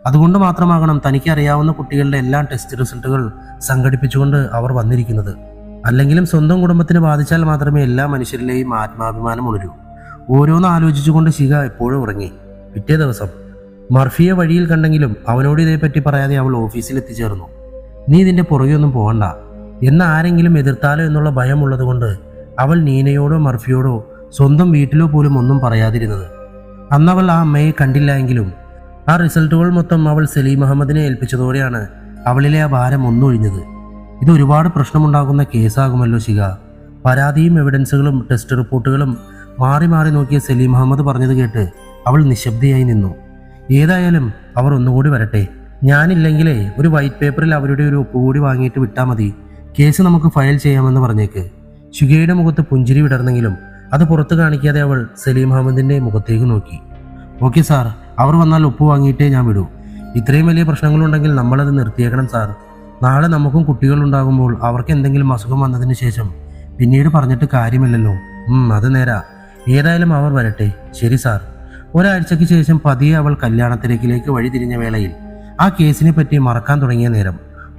അതുകൊണ്ട് മാത്രമാകണം തനിക്ക് അറിയാവുന്ന കുട്ടികളുടെ എല്ലാ ടെസ്റ്റ് റിസൾട്ടുകൾ സംഘടിപ്പിച്ചുകൊണ്ട് അവർ വന്നിരിക്കുന്നത്. അല്ലെങ്കിലും സ്വന്തം കുടുംബത്തിന് ബാധിച്ചാൽ മാത്രമേ എല്ലാ മനുഷ്യരിലെയും ആത്മാഭിമാനം ഉണരൂ. ഓരോന്ന് ആലോചിച്ചുകൊണ്ട് ശിഖ എപ്പോഴും ഉറങ്ങി. പിറ്റേ ദിവസം മർഫിയെ വഴിയിൽ കണ്ടെങ്കിലും അവനോട് ഇതേപ്പറ്റി പറയാതെ അവൾ ഓഫീസിൽ എത്തിച്ചേർന്നു. നീ ഇതിൻ്റെ പുറകെ ഒന്നും പോകണ്ട എന്ന് ആരെങ്കിലും എതിർത്താലോ എന്നുള്ള ഭയമുള്ളതുകൊണ്ട് അവൾ നീനയോടോ മർഫിയോടോ സ്വന്തം വീട്ടിലോ പോലും ഒന്നും പറയാതിരുന്നത്. അന്നവൾ ആ അമ്മയെ കണ്ടില്ല എങ്കിലും ആ റിസൾട്ടുകൾ മൊത്തം അവൾ സലീം അഹമ്മദിനെ ഏൽപ്പിച്ചതോടെയാണ് അവളിലെ ആ ഭാരം ഒന്നൊഴിഞ്ഞത്. ഇത് ഒരുപാട് പ്രശ്നമുണ്ടാകുന്ന കേസാകുമല്ലോ ശിഖ. പരാതിയും എവിഡൻസുകളും ടെസ്റ്റ് റിപ്പോർട്ടുകളും മാറി മാറി നോക്കിയ സലീം അഹമ്മദ് പറഞ്ഞത് കേട്ട് അവൾ നിശബ്ദയായി നിന്നു. ഏതായാലും അവർ ഒന്നുകൂടി വരട്ടെ. ഞാനില്ലെങ്കിലേ ഒരു വൈറ്റ് പേപ്പറിൽ അവരുടെ ഒരു ഒപ്പുകൂടി വാങ്ങിയിട്ട് വിട്ടാൽ മതി. കേസ് നമുക്ക് ഫയൽ ചെയ്യാമെന്ന് പറഞ്ഞേക്ക്. ശിഖയുടെ മുഖത്ത് പുഞ്ചിരി വിടർന്നെങ്കിലും അത് പുറത്തു കാണിക്കാതെ അവൾ സലീം അഹമ്മദിന്റെ മുഖത്തേക്ക് നോക്കി. ഓക്കെ സാർ, അവർ വന്നാൽ ഒപ്പ് വാങ്ങിയിട്ടേ ഞാൻ വിടൂ. ഇത്രയും വലിയ പ്രശ്നങ്ങളുണ്ടെങ്കിൽ നമ്മളത് നിർത്തിയേക്കണം സാർ. നാളെ നമുക്കും കുട്ടികളുണ്ടാകുമ്പോൾ അവർക്ക് എന്തെങ്കിലും അസുഖം വന്നതിന് ശേഷം പിന്നീട് പറഞ്ഞിട്ട് കാര്യമില്ലല്ലോ. അത് നേരാ. ഏതായാലും അവർ വരട്ടെ. ശരി സാർ. ഒരാഴ്ചയ്ക്ക് ശേഷം പതിയെ അവൾ കല്യാണത്തിരക്കിലേക്ക് വഴിതിരിഞ്ഞ വേളയിൽ ആ കേസിനെ പറ്റി മറക്കാൻ തുടങ്ങിയ നേരം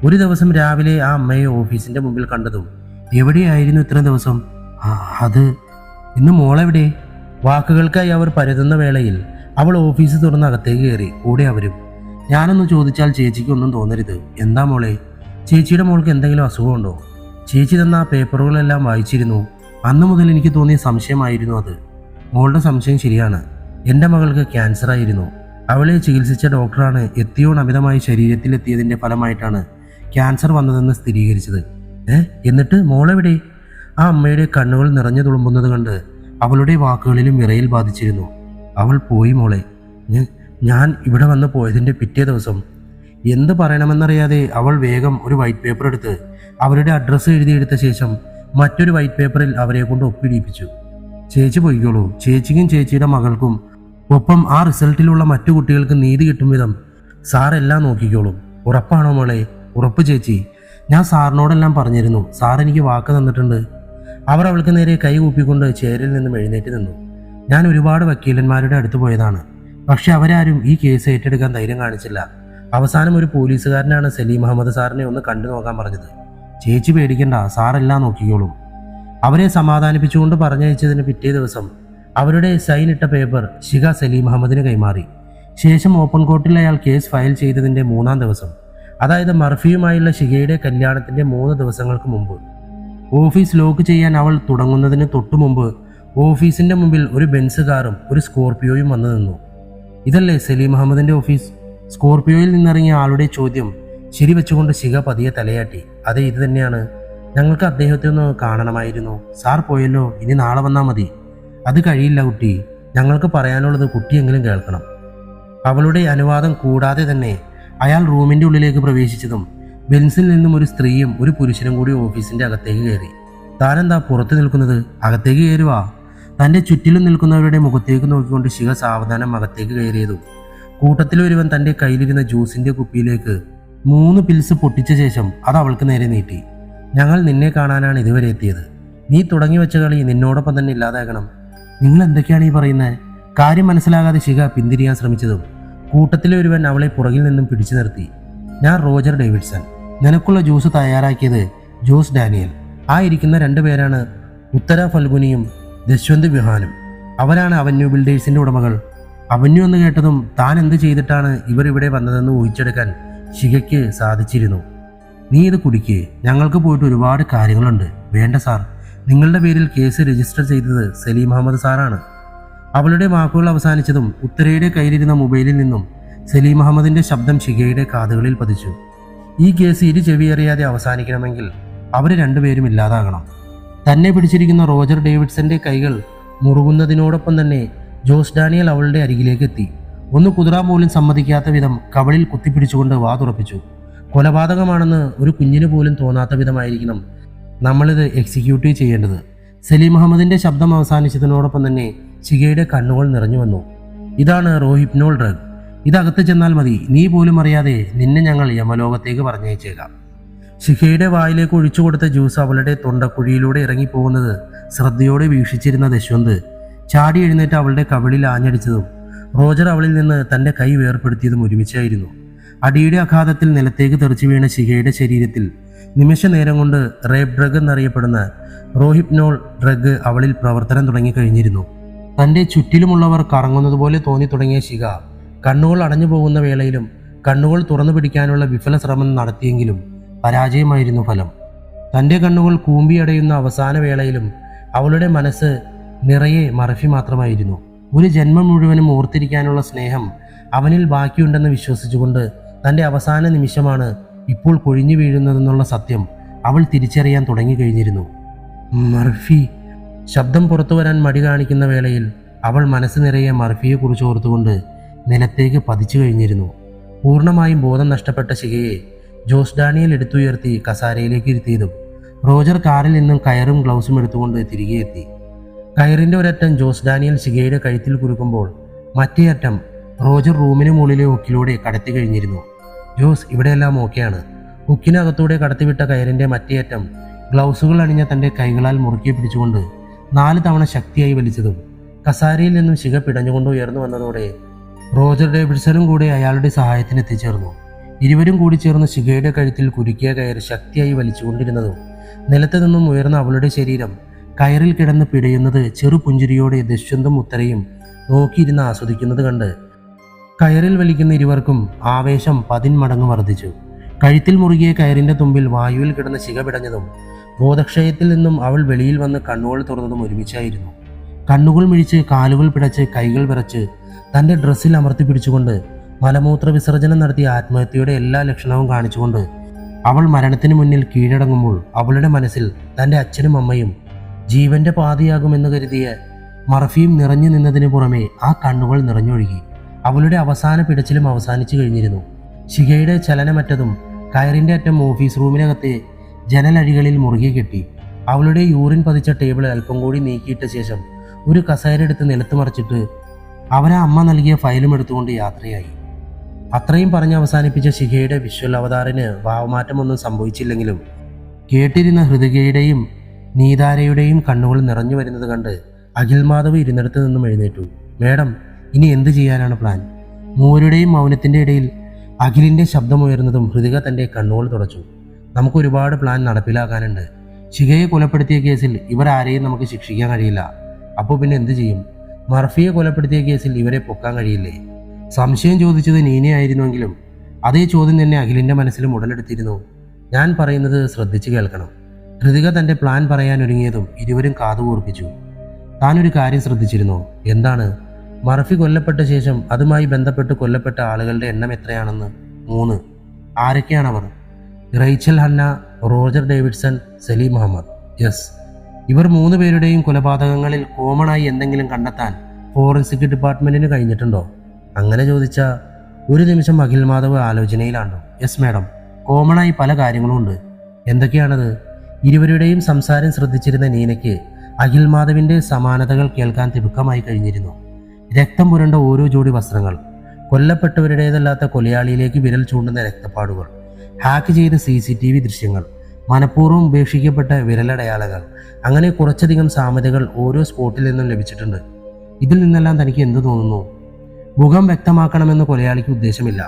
ഒരു ദിവസം രാവിലെ ആ അമ്മയെ ഓഫീസിന്റെ മുമ്പിൽ കണ്ടതും എവിടെയായിരുന്നു ഇത്രയും ദിവസം? അത് ഇന്ന് മോളെവിടെ? വാക്കുകൾക്കായി അവർ പരതുന്ന വേളയിൽ അവൾ ഓഫീസ് തുറന്ന് അകത്തേക്ക് കയറി. കൂടെ അവരും. ഞാനൊന്ന് ചോദിച്ചാൽ ചേച്ചിക്ക് ഒന്നും തോന്നരുത്. എന്താ മോളെ? ചേച്ചിയുടെ മോൾക്ക് എന്തെങ്കിലും അസുഖമുണ്ടോ? ചേച്ചി തന്ന ആ പേപ്പറുകളെല്ലാം വായിച്ചിരുന്നു. അന്നു മുതൽ എനിക്ക് തോന്നിയ സംശയമായിരുന്നു അത്. മോളുടെ സംശയം ശരിയാണ്. എൻ്റെ മകൾക്ക് ക്യാൻസർ ആയിരുന്നു. അവളെ ചികിത്സിച്ച ഡോക്ടറാണ് എത്തിയോൺ അമിതമായി ശരീരത്തിലെത്തിയതിൻ്റെ ഫലമായിട്ടാണ് ക്യാൻസർ വന്നതെന്ന് സ്ഥിരീകരിച്ചത്. എന്നിട്ട് മോളെവിടെ? ആ അമ്മയുടെ കണ്ണുകൾ നിറഞ്ഞു തുളുമ്പുന്നത് കണ്ട് അവളുടെ വാക്കുകളിലും വിറയിൽ ബാധിച്ചിരുന്നു. അവൾ പോയി മോളെ. ഞാൻ ഇവിടെ വന്ന് പോയതിൻ്റെ പിറ്റേ ദിവസം. എന്ത് പറയണമെന്നറിയാതെ അവൾ വേഗം ഒരു വൈറ്റ് പേപ്പർ എടുത്ത് അവരുടെ അഡ്രസ്സ് എഴുതിയെടുത്ത ശേഷം മറ്റൊരു വൈറ്റ് പേപ്പറിൽ അവരെ കൊണ്ട് ഒപ്പിടിപ്പിച്ചു. ചേച്ചി പോയിക്കോളൂ. ചേച്ചിക്കും ചേച്ചിയുടെ മകൾക്കും ഒപ്പം ആ റിസൾട്ടിലുള്ള മറ്റു കുട്ടികൾക്ക് നീതി കിട്ടും വിധം സാർ എല്ലാം നോക്കിക്കോളും. ഉറപ്പാണോ മോളെ? ഉറപ്പ് ചേച്ചി. ഞാൻ സാറിനോടെല്ലാം പറഞ്ഞിരുന്നു. സാർ എനിക്ക് വാക്ക് തന്നിട്ടുണ്ട്. അവർ അവൾക്ക് നേരെ കൈ കൂപ്പിക്കൊണ്ട് ചേരിൽ നിന്നും എഴുന്നേറ്റ് നിന്നു. ഞാൻ ഒരുപാട് വക്കീലന്മാരുടെ അടുത്ത് പോയതാണ്. പക്ഷെ അവരാരും ഈ കേസ് ഏറ്റെടുക്കാൻ ധൈര്യം കാണിച്ചില്ല. അവസാനം ഒരു പോലീസുകാരനാണ് സലീം അഹമ്മദ് സാറിനെ ഒന്ന് കണ്ടു നോക്കാൻ പറഞ്ഞത്. ചേച്ചി പേടിക്കണ്ട, സാറെല്ലാം നോക്കിക്കോളും. അവരെ സമാധാനിപ്പിച്ചുകൊണ്ട് പറഞ്ഞയച്ചതിന് പിറ്റേ ദിവസം അവരുടെ സൈൻ ഇട്ട പേപ്പർ ശിഖ സലീം അഹമ്മദിന് കൈമാറി. ശേഷം ഓപ്പൺ കോർട്ടിൽ അയാൾ കേസ് ഫയൽ ചെയ്തതിൻ്റെ 3-ാം ദിവസം, അതായത് മർഫിയുമായുള്ള ശിഖയുടെ കല്യാണത്തിൻ്റെ 3 ദിവസങ്ങൾക്ക് മുമ്പ്, ഓഫീസ് ലോക്ക് ചെയ്യാൻ അവൾ തുടങ്ങുന്നതിന് തൊട്ടു മുമ്പ് ഓഫീസിൻ്റെ മുമ്പിൽ ഒരു ബെൻസ് കാറും ഒരു സ്കോർപിയോയും വന്നു നിന്നു. ഇതല്ലേ സലീം അഹമ്മദിൻ്റെ ഓഫീസ്? സ്കോർപിയോയിൽ നിന്നിറങ്ങിയ ആളുടെ ചോദ്യം ശരിവെച്ചുകൊണ്ട് ശിഖ പതിയെ തലയാട്ടി. അതെ, ഇത് തന്നെയാണ്. ഞങ്ങൾക്ക് അദ്ദേഹത്തെ ഒന്ന് കാണണമായിരുന്നു. സാർ പോയല്ലോ, ഇനി നാളെ വന്നാൽ മതി. അത് കഴിയില്ല കുട്ടി. ഞങ്ങൾക്ക് പറയാനുള്ളത് കുട്ടിയെങ്കിലും കേൾക്കണം. അവളുടെ അനുവാദം കൂടാതെ തന്നെ അയാൾ റൂമിൻ്റെ ഉള്ളിലേക്ക് പ്രവേശിച്ചതും ബെൻസിൽ നിന്നും ഒരു സ്ത്രീയും ഒരു പുരുഷനും കൂടി ഓഫീസിൻ്റെ അകത്തേക്ക് കയറി. താനെന്താ പുറത്ത് നിൽക്കുന്നത്? അകത്തേക്ക് കയറുവാ. തൻ്റെ ചുറ്റിലും നിൽക്കുന്നവരുടെ മുഖത്തേക്ക് നോക്കിക്കൊണ്ട് ശിഖ സാവധാനം അകത്തേക്ക് കയറിയതും കൂട്ടത്തിലൊരുവൻ തൻ്റെ കയ്യിലിരുന്ന ജ്യൂസിൻ്റെ കുപ്പിയിലേക്ക് 3 പിൽസ് പൊട്ടിച്ച ശേഷം അത് അവൾക്ക് നേരെ നീട്ടി. ഞങ്ങൾ നിന്നെ കാണാനാണ് ഇതുവരെ എത്തിയത്. നീ തുടങ്ങി വെച്ച കളി നിന്നോടൊപ്പം തന്നെ ഇല്ലാതാകണം. നിങ്ങൾ എന്തൊക്കെയാണ് ഈ പറയുന്നത്? കാര്യം മനസ്സിലാകാതെ ശിഖ പിന്തിരിയാൻ ശ്രമിച്ചതും കൂട്ടത്തിലെ ഒരുവൻ അവളെ പുറകിൽ നിന്നും പിടിച്ചു നിർത്തി. ഞാൻ റോജർ ഡേവിഡ്സൺ. നിനക്കുള്ള ജ്യൂസ് തയ്യാറാക്കിയത് ജോസ് ഡാനിയൽ. ആ ഇരിക്കുന്ന 2 പേരാണ് ഉത്തര ഫൽഗുനിയും ദശ്വന്ത് വിഹാനും. അവരാണ് അവന്യൂ ബിൽഡേഴ്സിൻ്റെ ഉടമകൾ. അവന്യൂ എന്ന് കേട്ടതും താൻ എന്ത് ചെയ്തിട്ടാണ് ഇവർ ഇവിടെ വന്നതെന്ന് ഊഹിച്ചെടുക്കാൻ ശിഖയ്ക്ക് സാധിച്ചിരുന്നു. നീ ഇത് കുടിക്കേ, ഞങ്ങൾക്ക് പോയിട്ട് ഒരുപാട് കാര്യങ്ങളുണ്ട്. വേണ്ട സാർ, നിങ്ങളുടെ പേരിൽ കേസ് രജിസ്റ്റർ ചെയ്തത് സലീം അഹമ്മദ് സാറാണ്. അവളുടെ വാക്കുകൾ അവസാനിച്ചതും ഉത്തരയുടെ കയ്യിലിരുന്ന മൊബൈലിൽ നിന്നും സലീം അഹമ്മദിന്റെ ശബ്ദം ശിഖയുടെ കാതുകളിൽ പതിച്ചു. ഈ കേസ് ഇരു ചെവിയറിയാതെ അവസാനിക്കണമെങ്കിൽ അവർ 2 പേരും ഇല്ലാതാകണം. തന്നെ പിടിച്ചിരിക്കുന്ന റോജർ ഡേവിഡ്സന്റെ കൈകൾ മുറുകുന്നതിനോടൊപ്പം തന്നെ ജോസ് ഡാനിയൽ അവളുടെ അരികിലേക്ക് എത്തി. ഒന്ന് കുതിരാൻ പോലും സമ്മതിക്കാത്ത വിധം കവളിൽ കുത്തിപ്പിടിച്ചുകൊണ്ട് വാ തുറപ്പിച്ചു. കൊലപാതകമാണെന്ന് ഒരു കുഞ്ഞിന് പോലും തോന്നാത്ത വിധമായിരിക്കണം നമ്മളിത് എക്സിക്യൂട്ടീവ് ചെയ്യേണ്ടത്. സലീം അഹമ്മദിന്റെ ശബ്ദം അവസാനിച്ചതിനോടൊപ്പം തന്നെ ശിഖയുടെ കണ്ണുകൾ നിറഞ്ഞു വന്നു. ഇതാണ് റോഹിപ്നോൾ ഡ്രഗ്. ഇതകത്ത് ചെന്നാൽ മതി. നീ പോലും അറിയാതെ നിന്നെ ഞങ്ങൾ യമലോകത്തേക്ക് പറഞ്ഞയച്ചേക്കാം. ശിഖയുടെ വായിലേക്ക് ഒഴിച്ചു കൊടുത്ത ജ്യൂസ് അവളുടെ തൊണ്ടക്കുഴിയിലൂടെ ഇറങ്ങിപ്പോകുന്നത് ശ്രദ്ധയോടെ വീക്ഷിച്ചിരുന്ന ദശ്വന്ത് ചാടി എഴുന്നേറ്റ് അവളുടെ കവിളിൽ ആഞ്ഞടിച്ചതും റോജർ അവളിൽ നിന്ന് തൻ്റെ കൈ വേർപ്പെടുത്തിയതും ഒരുമിച്ചായിരുന്നു. അടിയുടെ ആഘാതത്തിൽ നിലത്തേക്ക് തെറിച്ചു വീണ ശിഖയുടെ ശരീരത്തിൽ നിമിഷ നേരം കൊണ്ട് റേപ്പ് ഡ്രഗ് എന്നറിയപ്പെടുന്ന റോഹിപ്നോൾ ഡ്രഗ് അവളിൽ പ്രവർത്തനം തുടങ്ങിക്കഴിഞ്ഞിരുന്നു. തൻ്റെ ചുറ്റിലുമുള്ളവർ കറങ്ങുന്നതുപോലെ തോന്നി തുടങ്ങിയ ശിഖ കണ്ണുകൾ അടഞ്ഞു പോകുന്ന വേളയിലും കണ്ണുകൾ തുറന്നു പിടിക്കാനുള്ള വിഫല ശ്രമം നടത്തിയെങ്കിലും പരാജയമായിരുന്നു ഫലം. തൻ്റെ കണ്ണുകൾ കൂമ്പിയടയുന്ന അവസാന വേളയിലും അവളുടെ മനസ്സ് നിറയെ മറഫി മാത്രമായിരുന്നു. ഒരു ജന്മം മുഴുവനും ഓർത്തിരിക്കാനുള്ള സ്നേഹം അവനിൽ ബാക്കിയുണ്ടെന്ന് വിശ്വസിച്ചുകൊണ്ട് തൻ്റെ അവസാന നിമിഷമാണ് ഇപ്പോൾ കൊഴിഞ്ഞു വീഴുന്നതെന്നുള്ള സത്യം അവൾ തിരിച്ചറിയാൻ തുടങ്ങിക്കഴിഞ്ഞിരുന്നു. മർഫി. ശബ്ദം പുറത്തു വരാൻ മടി കാണിക്കുന്ന വേളയിൽ അവൾ മനസ്സ് നിറയെ മർഫിയെക്കുറിച്ച് ഓർത്തുകൊണ്ട് നിലത്തേക്ക് പതിച്ചു കഴിഞ്ഞിരുന്നു. പൂർണ്ണമായും ബോധം നഷ്ടപ്പെട്ട ശിഖയെ ജോസ് ഡാനിയൽ എടുത്തുയർത്തി കസാരയിലേക്ക് ഇരുത്തിയതും റോജർ കാറിൽ നിന്നും കയറും ഗ്ലൗസും എടുത്തുകൊണ്ട് തിരികെ എത്തി. കയറിൻ്റെ ഒരറ്റം ജോസ് ഡാനിയൽ ശിഖയുടെ കഴുത്തിൽ കുരുക്കുമ്പോൾ മറ്റേ അറ്റം റോജർ റൂമിന് മുകളിലെ ഹുക്കിലൂടെ കടത്തി കഴിഞ്ഞിരുന്നു. ജോസ്, ഇവിടെയെല്ലാം ഓക്കെയാണ്. ഹുക്കിനകത്തൂടെ കടത്തിവിട്ട കയറിൻ്റെ മറ്റേ അറ്റം ഗ്ലൗസുകൾ അണിഞ്ഞ തൻ്റെ കൈകളാൽ മുറുക്കി പിടിച്ചുകൊണ്ട് 4 തവണ ശക്തിയായി വലിച്ചതും കസാരയിൽ നിന്നും ശിഖ പിടഞ്ഞുകൊണ്ട് ഉയർന്നു വന്നതോടെ റോജർ ഡേവിഡ്സണും കൂടെ അയാളുടെ സഹായത്തിന് എത്തിച്ചേർന്നു. ഇരുവരും കൂടി ചേർന്ന് ശിഖയുടെ കഴുത്തിൽ കുരുക്കിയ കയർ ശക്തിയായി വലിച്ചുകൊണ്ടിരുന്നതും നിലത്ത് നിന്നും ഉയർന്ന അവളുടെ ശരീരം കയറിൽ കിടന്ന് പിടയുന്നത് ചെറുപുഞ്ചിരിയോടെ ദശ്വന്തും ഉത്തരയും നോക്കിയിരുന്ന് ആസ്വദിക്കുന്നത് കണ്ട് കയറിൽ വലിക്കുന്ന ഇരുവർക്കും ആവേശം 10 മടങ്ങ് വർദ്ധിച്ചു. കഴുത്തിൽ മുറുകിയ കയറിൻ്റെ തുമ്പിൽ വായുവിൽ കിടന്ന ശിഖ പിടഞ്ഞതും ബോധക്ഷയത്തിൽ നിന്നും അവൾ വെളിയിൽ വന്ന് കണ്ണുകൾ തുറന്നതും ഒരുമിച്ചായിരുന്നു. കണ്ണുകൾ മിഴിച്ച്, കാലുകൾ പിടച്ച്, കൈകൾ വിറച്ച് തൻ്റെ ഡ്രസ്സിൽ അമർത്തി പിടിച്ചുകൊണ്ട് മലമൂത്ര വിസർജനം നടത്തിയ ആത്മഹത്യയുടെ എല്ലാ ലക്ഷണവും കാണിച്ചുകൊണ്ട് അവൾ മരണത്തിന് മുന്നിൽ കീഴടങ്ങുമ്പോൾ അവളുടെ മനസ്സിൽ തൻ്റെ അച്ഛനും അമ്മയും ജീവന്റെ പാതിയാകുമെന്ന് കരുതിയ മർഫിയും നിറഞ്ഞു നിന്നതിന് പുറമെ ആ കണ്ണുകൾ നിറഞ്ഞൊഴുകി. അവളുടെ അവസാന പിടച്ചിലും അവസാനിച്ചു കഴിഞ്ഞിരുന്നു. ശിഖയുടെ ചലനമറ്റതും കയറിൻ്റെ അറ്റം ഓഫീസ് റൂമിനകത്തെ ജനലഴികളിൽ മുറുകെ കെട്ടി. അവളുടെ യൂറിൻ പതിച്ച ടേബിൾ അല്പം കൂടി നീക്കിയിട്ട ശേഷം ഒരു കസേരയെടുത്ത് നിലത്ത് മറിച്ചിട്ട് അവരെ അമ്മ നൽകിയ ഫയലും എടുത്തുകൊണ്ട് യാത്രയായി. അത്രയും പറഞ്ഞ് അവസാനിപ്പിച്ച ശിഖയുടെ വിഷ്വൽ അവതാറിന് ഭാവമാറ്റമൊന്നും സംഭവിച്ചില്ലെങ്കിലും കേട്ടിരുന്ന ഹൃതികയുടെയും നീതാരയുടെയും കണ്ണുകൾ നിറഞ്ഞു വരുന്നത് കണ്ട് അഖിൽ മാധവ് ഇരുന്നിടത്ത് നിന്നും എഴുന്നേറ്റു. മേഡം, ഇനി എന്ത് ചെയ്യാനാണ് പ്ലാൻ? മൂവരുടെയും മൗനത്തിൻ്റെ ഇടയിൽ അഖിലിൻ്റെ ശബ്ദമുയർന്നതും ഹൃതിക തൻ്റെ കണ്ണുകൾ തുടച്ചു. നമുക്കൊരുപാട് പ്ലാൻ നടപ്പിലാക്കാനുണ്ട്. ശിഖയെ കൊലപ്പെടുത്തിയ കേസിൽ ഇവർ ആരെയും നമുക്ക് ശിക്ഷിക്കാൻ കഴിയില്ല. അപ്പോൾ പിന്നെ എന്ത് ചെയ്യും? മർഫിയെ കൊലപ്പെടുത്തിയ കേസിൽ ഇവരെ പൊക്കാൻ കഴിയില്ലേ? സംശയം ചോദിച്ചത് നീനയായിരുന്നുവെങ്കിലും അതേ ചോദ്യം തന്നെ അഖിലിൻ്റെ മനസ്സിലും ഉടലെടുത്തിരുന്നു. ഞാൻ പറയുന്നത് ശ്രദ്ധിച്ചു കേൾക്കണം. ഹൃതിക തൻ്റെ പ്ലാൻ പറയാൻ ഒരുങ്ങിയതും ഇരുവരും കാതുകൂർപ്പിച്ചു. താനൊരു കാര്യം ശ്രദ്ധിച്ചിരുന്നോ? എന്താണ്? മർഫി കൊല്ലപ്പെട്ട ശേഷം അതുമായി ബന്ധപ്പെട്ട് കൊല്ലപ്പെട്ട ആളുകളുടെ എണ്ണം എത്രയാണെന്ന്? 3. ആരൊക്കെയാണവർ? Rachel Hannah, Roger Davidson, Salim Ahmed. Yes. ഇവർ 3 പേരുടെയും കൊലപാതകങ്ങളിൽ കോമണായി എന്തെങ്കിലും കണ്ടെത്താൻ ഫോറൻസിക് ഡിപ്പാർട്ട്മെന്റിന് കഴിഞ്ഞിട്ടുണ്ടോ? അങ്ങനെ ചോദിച്ചാൽ ഒരു നിമിഷം അഖിൽ മാധവ് ആലോചനയിലാണ്ടോ. യെസ് മാഡം, കോമണായി പല കാര്യങ്ങളും ഉണ്ട്. എന്തൊക്കെയാണത്? ഇരുവരുടെയും സംസാരം ശ്രദ്ധിച്ചിരുന്ന നീനയ്ക്ക് അഖിൽ മാധവിൻ്റെ സമാനതകൾ കേൾക്കാൻ തിടുക്കമായി കഴിഞ്ഞിരുന്നു. രക്തം പുരണ്ട ഓരോ ജോഡി വസ്ത്രങ്ങൾ, കൊല്ലപ്പെട്ടവരുടേതല്ലാത്ത കൊലയാളിയിലേക്ക് വിരൽ ചൂണ്ടുന്ന രക്തപ്പാടുകൾ, ഹാക്ക് ചെയ്ത CCTV ദൃശ്യങ്ങൾ, മനഃപൂർവ്വം ഉപേക്ഷിക്കപ്പെട്ട വിരലടയാളങ്ങൾ, അങ്ങനെ കുറച്ചധികം സാമ്യതകൾ ഓരോ സ്പോട്ടിൽ നിന്നും ലഭിച്ചിട്ടുണ്ട്. ഇതിൽ നിന്നെല്ലാം തനിക്ക് എന്തു തോന്നുന്നു? മുഖം വ്യക്തമാക്കണമെന്ന് കൊലയാളിക്ക് ഉദ്ദേശമില്ല,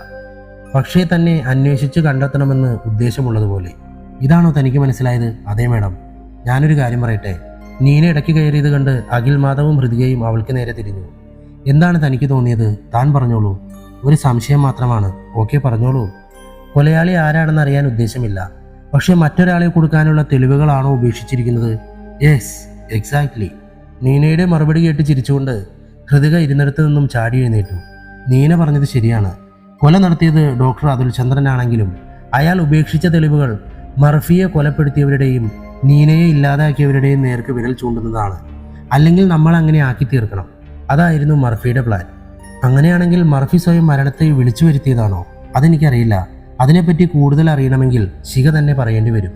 പക്ഷേ തന്നെ അന്വേഷിച്ച് കണ്ടെത്തണമെന്ന് ഉദ്ദേശമുള്ളതുപോലെ. ഇതാണോ തനിക്ക് മനസ്സിലായത്? അതേ മാഡം. ഞാനൊരു കാര്യം പറയട്ടെ. നീന ഇടയ്ക്ക് കയറിയത് കണ്ട് അഖിൽ മാധവും ഹൃതികയും അവൾക്ക് നേരെ തിരിഞ്ഞു. എന്താണ് തനിക്ക് തോന്നിയത്? താൻ പറഞ്ഞോളൂ. ഒരു സംശയം മാത്രമാണ്. ഓക്കെ, പറഞ്ഞോളൂ. കൊലയാളി ആരാണെന്ന് അറിയാൻ ഉദ്ദേശമില്ല, പക്ഷെ മറ്റൊരാളെ കൊടുക്കാനുള്ള തെളിവുകളാണോ ഉപേക്ഷിച്ചിരിക്കുന്നത്? Yes, exactly. നീനയുടെ മറുപടി കേട്ട് ചിരിച്ചുകൊണ്ട് ഹൃതിക ഇരുന്നിടത്ത് നിന്നും ചാടി എഴുന്നേറ്റു. നീന പറഞ്ഞത് ശരിയാണ്. കൊല നടത്തിയത് ഡോക്ടർ അതുൽ ചന്ദ്രനാണെങ്കിലും അയാൾ ഉപേക്ഷിച്ച തെളിവുകൾ മർഫിയെ കൊലപ്പെടുത്തിയവരുടെയും നീനയെ ഇല്ലാതാക്കിയവരുടെയും നേർക്ക് വിരൽ ചൂണ്ടുന്നതാണ്. അല്ലെങ്കിൽ നമ്മൾ അങ്ങനെ ആക്കി തീർക്കണം. അതായിരുന്നു മർഫിയുടെ പ്ലാൻ. അങ്ങനെയാണെങ്കിൽ മർഫി സ്വയം മരണത്തെ വിളിച്ചു വരുത്തിയതാണോ? അതെനിക്കറിയില്ല. അതിനെപ്പറ്റി കൂടുതൽ അറിയണമെങ്കിൽ ശിഖ തന്നെ പറയേണ്ടി വരും.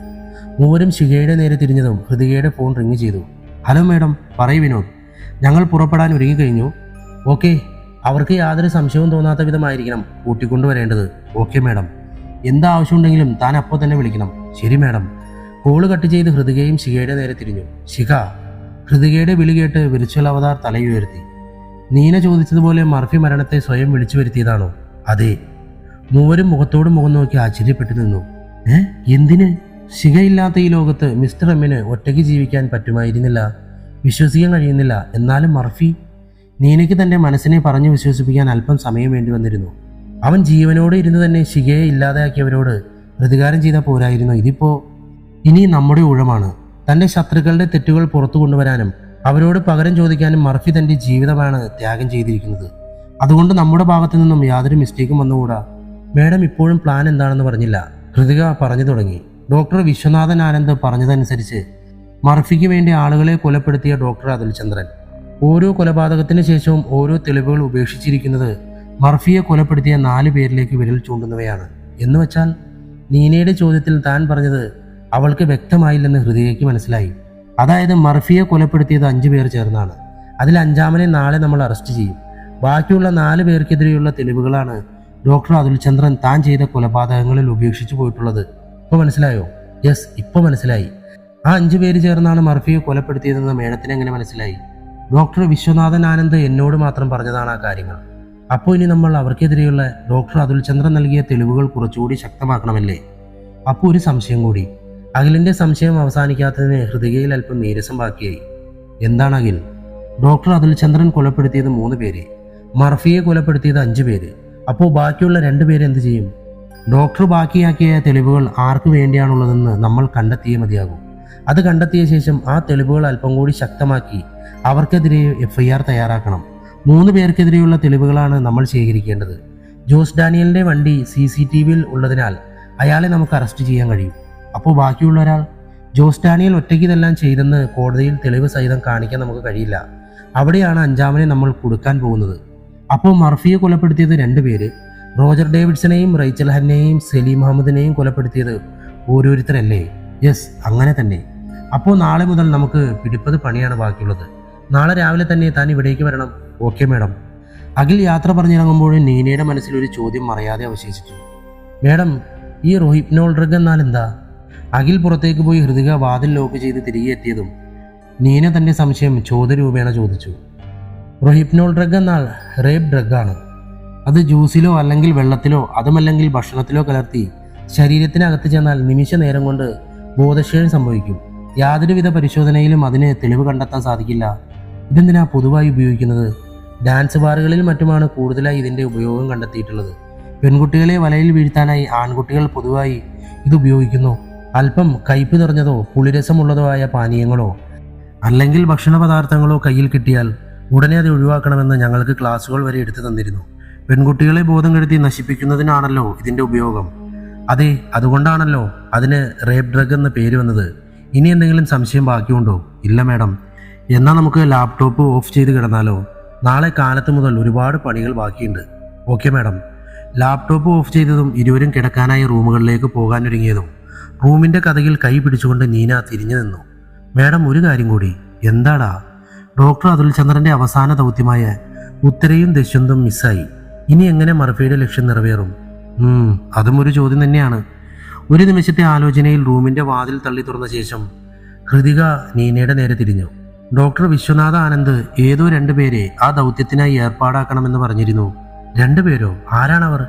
മൂവരും ശിഖയുടെ നേരെ തിരിഞ്ഞതും ഹൃതികയുടെ ഫോൺ റിങ് ചെയ്തു. ഹലോ മേഡം, പറയൂ വിനോദ്. ഞങ്ങൾ പുറപ്പെടാൻ ഒരുങ്ങിക്കഴിഞ്ഞു. ഓക്കെ, അവർക്ക് യാതൊരു സംശയവും തോന്നാത്ത വിധമായിരിക്കണം കൂട്ടിക്കൊണ്ടുവരേണ്ടത്. Okay madam. എന്താവശ്യമുണ്ടെങ്കിലും താൻ അപ്പോൾ തന്നെ വിളിക്കണം. ശരി മാഡം. കോള് കട്ട് ചെയ്ത് ഹൃതികയും ശിഖയുടെ നേരെ തിരിഞ്ഞു. ശിഖ. ഹൃതികയുടെ വിളി കേട്ട് വിർച്വൽ അവതാർ തലയുയർത്തി. നീന ചോദിച്ചതുപോലെ മർഫി മരണത്തെ സ്വയം വിളിച്ചു വരുത്തിയതാണോ? അതെ. മൂവരും മുഖത്തോട് മുഖം നോക്കി ആശ്ചര്യപ്പെട്ടു നിന്നു. എന്തിന്? ശിഖയില്ലാത്ത ഈ ലോകത്ത് മിസ്റ്റർ എമ്മിന് ഒറ്റയ്ക്ക് ജീവിക്കാൻ പറ്റുമായിരുന്നില്ല. വിശ്വസിക്കാൻ കഴിയുന്നില്ല. എന്നാലും മർഫി. നീനയ്ക്ക് തൻ്റെ മനസ്സിനെ പറഞ്ഞു വിശ്വസിപ്പിക്കാൻ അല്പം സമയം വേണ്ടി വന്നിരുന്നു. അവൻ ജീവനോടെ ഇരുന്ന് തന്നെ ശിഖയെ ഇല്ലാതാക്കിയവരോട് പ്രതികാരം ചെയ്താൽ പോരായിരുന്നു. ഇനി നമ്മുടെ ഊഴമാണ്. തൻ്റെ ശത്രുക്കളുടെ തെറ്റുകൾ പുറത്തു കൊണ്ടുവരാനും അവരോട് പകരം ചോദിക്കാനും മർഫി തൻ്റെ ജീവിതമാണ് ത്യാഗം ചെയ്തിരിക്കുന്നത്. അതുകൊണ്ട് നമ്മുടെ ഭാഗത്തു നിന്നും യാതൊരു മിസ്റ്റേക്കും വന്നുകൂടാ. മേഡം ഇപ്പോഴും പ്ലാൻ എന്താണെന്ന് പറഞ്ഞില്ല. ഹൃതിക പറഞ്ഞു തുടങ്ങി. ഡോക്ടർ വിശ്വനാഥൻ ആനന്ദ് പറഞ്ഞതനുസരിച്ച് മർഫിക്ക് വേണ്ടി ആളുകളെ കൊലപ്പെടുത്തിയ ഡോക്ടർ അതുൽ ചന്ദ്രൻ ഓരോ കൊലപാതകത്തിന് ശേഷവും ഓരോ തെളിവുകൾ ഉപേക്ഷിച്ചിരിക്കുന്നത് മർഫിയെ കൊലപ്പെടുത്തിയ 4 പേരിലേക്ക് വിരൽ ചൂണ്ടുന്നവയാണ്. എന്ന് വെച്ചാൽ നീനയുടെ ചോദ്യത്തിൽ താൻ പറഞ്ഞത് അവൾക്ക് വ്യക്തമായില്ലെന്ന് ഹൃദയയ്ക്ക് മനസ്സിലായി. അതായത് മർഫിയെ കൊലപ്പെടുത്തിയത് 5 പേർ ചേർന്നാണ്. അതിൽ 5-മനെ നാളെ നമ്മൾ അറസ്റ്റ് ചെയ്യും. ബാക്കിയുള്ള 4 പേർക്കെതിരെയുള്ള തെളിവുകളാണ് ഡോക്ടർ അതുൽ ചന്ദ്രൻ താൻ ചെയ്ത കൊലപാതകങ്ങളിൽ ഉപേക്ഷിച്ചു പോയിട്ടുള്ളത്. ഇപ്പോൾ മനസ്സിലായോ? യെസ്, ഇപ്പോൾ മനസ്സിലായി. ആ 5 പേര് ചേർന്നാണ് മർഫിയെ കൊലപ്പെടുത്തിയതെന്ന് മേഡത്തിന് എങ്ങനെ മനസ്സിലായി? ഡോക്ടർ വിശ്വനാഥൻ ആനന്ദ് എന്നോട് മാത്രം പറഞ്ഞതാണ് ആ കാര്യങ്ങൾ. അപ്പോൾ ഇനി നമ്മൾ അവർക്കെതിരെയുള്ള ഡോക്ടർ അതുൽ ചന്ദ്രൻ നൽകിയ തെളിവുകൾ കുറച്ചുകൂടി ശക്തമാക്കണമല്ലേ? അപ്പോൾ ഒരു സംശയം കൂടി. അഖിലിൻ്റെ സംശയം അവസാനിക്കാത്തതിന് ഹൃദയയിൽ അല്പം നീരസം ബാക്കിയായി. എന്താണ് അഖിൽ? ഡോക്ടർ അതുൽ ചന്ദ്രൻ കൊലപ്പെടുത്തിയത് 3 പേര്, മർഫിയെ കൊലപ്പെടുത്തിയത് 5 പേര്. അപ്പോൾ ബാക്കിയുള്ള 2 പേര് എന്ത് ചെയ്യും? ഡോക്ടർ ബാക്കിയാക്കിയ തെളിവുകൾ ആർക്ക് വേണ്ടിയാണുള്ളതെന്ന് നമ്മൾ കണ്ടെത്തിയേ മതിയാകും. അത് കണ്ടെത്തിയ ശേഷം ആ തെളിവുകൾ അല്പം കൂടി ശക്തമാക്കി അവർക്കെതിരെ FIR തയ്യാറാക്കണം. 3 പേർക്കെതിരെയുള്ള തെളിവുകളാണ് നമ്മൾ ശേഖരിക്കേണ്ടത്. ജോസ് ഡാനിയലിന്റെ വണ്ടി CCTVയിൽ ഉള്ളതിനാൽ അയാളെ നമുക്ക് അറസ്റ്റ് ചെയ്യാൻ കഴിയും. അപ്പോൾ ബാക്കിയുള്ള ഒരാൾ? ജോസ് ഡാനിയൽ ഒറ്റയ്ക്ക് ഇതെല്ലാം ചെയ്തെന്ന് കോടതിയിൽ തെളിവ് സഹിതം കാണിക്കാൻ നമുക്ക് കഴിയില്ല. അവിടെയാണ് 5-ാമനെ നമ്മൾ കൊടുക്കാൻ പോകുന്നത്. അപ്പോൾ മർഫിയെ കൊലപ്പെടുത്തിയത് 2 പേര്. റോജർ ഡേവിഡ്സനെയും റൈച്ചൽ ഹന്നയെയും സലീം അഹമ്മദിനെയും കൊലപ്പെടുത്തിയത് ഓരോരുത്തരല്ലേ? യെസ്, അങ്ങനെ തന്നെ. അപ്പോൾ നാളെ മുതൽ നമുക്ക് പിടിപ്പത് പണിയാണ് ബാക്കിയുള്ളത്. നാളെ രാവിലെ തന്നെ താൻ ഇവിടേക്ക് വരണം. Okay madam. അഖിൽ യാത്ര പറഞ്ഞിറങ്ങുമ്പോഴും നീനയുടെ മനസ്സിൽ ഒരു ചോദ്യം മറയാതെ അവശേഷിച്ചു. മാഡം, ഈ റോഹിപ്നോൾ ഡ്രഗ് എന്നാൽ എന്താ? അഖിൽ പുറത്തേക്ക് പോയി ഹൃതിക വാതിൽ ലോക്ക് ചെയ്ത് തിരികെ എത്തിയതും നീന തന്റെ സംശയം ചോദ്യരൂപേണ ചോദിച്ചു. റോഹിപ്നോൾ ഡ്രഗ് എന്നാൽ റേപ്പ് ഡ്രഗാണ്. അത് ജ്യൂസിലോ അല്ലെങ്കിൽ വെള്ളത്തിലോ അതുമല്ലെങ്കിൽ ഭക്ഷണത്തിലോ കലർത്തി ശരീരത്തിനകത്ത് ചെന്നാൽ നിമിഷ നേരം കൊണ്ട് ബോധക്ഷയം സംഭവിക്കും. യാതൊരുവിധ പരിശോധനയിലും അതിന് തെളിവ് കണ്ടെത്താൻ സാധിക്കില്ല. ഇതെന്തിനാ പൊതുവായി ഉപയോഗിക്കുന്നത്? ഡാൻസ് ബാറുകളിൽ മറ്റുമാണ് കൂടുതലായി ഇതിന്റെ ഉപയോഗം കണ്ടെത്തിയിട്ടുള്ളത്. പെൺകുട്ടികളെ വലയിൽ വീഴ്ത്താനായി ആൺകുട്ടികൾ പൊതുവായി ഇത് ഉപയോഗിക്കുന്നു. അല്പം കയ്പ് നിറഞ്ഞതോ പുളിരസമുള്ളതോ ആയ പാനീയങ്ങളോ അല്ലെങ്കിൽ ഭക്ഷണ പദാർത്ഥങ്ങളോ കയ്യിൽ കിട്ടിയാൽ ഉടനെ അത് ഒഴിവാക്കണമെന്ന് ഞങ്ങൾക്ക് ക്ലാസുകൾ വരെ എടുത്തു തന്നിരുന്നു. പെൺകുട്ടികളെ ബോധം കെടുത്തി നശിപ്പിക്കുന്നതിനാണല്ലോ ഇതിന്റെ ഉപയോഗം. അതെ, അതുകൊണ്ടാണല്ലോ അതിന് റേപ്പ് ഡ്രഗ് എന്ന പേര് വന്നത്. ഇനി എന്തെങ്കിലും സംശയം ബാക്കിയുണ്ടോ? ഇല്ല മാഡം. എന്നാൽ നമുക്ക് ലാപ്ടോപ്പ് ഓഫ് ചെയ്ത് കിടന്നാലോ? നാളെ കാലത്ത് മുതൽ ഒരുപാട് പണികൾ ബാക്കിയുണ്ട്. Okay madam. ലാപ്ടോപ്പ് ഓഫ് ചെയ്തതും ഇരുവരും കിടക്കാനായി റൂമുകളിലേക്ക് പോകാനൊരുങ്ങിയതും റൂമിന്റെ കതകിൽ കൈ പിടിച്ചുകൊണ്ട് നീന തിരിഞ്ഞു നിന്നു. മാഡം, ഒരു കാര്യം കൂടി. എന്താടാ? ഡോക്ടർ അതുൽ ചന്ദ്രന്റെ അവസാന ദൗത്യമായ ഉത്തരയും ദശന്തും മിസ്സായി. ഇനി എങ്ങനെ മർഫിയുടെ ലക്ഷ്യം നിറവേറും? അതും ഒരു ചോദ്യം തന്നെയാണ്. ഒരു നിമിഷത്തെ ആലോചനയിൽ റൂമിന്റെ വാതിൽ തള്ളി തുറന്ന ശേഷം ഹൃതിക നീനയുടെ നേരെ തിരിഞ്ഞു. ഡോക്ടർ വിശ്വനാഥ ആനന്ദ് ഏതോ 2 പേരെ ആ ദൗത്യത്തിനായി ഏർപ്പാടാക്കണമെന്ന് പറഞ്ഞിരുന്നു. 2 പേരോ? ആരാണവർ?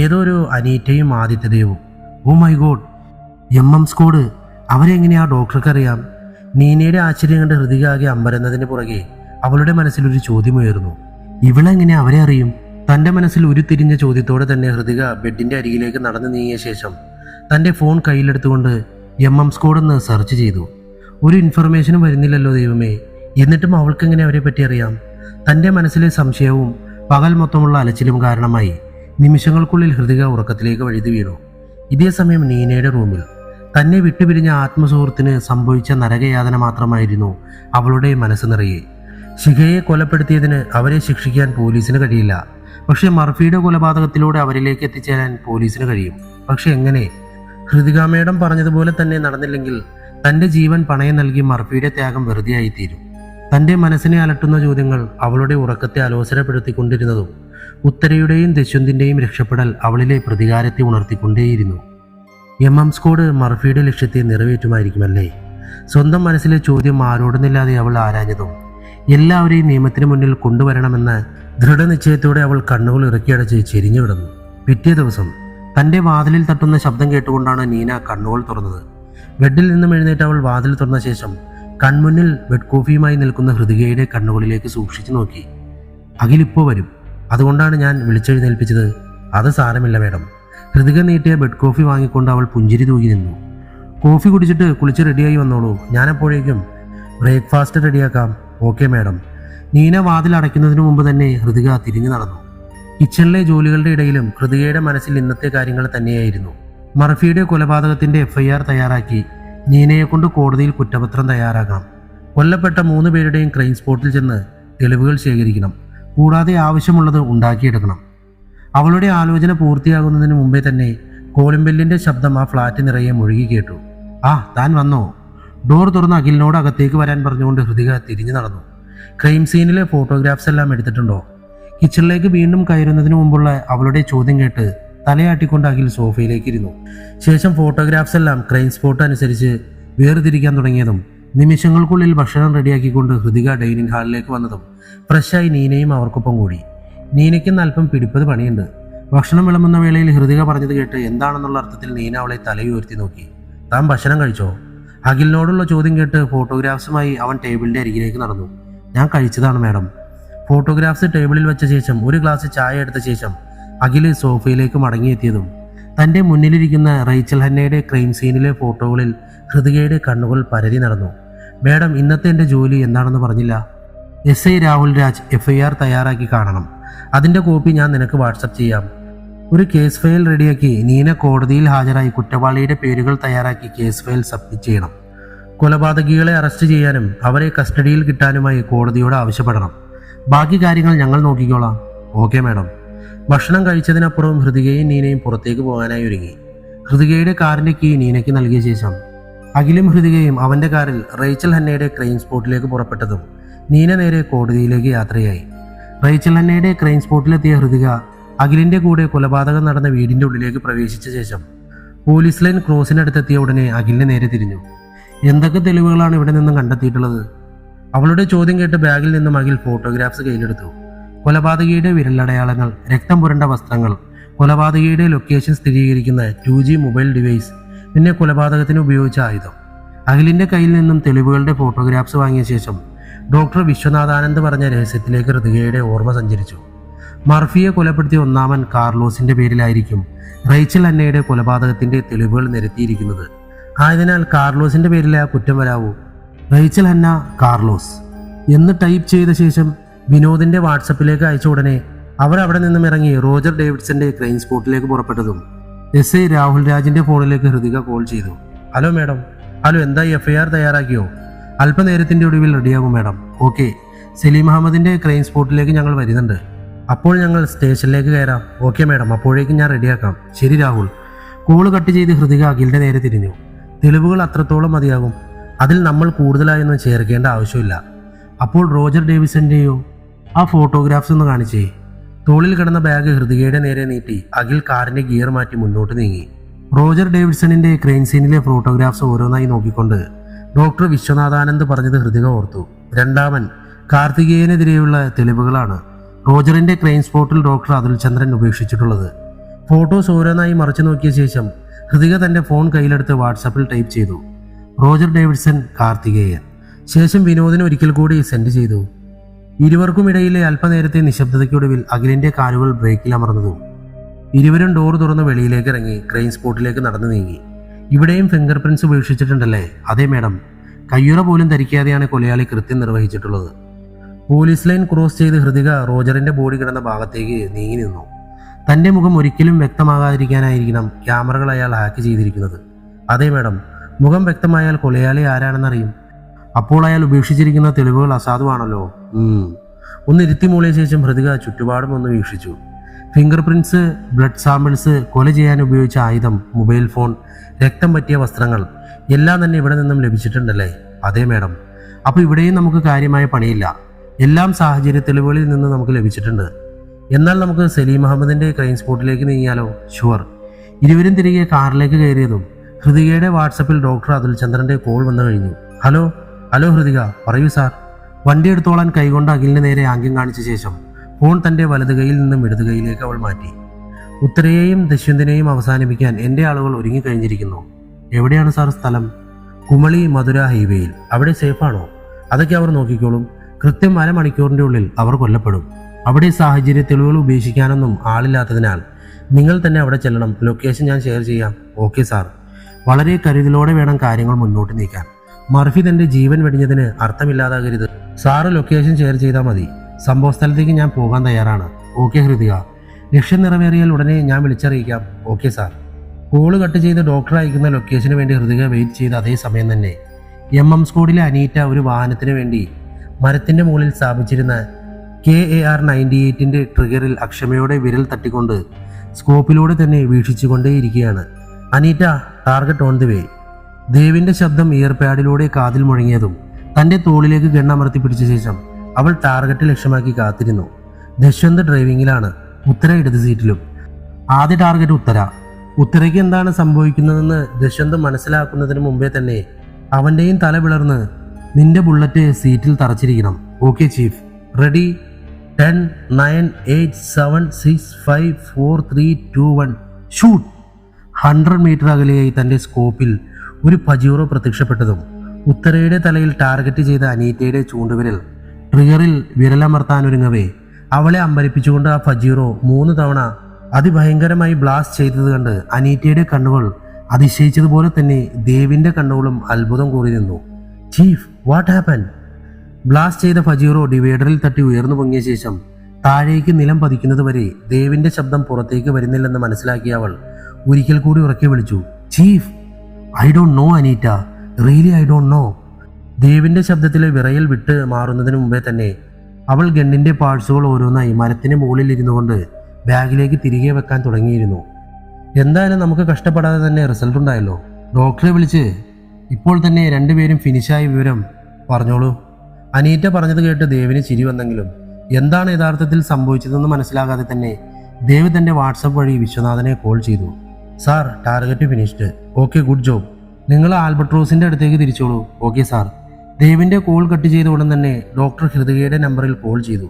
ഏതോ ഒരു അനീറ്റയും ആദിത്യദേവും. Oh my God, MM squad. അവരെങ്ങനെയാ ഡോക്ടർക്ക് അറിയാം? നീനയുടെ ആശ്ചര്യം കണ്ട് ഹൃതിക ആകെ അമ്പരന്നതിന് പുറകെ അവളുടെ മനസ്സിലൊരു ചോദ്യമുയർന്നു. ഇവളെങ്ങനെ അവരെ അറിയും? തന്റെ മനസ്സിൽ ഉരുത്തിരിഞ്ഞ ചോദ്യത്തോടെ തന്നെ ഹൃതിക ബെഡിന്റെ അരികിലേക്ക് നടന്നു നീങ്ങിയ ശേഷം തന്റെ ഫോൺ കയ്യിലെടുത്തുകൊണ്ട് MM സ്ക്വാഡ് എന്ന് സെർച്ച് ചെയ്തു. ഒരു ഇൻഫർമേഷനും വരുന്നില്ലല്ലോ ദൈവമേ. എന്നിട്ടും അവൾക്കെങ്ങനെ അവരെ പറ്റി അറിയാം? തന്റെ മനസ്സിലെ സംശയവും പകൽ മൊത്തമുള്ള അലച്ചിലും കാരണമായി നിമിഷങ്ങൾക്കുള്ളിൽ ഹൃതിക ഉറക്കത്തിലേക്ക് വഴുതി വീണു. ഇതേ സമയം നീനയുടെ റൂമിൽ തന്നെ വിട്ടുപിരിഞ്ഞ ആത്മസുഹൃത്തിന് സംഭവിച്ച നരകയാതന മാത്രമായിരുന്നു അവളുടെ മനസ്സ് നിറയെ. ശിഖയെ കൊലപ്പെടുത്തിയതിന് അവരെ ശിക്ഷിക്കാൻ പോലീസിന് കഴിയില്ല. പക്ഷെ മർഫിയുടെ കൊലപാതകത്തിലൂടെ അവരിലേക്ക് എത്തിച്ചേരാൻ പോലീസിന് കഴിയും. പക്ഷെ എങ്ങനെ? ഹൃതിക മേഡം പറഞ്ഞതുപോലെ തന്നെ നടന്നില്ലെങ്കിൽ തന്റെ ജീവൻ പണയം നൽകി മർഫിയുടെ ത്യാഗം വെറുതെയായി തീരും. തന്റെ മനസ്സിനെ അലട്ടുന്ന ചോദ്യങ്ങൾ അവളുടെ ഉറക്കത്തെ അലോസരപ്പെടുത്തിക്കൊണ്ടിരുന്നതും ഉത്തരയുടെയും ദശുന്തിന്റെയും രക്ഷപ്പെടൽ അവളിലെ പ്രതികാരത്തെ ഉണർത്തിക്കൊണ്ടേയിരുന്നു. MM സ്ക്വാഡ് മർഫിയുടെ ലക്ഷ്യത്തെ നിറവേറ്റുമായിരിക്കുമല്ലേ? സ്വന്തം മനസ്സിലെ ചോദ്യം ആരോടുന്നില്ലാതെ അവൾ ആരാഞ്ഞതും എല്ലാവരെയും നിയമത്തിന് മുന്നിൽ കൊണ്ടുവരണമെന്ന ദൃഢനിശ്ചയത്തോടെ അവൾ കണ്ണുകൾ ഇറക്കിയടച്ച് ചെരിഞ്ഞു കിടന്നു. പിറ്റേ ദിവസം തന്റെ വാതിലിൽ തട്ടുന്ന ശബ്ദം കേട്ടുകൊണ്ടാണ് നീന കണ്ണുകൾ തുറന്നത്. ബെഡിൽ നിന്നും എഴുന്നേറ്റ് അവൾ വാതിൽ തുറന്ന ശേഷം കൺമുന്നിൽ ബെഡ് കോഫിയുമായി നിൽക്കുന്ന ഹൃതികയുടെ കണ്ണുകളിലേക്ക് സൂക്ഷിച്ചു നോക്കി. അഖിലിപ്പോ വരും, അതുകൊണ്ടാണ് ഞാൻ വിളിച്ചെഴുന്നേൽപ്പിച്ചത്. അത് സാരമില്ല മാഡം. ഹൃതിക നീട്ടിയ ബെഡ് കോഫി വാങ്ങിക്കൊണ്ട് അവൾ പുഞ്ചിരി തൂകി നിന്നു. കോഫി കുടിച്ചിട്ട് കുളിച്ച് റെഡിയായി വന്നോളൂ. ഞാനപ്പോഴേക്കും ബ്രേക്ക്ഫാസ്റ്റ് റെഡിയാക്കാം. Okay madam. നീന വാതിൽ അടയ്ക്കുന്നതിന് മുമ്പ് തന്നെ ഹൃതിക തിരിഞ്ഞു നടന്നു. കിച്ചണിലെ ജോലികളുടെ ഇടയിലും ഹൃതികയുടെ മനസ്സിൽ ഇന്നത്തെ കാര്യങ്ങൾ തന്നെയായിരുന്നു. മർഫിയുടെ കൊലപാതകത്തിന്റെ FIR തയ്യാറാക്കി നീനയെ കൊണ്ട് കോടതിയിൽ കുറ്റപത്രം തയ്യാറാക്കണം. കൊല്ലപ്പെട്ട 3 പേരുടെയും ക്രൈം സ്പോട്ടിൽ ചെന്ന് തെളിവുകൾ ശേഖരിക്കണം. കൂടാതെ ആവശ്യമുള്ളത് ഉണ്ടാക്കിയെടുക്കണം. അവളുടെ ആലോചന പൂർത്തിയാകുന്നതിന് മുമ്പേ തന്നെ കോളിംബെല്ലിന്റെ ശബ്ദം ആ ഫ്ലാറ്റ് നിറയെ മുഴുകി കേട്ടു. താൻ വന്നോ? ഡോർ തുറന്ന് അഖിലിനോട് അകത്തേക്ക് വരാൻ പറഞ്ഞുകൊണ്ട് ഹൃതിക തിരിഞ്ഞു നടന്നു. ക്രൈം സീനിലെ ഫോട്ടോഗ്രാഫ്സ് എല്ലാം എടുത്തിട്ടുണ്ടോ? കിച്ചണിലേക്ക് വീണ്ടും കയറുന്നതിന് മുമ്പുള്ള അവളുടെ ചോദ്യം കേട്ട് തലയാട്ടിക്കൊണ്ട് അഖിൽ സോഫയിലേക്ക് ഇരുന്നു. ശേഷം ഫോട്ടോഗ്രാഫ്സ് എല്ലാം ക്രൈം സ്പോട്ട് അനുസരിച്ച് വേർതിരിക്കാൻ തുടങ്ങിയതും നിമിഷങ്ങൾക്കുള്ളിൽ ഭക്ഷണം റെഡിയാക്കിക്കൊണ്ട് ഹൃതിക ഡൈനിങ് ഹാളിലേക്ക് വന്നതും ഫ്രഷായി നീനയും അവർക്കൊപ്പം കൂടി. നീനയ്ക്ക് അല്പം പിടിപ്പത് പണിയുണ്ട്. ഭക്ഷണം വിളമ്പുന്ന വേളയിൽ ഹൃതിക പറഞ്ഞത് കേട്ട് എന്താണെന്നുള്ള അർത്ഥത്തിൽ നീന അവളെ തലയുയർത്തി നോക്കി. താൻ ഭക്ഷണം കഴിച്ചോ? അഖിലിനോടുള്ള ചോദ്യം കേട്ട് ഫോട്ടോഗ്രാഫ്സുമായി അവൻ ടേബിളിന്റെ അരികിലേക്ക് നടന്നു. ഞാൻ കഴിച്ചതാണ് മാഡം. ഫോട്ടോഗ്രാഫ്സ് ടേബിളിൽ വെച്ച ശേഷം ഒരു ഗ്ലാസ് ചായ എടുത്ത ശേഷം അഖിൽ സോഫയിലേക്ക് മടങ്ങിയെത്തിയതും തൻ്റെ മുന്നിലിരിക്കുന്ന റൈച്ചൽ ഹന്നയുടെ ക്രൈം സീനിലെ ഫോട്ടോകളിൽ ഹൃതികയുടെ കണ്ണുകൾ പരതി നടന്നു. മാഡം, ഇന്നത്തെ എൻ്റെ ജോലി എന്താണെന്ന് പറഞ്ഞില്ല. SI രാഹുൽ രാജ് FIR തയ്യാറാക്കി കാണണം. അതിൻ്റെ കോപ്പി ഞാൻ നിനക്ക് വാട്സപ്പ് ചെയ്യാം. ഒരു കേസ് ഫയൽ റെഡിയാക്കി നീന കോടതിയിൽ ഹാജരായി കുറ്റവാളിയുടെ പേരുകൾ തയ്യാറാക്കി കേസ് ഫയൽ സബ്മിറ്റ് ചെയ്യണം. കൊലപാതകികളെ അറസ്റ്റ് ചെയ്യാനും അവരെ കസ്റ്റഡിയിൽ കിട്ടാനുമായി കോടതിയോട് ആവശ്യപ്പെടണം. ബാക്കി കാര്യങ്ങൾ ഞങ്ങൾ നോക്കിക്കോളാം. Okay madam. ഭക്ഷണം കഴിച്ചതിനപ്പുറം ഹൃതികയും നീനയും പുറത്തേക്ക് പോകാനായി ഒരുങ്ങി. ഹൃതികയുടെ കാറിൻ്റെ കീ നീനയ്ക്ക് നൽകിയ ശേഷം അഖിലും ഹൃതികയും അവൻ്റെ കാറിൽ റേച്ചൽ ഹന്നയുടെ ക്രൈം സ്പോട്ടിലേക്ക് പുറപ്പെട്ടതും നീന നേരെ കോടതിയിലേക്ക് യാത്രയായി. റേച്ചൽ ഹന്നയുടെ ക്രൈം സ്പോട്ടിലെത്തിയ ഹൃതിക അഖിലിൻ്റെ കൂടെ കൊലപാതകം നടന്ന വീടിൻ്റെ ഉള്ളിലേക്ക് പ്രവേശിച്ച ശേഷം പോലീസ് ലൈൻ ക്രോസിനടുത്തെത്തിയ ഉടനെ അഖിലിന് നേരെ തിരിഞ്ഞു. എന്തൊക്കെ തെളിവുകളാണ് ഇവിടെ നിന്നും കണ്ടെത്തിയിട്ടുള്ളത്? അവളുടെ ചോദ്യം കേട്ട് ബാഗിൽ നിന്നും അഖിൽ ഫോട്ടോഗ്രാഫ്സ് കയ്യിലെടുത്തു. കൊലപാതകിയുടെ വിരലടയാളങ്ങൾ, രക്തം പുരണ്ട വസ്ത്രങ്ങൾ, കൊലപാതകിയുടെ ലൊക്കേഷൻ സ്ഥിരീകരിക്കുന്ന 2G മൊബൈൽ ഡിവൈസ്, പിന്നെ കൊലപാതകത്തിന് ഉപയോഗിച്ച ആയുധം. അഖിലിൻ്റെ കയ്യിൽ നിന്നും തെളിവുകളുടെ ഫോട്ടോഗ്രാഫ്സ് വാങ്ങിയ ശേഷം ഡോക്ടർ വിശ്വനാഥാനന്ദ് പറഞ്ഞ രഹസ്യത്തിലേക്ക് ഹൃതികയുടെ ഓർമ്മ സഞ്ചരിച്ചു. മർഫിയെ കൊലപ്പെടുത്തിയ ഒന്നാമൻ കാർലോസിന്റെ പേരിലായിരിക്കും റേച്ചൽ ഹന്നയുടെ കൊലപാതകത്തിന്റെ തെളിവുകൾ നിരത്തിയിരിക്കുന്നത്. ആയതിനാൽ കാർലോസിന്റെ പേരിലെ ആ കുറ്റം വരാവൂ. റേച്ചൽ ഹന്ന കാർലോസ് എന്ന് ടൈപ്പ് ചെയ്ത ശേഷം വിനോദിന്റെ വാട്സപ്പിലേക്ക് അയച്ച ഉടനെ അവർ അവിടെ നിന്നും ഇറങ്ങി റോജർ ഡേവിഡ്സന്റെ ക്രൈം സ്പോട്ടിലേക്ക് പുറപ്പെട്ടതും SI രാഹുൽ രാജിന്റെ ഫോണിലേക്ക് ഹൃതിക കോൾ ചെയ്തു. Hello madam. ഹലോ, എന്തായി FIR തയ്യാറാക്കിയോ? അല്പനേരത്തിന്റെ ഒടുവിൽ റെഡിയാകും മാഡം. ഓക്കെ. സലീം അഹമ്മദിന്റെ ക്രൈം സ്പോട്ടിലേക്ക് ഞങ്ങൾ വരുന്നുണ്ട്. അപ്പോൾ ഞങ്ങൾ സ്റ്റേഷനിലേക്ക് കയറാം. ഓക്കെ മാഡം, അപ്പോഴേക്കും ഞാൻ റെഡിയാക്കാം. ശരി രാഹുൽ. കോള് കട്ട് ചെയ്ത് ഹൃതിക അഖിലിന്റെ നേരെ തിരിഞ്ഞു. തെളിവുകൾ അത്രത്തോളം മതിയാകും. അതിൽ നമ്മൾ കൂടുതലായൊന്നും ചേർക്കേണ്ട ആവശ്യമില്ല. അപ്പോൾ റോജർ ഡേവിഡ്സന്റെയോ ആ ഫോട്ടോഗ്രാഫ്സ് ഒന്ന് കാണിച്ചേ. തോളിൽ കിടന്ന ബാഗ് ഹൃതികയുടെ നേരെ നീട്ടി അഖിൽ കാറിന്റെ ഗിയർ മാറ്റി മുന്നോട്ട് നീങ്ങി. റോജർ ഡേവിഡ്സണിന്റെ ക്രൈം സീനിലെ ഫോട്ടോഗ്രാഫ്സ് ഓരോന്നായി നോക്കിക്കൊണ്ട് ഡോക്ടർ വിശ്വനാഥാനന്ദ് പറഞ്ഞത് ഹൃതിക ഓർത്തു. രണ്ടാമൻ കാർത്തികേയനെതിരെയുള്ള തെളിവുകളാണ് റോജറിന്റെ ക്രൈം സ്പോട്ടിൽ ഡോക്ടർ അതുൽ ചന്ദ്രൻ ഉപേക്ഷിച്ചിട്ടുള്ളത്. ഫോട്ടോസ് ഓരോന്നായി മറച്ചു നോക്കിയ ശേഷം ഹൃതിക തന്റെ ഫോൺ കയ്യിലെടുത്ത് വാട്സാപ്പിൽ ടൈപ്പ് ചെയ്തു, റോജർ ഡേവിഡ്സൺ, കാർത്തികേയൻ. ശേഷം വിനോദിന് ഒരിക്കൽ കൂടി സെൻഡ് ചെയ്തു. ഇരുവർക്കുമിടയിലെ അല്പനേരത്തെ നിശബ്ദതയ്ക്കൊടുവിൽ അഖിലിന്റെ കാലുകൾ ബ്രേക്കിൽ അമർന്നതും ഇരുവരും ഡോർ തുറന്ന് വെളിയിലേക്ക് ഇറങ്ങി ക്രൈം സ്പോട്ടിലേക്ക് നടന്നു നീങ്ങി. ഇവിടെയും ഫിംഗർ പ്രിന്റ്സ് ഉപേക്ഷിച്ചിട്ടുണ്ടല്ലേ? അതേ മാഡം. കയ്യുറ പോലും ധരിക്കാതെയാണ് കൊലയാളി കൃത്യം നിർവഹിച്ചിട്ടുള്ളത്. പോലീസ് ലൈൻ ക്രോസ് ചെയ്ത് ഹൃതിക റോജറിന്റെ ബോഡി കിടന്ന ഭാഗത്തേക്ക് നീങ്ങി നിന്നു. തന്റെ മുഖം ഒരിക്കലും വ്യക്തമാകാതിരിക്കാനായിരിക്കണം ക്യാമറകൾ അയാൾ ഹാക്ക് ചെയ്തിരിക്കുന്നത്. അതേ മാഡം, മുഖം വ്യക്തമായാൽ കൊലയാളി ആരാണെന്നറിയും. അപ്പോൾ അയാൾ ഉപേക്ഷിച്ചിരിക്കുന്ന തെളിവുകൾ അസാധുവാണല്ലോ. ഒന്ന് ഇരുത്തി മൂളിയ ശേഷം ഹൃതിക ചുറ്റുപാടും ഒന്ന് വീക്ഷിച്ചു. ഫിംഗർ പ്രിന്റ്സ്, ബ്ലഡ് സാമ്പിൾസ്, കൊല ചെയ്യാൻ ഉപയോഗിച്ച ആയുധം, മൊബൈൽ ഫോൺ, രക്തം പറ്റിയ വസ്ത്രങ്ങൾ എല്ലാം തന്നെ ഇവിടെ നിന്നും ലഭിച്ചിട്ടുണ്ടല്ലേ? അതേ മാഡം. അപ്പോൾ ഇവിടെയും നമുക്ക് കാര്യമായ പണിയില്ല. എല്ലാം സാഹചര്യ തെളിവുകളിൽ നിന്ന് നമുക്ക് ലഭിച്ചിട്ടുണ്ട്. എന്നാൽ നമുക്ക് സലീം അഹമ്മദിന്റെ ക്രൈം സ്പോട്ടിലേക്ക് നീങ്ങിയാലോ? ഷുവർ. ഇരുവരും തിരികെ കാറിലേക്ക് കയറിയതും ഹൃതികയുടെ വാട്സപ്പിൽ ഡോക്ടർ അതുൽ ചന്ദ്രന്റെ കോൾ വന്നു കഴിഞ്ഞു. ഹലോ ഹലോ ഹൃതിക, പറയൂ സാർ. വണ്ടി എടുത്തോളാൻ കൈകൊണ്ട് അഖിലിന് നേരെ ആംഗ്യം കാണിച്ച ശേഷം ഫോൺ തന്റെ വലത് കൈയിൽ നിന്നും ഇടത് കൈയിലേക്ക് അവൾ മാറ്റി. ഉത്തരയെയും ദശ്വന്തിനെയും അവസാനിപ്പിക്കാൻ എൻ്റെ ആളുകൾ ഒരുങ്ങിക്കഴിഞ്ഞിരിക്കുന്നു. എവിടെയാണ് സാർ സ്ഥലം? കുമളി മധുര ഹൈവേയിൽ. അവിടെ സേഫാണോ? അതൊക്കെ അവർ നോക്കിക്കോളും. കൃത്യം 1/2 മണിക്കൂറിൻ്റെ ഉള്ളിൽ അവർ കൊല്ലപ്പെടും. അവിടെ സാഹചര്യ തെളിവുകൾ ഉപേക്ഷിക്കാനൊന്നും ആളില്ലാത്തതിനാൽ നിങ്ങൾ തന്നെ അവിടെ ചെല്ലണം. ലൊക്കേഷൻ ഞാൻ ഷെയർ ചെയ്യാം. Okay sir. വളരെ കരുതലോടെ വേണം കാര്യങ്ങൾ മുന്നോട്ട് നീക്കാൻ. മർഫി തന്റെ ജീവൻ വെടിഞ്ഞതിന് അർത്ഥമില്ലാതാകരുത്. സാറ് ലൊക്കേഷൻ ഷെയർ ചെയ്താൽ മതി. സംഭവ സ്ഥലത്തേക്ക് ഞാൻ പോകാൻ തയ്യാറാണ്. ഓക്കെ ഹൃതിക. ലക്ഷ്യം നിറവേറിയാൽ ഉടനെ ഞാൻ വിളിച്ചറിയിക്കാം. Okay sir. കോള് കട്ട് ചെയ്ത് ഡോക്ടർ അയക്കുന്ന ലൊക്കേഷന് വേണ്ടി ഹൃതിക വെയിറ്റ് ചെയ്ത അതേ സമയം തന്നെ MM സ്ക്വാഡിലെ അനീറ്റ ഒരു വാഹനത്തിന് വേണ്ടി മരത്തിന്റെ മുകളിൽ സ്ഥാപിച്ചിരുന്ന KAR 98ന്റെ ട്രിഗറിൽ അക്ഷമയോടെ വിരൽ തട്ടിക്കൊണ്ട് സ്കോപ്പിലൂടെ തന്നെ വീക്ഷിച്ചുകൊണ്ടേയിരിക്കുകയാണ്. Aneeta, target on the way. ദേവിന്റെ ശബ്ദം ഇയർപാഡിലൂടെ കാതിൽ മുഴങ്ങിയതും തന്റെ തോളിലേക്ക് ഗണ്ണമർത്തി പിടിച്ച ശേഷം അവൾ ടാർഗറ്റ് ലക്ഷ്യമാക്കി കാത്തിരുന്നു. ദശ്വന്ത് ഡ്രൈവിംഗിലാണ്, ഉത്തര ഇടത് സീറ്റിലും. ആദ്യ ടാർഗറ്റ് ഉത്തര. ഉത്തരയ്ക്ക് എന്താണ് സംഭവിക്കുന്നതെന്ന് ദശ്വന്ത് മനസ്സിലാക്കുന്നതിന് മുമ്പേ തന്നെ അവന്റെയും തല പിളർന്ന്, നിന്റെ ബുള്ളറ്റ് സീറ്റിൽ തറച്ചിരിക്കണം. Okay chief. Ready? 10, 9, 8, 7, 6, 5, 4, 3, 2, 1 shoot. 100 metre അകലെയായി തന്റെ സ്കോപ്പിൽ ഒരു പജീറോ പ്രത്യക്ഷപ്പെട്ടതും ഉത്തരയുടെ തലയിൽ ടാർഗറ്റ് ചെയ്ത അനീറ്റയുടെ ചൂണ്ടുവിരൽ ട്രിഗറിൽ വിരലമർത്താനൊരുങ്ങവേ അവളെ അമ്പരിപ്പിച്ചുകൊണ്ട് ആ പജീറോ 3 തവണ അതിഭയങ്കരമായി ബ്ലാസ്റ്റ് ചെയ്തത് കണ്ട് അനീറ്റയുടെ കണ്ണുകൾ അതിശയിച്ചതുപോലെ തന്നെ ദേവിന്റെ കണ്ണുകളും അത്ഭുതം കൂറി നിന്നു. Chief, what happen? ബ്ലാസ്റ്റ് ചെയ്ത ഫജീറോ ഡിവൈഡറിൽ തട്ടി ഉയർന്നു പൊങ്ങിയ ശേഷം താഴേക്ക് നിലം പതിക്കുന്നത് വരെ ദേവിന്റെ ശബ്ദം പുറത്തേക്ക് വരുന്നില്ലെന്ന് മനസ്സിലാക്കിയ അവൾ ഒരിക്കൽ കൂടി ഉറക്കെ വിളിച്ചു, chief. I don't know Aneeta, really I don't know. ദേവിന്റെ ശബ്ദത്തിലെ വിറയൽ വിട്ട് മാറുന്നതിന് മുമ്പേ തന്നെ അവൾ ഗണ്ണിന്റെ പാർട്സുകൾ ഓരോന്നായി മരത്തിന് മുകളിൽ ഇരുന്നു കൊണ്ട് ബാഗിലേക്ക് തിരികെ വെക്കാൻ തുടങ്ങിയിരുന്നു. എന്തായാലും നമുക്ക് കഷ്ടപ്പെടാതെ തന്നെ റിസൾട്ട് ഉണ്ടായല്ലോ. ഡോക്ടറെ വിളിച്ച് ഇപ്പോൾ തന്നെ രണ്ടുപേരും ഫിനിഷായ വിവരം പറഞ്ഞോളൂ. അനീറ്റ പറഞ്ഞത് കേട്ട് ദേവിന് ചിരി വന്നെങ്കിലും എന്താണ് യഥാർത്ഥത്തിൽ സംഭവിച്ചതെന്ന് മനസ്സിലാകാതെ തന്നെ ദേവ് തന്റെ വാട്സപ്പ് വഴി വിശ്വനാഥനെ കോൾ ചെയ്തു. Sir, target finished. Okay, good job. നിങ്ങൾ ആൽബർട്രോസിന്റെ അടുത്തേക്ക് തിരിച്ചോളൂ. Okay sir. ദേവിന്റെ കോൾ കട്ട് ചെയ്ത ഉടൻ തന്നെ ഡോക്ടർ ഹൃദയയുടെ നമ്പറിൽ കോൾ ചെയ്തു.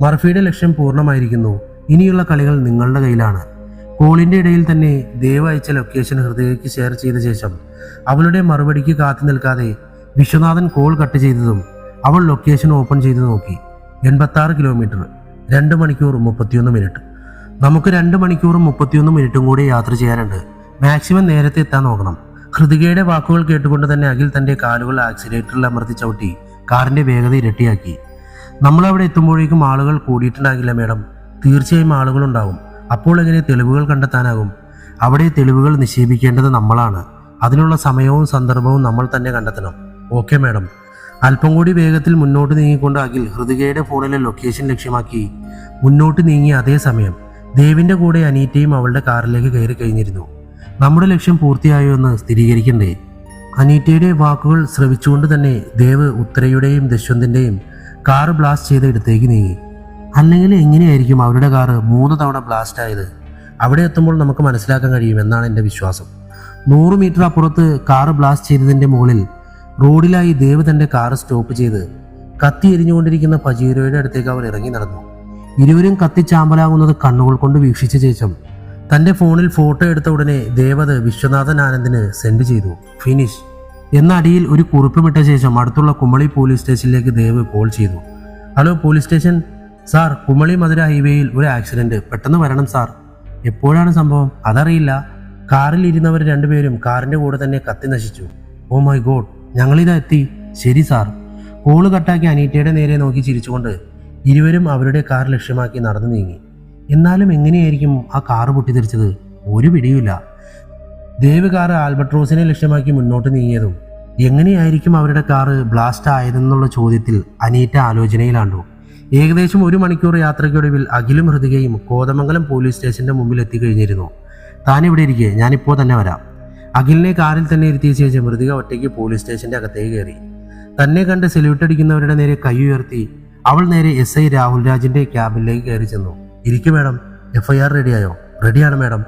മർഫിയുടെ ലക്ഷ്യം പൂർണ്ണമായിരിക്കുന്നു. ഇനിയുള്ള കളികൾ നിങ്ങളുടെ കയ്യിലാണ്. കോളിന്റെ ഇടയിൽ തന്നെ ദേവ് അയച്ച ലൊക്കേഷൻ ഹൃദയയ്ക്ക് ഷെയർ ചെയ്ത ശേഷം അവളുടെ മറുപടിക്ക് കാത്തു നിൽക്കാതെ വിശ്വനാഥൻ കോൾ കട്ട് ചെയ്തതും അവൾ ലൊക്കേഷൻ ഓപ്പൺ ചെയ്ത് നോക്കി. 86 കിലോമീറ്റർ, 2 മണിക്കൂർ 31 മിനിറ്റ്. നമുക്ക് 2 മണിക്കൂറും 31 മിനിറ്റും കൂടി യാത്ര ചെയ്യാനുണ്ട്. മാക്സിമം നേരത്തെ എത്താൻ നോക്കണം. ഹൃതികയുടെ വാക്കുകൾ കേട്ടുകൊണ്ട് തന്നെ അഖിൽ തന്റെ കാലുകൾ ആക്സിലേറ്ററിൽ അമർത്തി ചവിട്ടി കാറിന്റെ വേഗത ഇരട്ടിയാക്കി. നമ്മളവിടെ എത്തുമ്പോഴേക്കും ആളുകൾ കൂടിയിട്ടുണ്ടാകില്ല മേഡം. തീർച്ചയായും ആളുകളുണ്ടാവും. അപ്പോൾ എങ്ങനെ തെളിവുകൾ കണ്ടെത്താനാകും? അവിടെ തെളിവുകൾ നിക്ഷേപിക്കേണ്ടത് നമ്മളാണ്. അതിനുള്ള സമയവും സന്ദർഭവും നമ്മൾ തന്നെ കണ്ടെത്തണം. Okay madam. അല്പം കൂടി വേഗത്തിൽ മുന്നോട്ട് നീങ്ങിക്കൊണ്ട് അഖിൽ ഹൃതികയുടെ ഫോണിലെ ലൊക്കേഷൻ ലക്ഷ്യമാക്കി മുന്നോട്ട് നീങ്ങിയ അതേസമയം ദേവിന്റെ കൂടെ അനീറ്റയും അവളുടെ കാറിലേക്ക് കയറി കഴിഞ്ഞിരുന്നു. നമ്മുടെ ലക്ഷ്യം പൂർത്തിയായോ എന്ന് സ്ഥിരീകരിക്കണ്ടേ? അനീറ്റയുടെ വാക്കുകൾ ശ്രവിച്ചുകൊണ്ട് തന്നെ ദേവ് ഉത്തരയുടെയും ദശ്വന്തിന്റെയും കാറ് ബ്ലാസ്റ്റ് ചെയ്ത ഇടത്തേക്ക് നീങ്ങി. അല്ലെങ്കിൽ എങ്ങനെയായിരിക്കും അവരുടെ കാറ് 3 തവണ ബ്ലാസ്റ്റ് ആയത്? അവിടെ എത്തുമ്പോൾ നമുക്ക് മനസ്സിലാക്കാൻ കഴിയും എന്നാണ് എൻ്റെ വിശ്വാസം. 100 മീറ്റർ അപ്പുറത്ത് കാറ് ബ്ലാസ്റ്റ് ചെയ്തതിൻ്റെ മുകളിൽ റോഡിലായി ദേവ് തൻ്റെ കാറ് സ്റ്റോപ്പ് ചെയ്ത് കത്തി എരിഞ്ഞുകൊണ്ടിരിക്കുന്ന ഫജീറോയുടെ അടുത്തേക്ക് അവർ ഇറങ്ങി നടന്നു. ഇരുവരും കത്തിച്ചാമ്പലാകുന്നത് കണ്ണുകൾ കൊണ്ട് വീക്ഷിച്ച ശേഷം തൻ്റെ ഫോണിൽ ഫോട്ടോ എടുത്ത ഉടനെ ദേവ് അത് വിശ്വനാഥൻ ആനന്ദിന് സെൻഡ് ചെയ്തു. ഫിനിഷ് എന്ന അടിയിൽ ഒരു കുറിപ്പുമിട്ട ശേഷം അടുത്തുള്ള കുമളി പോലീസ് സ്റ്റേഷനിലേക്ക് ദേവ് കോൾ ചെയ്തു. Hello police station. Sir, Kumily Madurai ഹൈവേയിൽ ഒരു ആക്സിഡന്റ്, പെട്ടെന്ന് വരണം സാർ. എപ്പോഴാണ് സംഭവം? അതറിയില്ല. കാറിൽ ഇരുന്നവർ രണ്ടുപേരും കാറിന്റെ കൂടെ തന്നെ കത്തി നശിച്ചു. ഓ മൈ ഗോഡ്, ഞങ്ങളിതാ എത്തി. ശരി സാർ. കോള് കട്ടാക്കി അനീറ്റയുടെ നേരെ നോക്കി ചിരിച്ചുകൊണ്ട് ഇരുവരും അവരുടെ കാർ ലക്ഷ്യമാക്കി നടന്നു നീങ്ങി. എന്നാലും എങ്ങനെയായിരിക്കും ആ കാറ് പൊട്ടിത്തെറിച്ചത്? ഒരു പിടിയുമില്ല. ദേവ് കാറ് ആൽബർട്രോസിനെ ലക്ഷ്യമാക്കി മുന്നോട്ട് നീങ്ങിയതും എങ്ങനെയായിരിക്കും അവരുടെ കാറ് ബ്ലാസ്റ്റ് ആയതെന്നുള്ള ചോദ്യത്തിൽ അനീറ്റ ആലോചനയിലാണ്ടു. ഏകദേശം 1 മണിക്കൂർ യാത്രയ്ക്കൊടുവിൽ അഖിലും ഹൃതികയും കോതമംഗലം പോലീസ് സ്റ്റേഷന്റെ മുമ്പിൽ എത്തിക്കഴിഞ്ഞിരുന്നു. താനിവിടെ ഇരിക്കെ, ഞാനിപ്പോൾ തന്നെ വരാം. അഖിലിനെ കാറിൽ തന്നെ ഇരുത്തിയ ശേഷം ഹൃതിക ഒറ്റയ്ക്ക് പോലീസ് സ്റ്റേഷന്റെ അകത്തേക്ക് കയറി. തന്നെ കണ്ട് സെല്യൂട്ട് അടിക്കുന്നവരുടെ നേരെ കൈ ഉയർത്തി അവൾ നേരെ SI രാഹുൽ രാജിന്റെ ക്യാബിനിലേക്ക് കയറി ചെന്നു. ഇരിക്കും മേഡം. FIR റെഡിയായോ? റെഡിയാണ് മേഡം.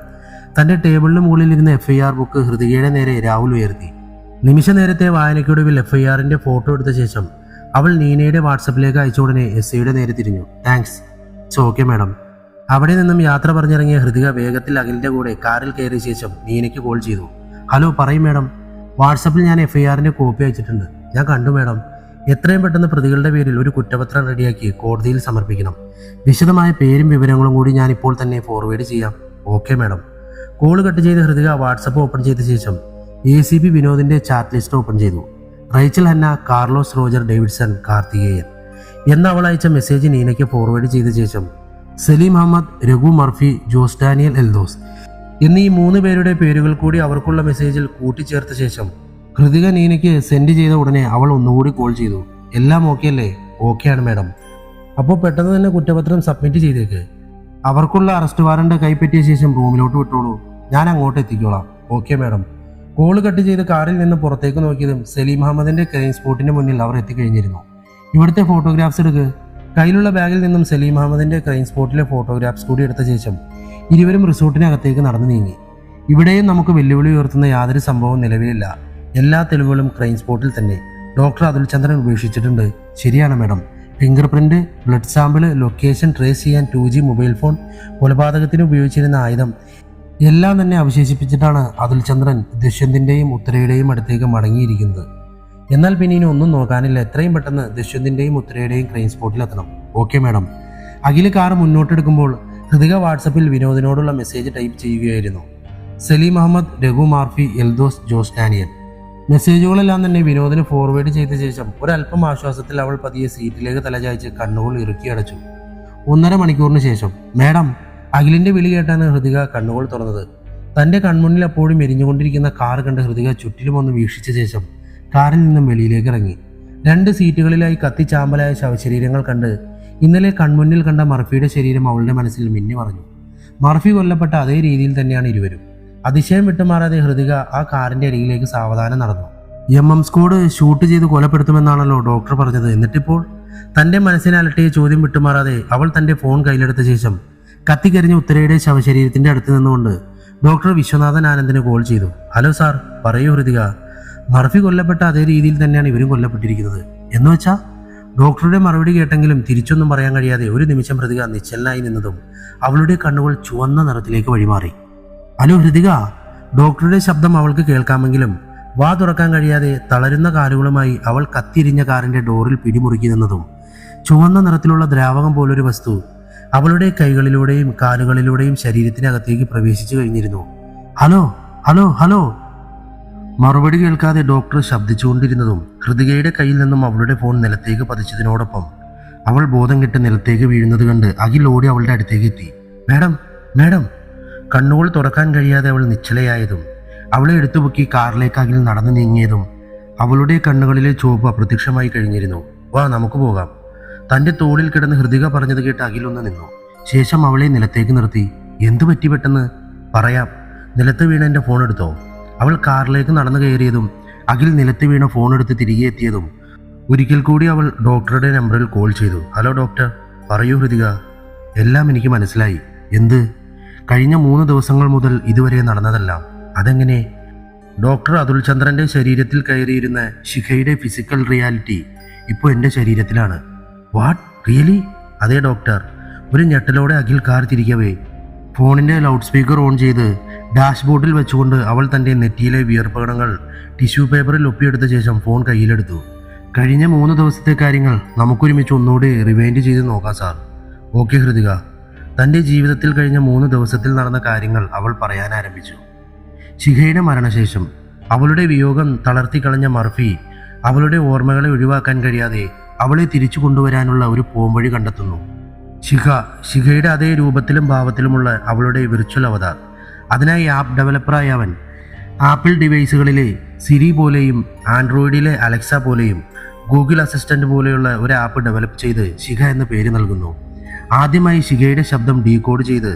തന്റെ ടേബിളിന് മുകളിൽ ഇരുന്ന FIR ബുക്ക് ഹൃതികയുടെ നേരെ രാഹുൽ ഉയർത്തി. നിമിഷ നേരത്തെ വായനയ്ക്കൊടുവിൽ FIRന്റെ ഫോട്ടോ എടുത്ത ശേഷം അവൾ നീനയുടെ വാട്സപ്പിലേക്ക് അയച്ച ഉടനെ SIയുടെ നേരെ തിരിഞ്ഞു. Thanks, it's okay madam. അവിടെ നിന്നും യാത്ര പറഞ്ഞിറങ്ങിയ ഹൃതിക വേഗത്തിൽ അഖിലിന്റെ കൂടെ കാറിൽ കയറിയ ശേഷം നീനയ്ക്ക് കോൾ ചെയ്തു. ഹലോ, പറയും മേഡം. വാട്സപ്പിൽ ഞാൻ FIRന്റെ കോപ്പി അയച്ചിട്ടുണ്ട്. ഞാൻ കണ്ടു മേഡം. എത്രയും പെട്ടെന്ന് പ്രതികളുടെ പേരിൽ ഒരു കുറ്റപത്രം റെഡിയാക്കി കോടതിയിൽ സമർപ്പിക്കണം. വിശദമായ പേരും വിവരങ്ങളും കൂടി ഞാൻ ഇപ്പോൾ തന്നെ ഫോർവേഡ് ചെയ്യാം. Okay madam. കോൾ കട്ട് ചെയ്ത ഹൃതിക വാട്സപ്പ് ഓപ്പൺ ചെയ്ത ശേഷം ACP വിനോദിന്റെ ചാറ്റ് ലിസ്റ്റ് ഓപ്പൺ ചെയ്തു. Rachel Hannah, Carlos Roger Davidson, Karthikeyan എന്ന അവൾ അയച്ച മെസ്സേജ് നീനയ്ക്ക് ഫോർവേഡ് ചെയ്ത ശേഷം സലീം അഹമ്മദ്, രഘു മർഫി, ജോസ് ഡാനിയൽ എൽദോസ് എന്നീ 3 പേരുടെ പേരുകൾ കൂടി അവർക്കുള്ള മെസ്സേജിൽ കൂട്ടിച്ചേർത്ത ശേഷം ഹൃതിക നീനയ്ക്ക് സെൻഡ് ചെയ്ത ഉടനെ അവൾ ഒന്നുകൂടി കോൾ ചെയ്തു. എല്ലാം ഓക്കെ അല്ലേ? ഓക്കെയാണ് മേഡം. അപ്പോൾ പെട്ടെന്ന് തന്നെ കുറ്റപത്രം സബ്മിറ്റ് ചെയ്തേക്ക്. അവർക്കുള്ള അറസ്റ്റ് വാറണ്ട് കൈപ്പറ്റിയ ശേഷം റൂമിലോട്ട് വിട്ടോളൂ. ഞാൻ അങ്ങോട്ട് എത്തിക്കോളാം. Okay madam. കോള് കട്ട് ചെയ്ത് കാറിൽ നിന്ന് പുറത്തേക്ക് നോക്കിയതും സലീം അഹമ്മദിന്റെ ക്രൈം സ്പോട്ടിന്റെ മുന്നിൽ അവർ എത്തിക്കഴിഞ്ഞിരുന്നു. ഇവിടുത്തെ ഫോട്ടോഗ്രാഫ്സ് എടുക്ക്. കയ്യിലുള്ള ബാഗിൽ നിന്നും സലീം അഹമ്മദിന്റെ ക്രൈം സ്പോട്ടിലെ ഫോട്ടോഗ്രാഫ്സ് കൂടി എടുത്ത ശേഷം ഇരുവരും റിസോർട്ടിനകത്തേക്ക് നടന്നു നീങ്ങി. ഇവിടെയും നമുക്ക് വെല്ലുവിളി ഉയർത്തുന്ന യാതൊരു സംഭവവും നിലവിലില്ല. എല്ലാ തെളിവുകളും ക്രൈം സ്പോട്ടിൽ തന്നെ. ഡോക്ടർ അതുൽ ചന്ദ്രൻ ഉപേക്ഷിച്ചിട്ടുണ്ട്. ശരിയാണ് madam. Finger print, blood sample, location trace ചെയ്യാൻ 2G മൊബൈൽ ഫോൺ, കൊലപാതകത്തിന് ഉപയോഗിച്ചിരുന്ന ആയുധം എല്ലാം തന്നെ അവശേഷിപ്പിച്ചിട്ടാണ് അതുൽ ചന്ദ്രൻ ദുഷ്യന്തിന്റെയും ഉത്തരയുടെയും അടുത്തേക്ക് മടങ്ങിയിരിക്കുന്നത്. എന്നാൽ പിന്നെ ഇനി ഒന്നും നോക്കാനില്ല. എത്രയും പെട്ടെന്ന് ദുഷ്യന്തിന്റെയും ഉത്തരയുടെയും ക്രൈം സ്പോട്ടിലെത്തണം. Okay madam. അഖില് കാർ മുന്നോട്ടെടുക്കുമ്പോൾ ഹൃതിക വാട്സപ്പിൽ വിനോദിനോടുള്ള മെസ്സേജ് ടൈപ്പ് ചെയ്യുകയായിരുന്നു. സലീം അഹമ്മദ്, രഘു മാർഫി, എൽദോസ്, ജോസ് ഡാനിയൽ മെസ്സേജുകളെല്ലാം തന്നെ വിനോദിന് ഫോർവേഡ് ചെയ്ത ശേഷം ഒരല്പം ആശ്വാസത്തിൽ അവൾ പതിയെ സീറ്റിലേക്ക് തലചായ്ച്ച് കണ്ണുകൾ ഇറുക്കി അടച്ചു. 1.5 മണിക്കൂറിന് ശേഷം മാഡം, അഖിലിന്റെ വിളി കേട്ടാണ് ഹൃതിക കണ്ണുകൾ തുറന്നത്. തന്റെ കൺമുന്നിൽ അപ്പോഴും എരിഞ്ഞുകൊണ്ടിരിക്കുന്ന കാർ കണ്ട് ഹൃതിക ചുറ്റിലും ഒന്ന് വീക്ഷിച്ച ശേഷം കാറിൽ നിന്നും വെളിയിലേക്ക് ഇറങ്ങി. 2 സീറ്റുകളിലായി കത്തിച്ചാമ്പലായ ശവശരീരങ്ങൾ കണ്ട് ഇന്നലെ കൺമുന്നിൽ കണ്ട മർഫിയുടെ ശരീരം അവളുടെ മനസ്സിൽ മിന്നി മറഞ്ഞു. മർഫി കൊല്ലപ്പെട്ട അതേ രീതിയിൽ തന്നെയാണ് ഇരുവരും. അതിശയം വിട്ടുമാറാതെ ഹൃതിക ആ കാറിന്റെ അരികിലേക്ക് സാവധാനം നടന്നു. സ്ക്വാഡ് ഷൂട്ട് ചെയ്ത് കൊലപ്പെടുത്തുമെന്നാണല്ലോ ഡോക്ടർ പറഞ്ഞത്. എന്നിട്ടിപ്പോൾ തന്റെ മനസ്സിനെ അലട്ടിയ ചോദ്യം വിട്ടുമാറാതെ അവൾ തന്റെ ഫോൺ കയ്യിലെടുത്ത ശേഷം കത്തിക്കരിഞ്ഞ ഉത്തരയുടെ ശവശരീരത്തിന്റെ അടുത്ത് നിന്നുകൊണ്ട് ഡോക്ടർ വിശ്വനാഥൻ ആനന്ദിന് കോൾ ചെയ്തു. ഹലോ സാർ, പറയൂ ഹൃതിക. മർഫി കൊല്ലപ്പെട്ട അതേ രീതിയിൽ തന്നെയാണ് ഇവരും കൊല്ലപ്പെട്ടിരിക്കുന്നത്. എന്ന് വെച്ചാൽ ഡോക്ടറുടെ മറുപടി കേട്ടെങ്കിലും തിരിച്ചൊന്നും പറയാൻ കഴിയാതെ ഒരു നിമിഷം ഹൃതിക നിശ്ചലനായി നിന്നതും അവളുടെ കണ്ണുകൾ ചുവന്ന നിറത്തിലേക്ക് വഴിമാറി. ഹലോ ഹൃതിക. ഡോക്ടറുടെ ശബ്ദം അവൾക്ക് കേൾക്കാമെങ്കിലും വാ തുറക്കാൻ കഴിയാതെ തളരുന്ന കാലുകളുമായി അവൾ കത്തിരിഞ്ഞ കാറിന്റെ ഡോറിൽ പിടിമുറുക്കി നിന്നതും ചുവന്ന നിറത്തിലുള്ള ദ്രാവകം പോലൊരു വസ്തു അവളുടെ കൈകളിലൂടെയും കാലുകളിലൂടെയും ശരീരത്തിനകത്തേക്ക് പ്രവേശിച്ചു കഴിഞ്ഞിരുന്നു. Hello hello hello. മറുപടി കേൾക്കാതെ ഡോക്ടർ ശബ്ദിച്ചുകൊണ്ടിരുന്നതും ഹൃതികയുടെ കയ്യിൽ നിന്നും അവളുടെ ഫോൺ നിലത്തേക്ക് പതിച്ചതിനോടൊപ്പം അവൾ ബോധം കെട്ട് നിലത്തേക്ക് വീഴുന്നത് കണ്ട് അഖിൽ ഓടി അവളുടെ അടുത്തേക്ക് എത്തി. Madam, madam. കണ്ണുകൾ തുറക്കാൻ കഴിയാതെ അവൾ നിശ്ചലയായതും അവളെ എടുത്തുപൊക്കി കാറിലേക്ക് അഖിൽ നടന്നു നീങ്ങിയതും അവളുടെ കണ്ണുകളിലെ ചുവപ്പ് അപ്രത്യക്ഷമായി കഴിഞ്ഞിരുന്നു. വാ, നമുക്ക് പോകാം. തന്റെ തോളിൽ കിടന്ന് ഹൃതിക പറഞ്ഞത് കേട്ട് അഖിൽ ഒന്ന് നിന്നു. ശേഷം അവളെ നിലത്തേക്ക് നിർത്തി. എന്തു പറ്റി പെട്ടെന്ന്? പറയാം. നിലത്ത് വീണ എൻ്റെ ഫോൺ എടുത്തോ? അവൾ കാറിലേക്ക് നടന്നു കയറിയതും അഖിൽ നിലത്ത് വീണ ഫോൺ എടുത്ത് തിരികെ എത്തിയതും ഒരിക്കൽ കൂടി അവൾ ഡോക്ടറുടെ നമ്പറിൽ കോൾ ചെയ്തു. Hello doctor. പറയൂ ഹൃതിക. എല്ലാം എനിക്ക് മനസ്സിലായി. എന്ത്? കഴിഞ്ഞ 3 ദിവസങ്ങൾ മുതൽ ഇതുവരെ നടന്നതെല്ലാം. അതെങ്ങനെ? ഡോക്ടർ അതുൽ ചന്ദ്രന്റെ ശരീരത്തിൽ കയറിയിരുന്ന ശിഖയുടെ ഫിസിക്കൽ റിയാലിറ്റി ഇപ്പോൾ എൻ്റെ ശരീരത്തിലാണ്. What, really? അതെ ഡോക്ടർ. ഒരു ഞെട്ടലോടെ അഖിൽ കാർ തിരിക്കവേ ഫോണിൻ്റെ ലൗഡ് സ്പീക്കർ ഓൺ ചെയ്ത് ഡാഷ്ബോർഡിൽ വെച്ചുകൊണ്ട് അവൾ തൻ്റെ നെറ്റിയിലെ വിയർപ്പകണങ്ങൾ ടിഷ്യൂ പേപ്പറിൽ ഒപ്പിയെടുത്ത ശേഷം ഫോൺ കയ്യിലെടുത്തു. കഴിഞ്ഞ 3 ദിവസത്തെ കാര്യങ്ങൾ നമുക്കൊരുമിച്ച് ഒന്നുകൂടി റിവൈൻഡ് ചെയ്ത് നോക്കാം സാർ. ഓക്കെ ഹൃതിക. തൻ്റെ ജീവിതത്തിൽ കഴിഞ്ഞ 3 ദിവസത്തിൽ നടന്ന കാര്യങ്ങൾ അവൾ പറയാൻ ആരംഭിച്ചു. ശിഖയുടെ മരണശേഷം അവളുടെ വിയോഗം തളർത്തിക്കളഞ്ഞ മർഫി അവളുടെ ഓർമ്മകളെ ഒഴിവാക്കാൻ കഴിയാതെ അവളെ തിരിച്ചു കൊണ്ടുവരാനുള്ള ഒരു പോംവഴി കണ്ടെത്തുന്നു. ശിഖയുടെ അതേ രൂപത്തിലും ഭാവത്തിലുമുള്ള അവളുടെ വിർച്വൽ അവതാർ. അതിനായി ആപ്പ് ഡെവലപ്പറായ അവൻ ആപ്പിൾ ഡിവൈസുകളിലെ സിരി പോലെയും ആൻഡ്രോയിഡിലെ അലക്സ പോലെയും ഗൂഗിൾ അസിസ്റ്റന്റ് പോലെയുള്ള ഒരു ആപ്പ് ഡെവലപ്പ് ചെയ്ത് ശിഖ എന്ന പേര് നൽകുന്നു. ആദ്യമായി ശിഖയുടെ ശബ്ദം ഡീകോഡ് ചെയ്ത്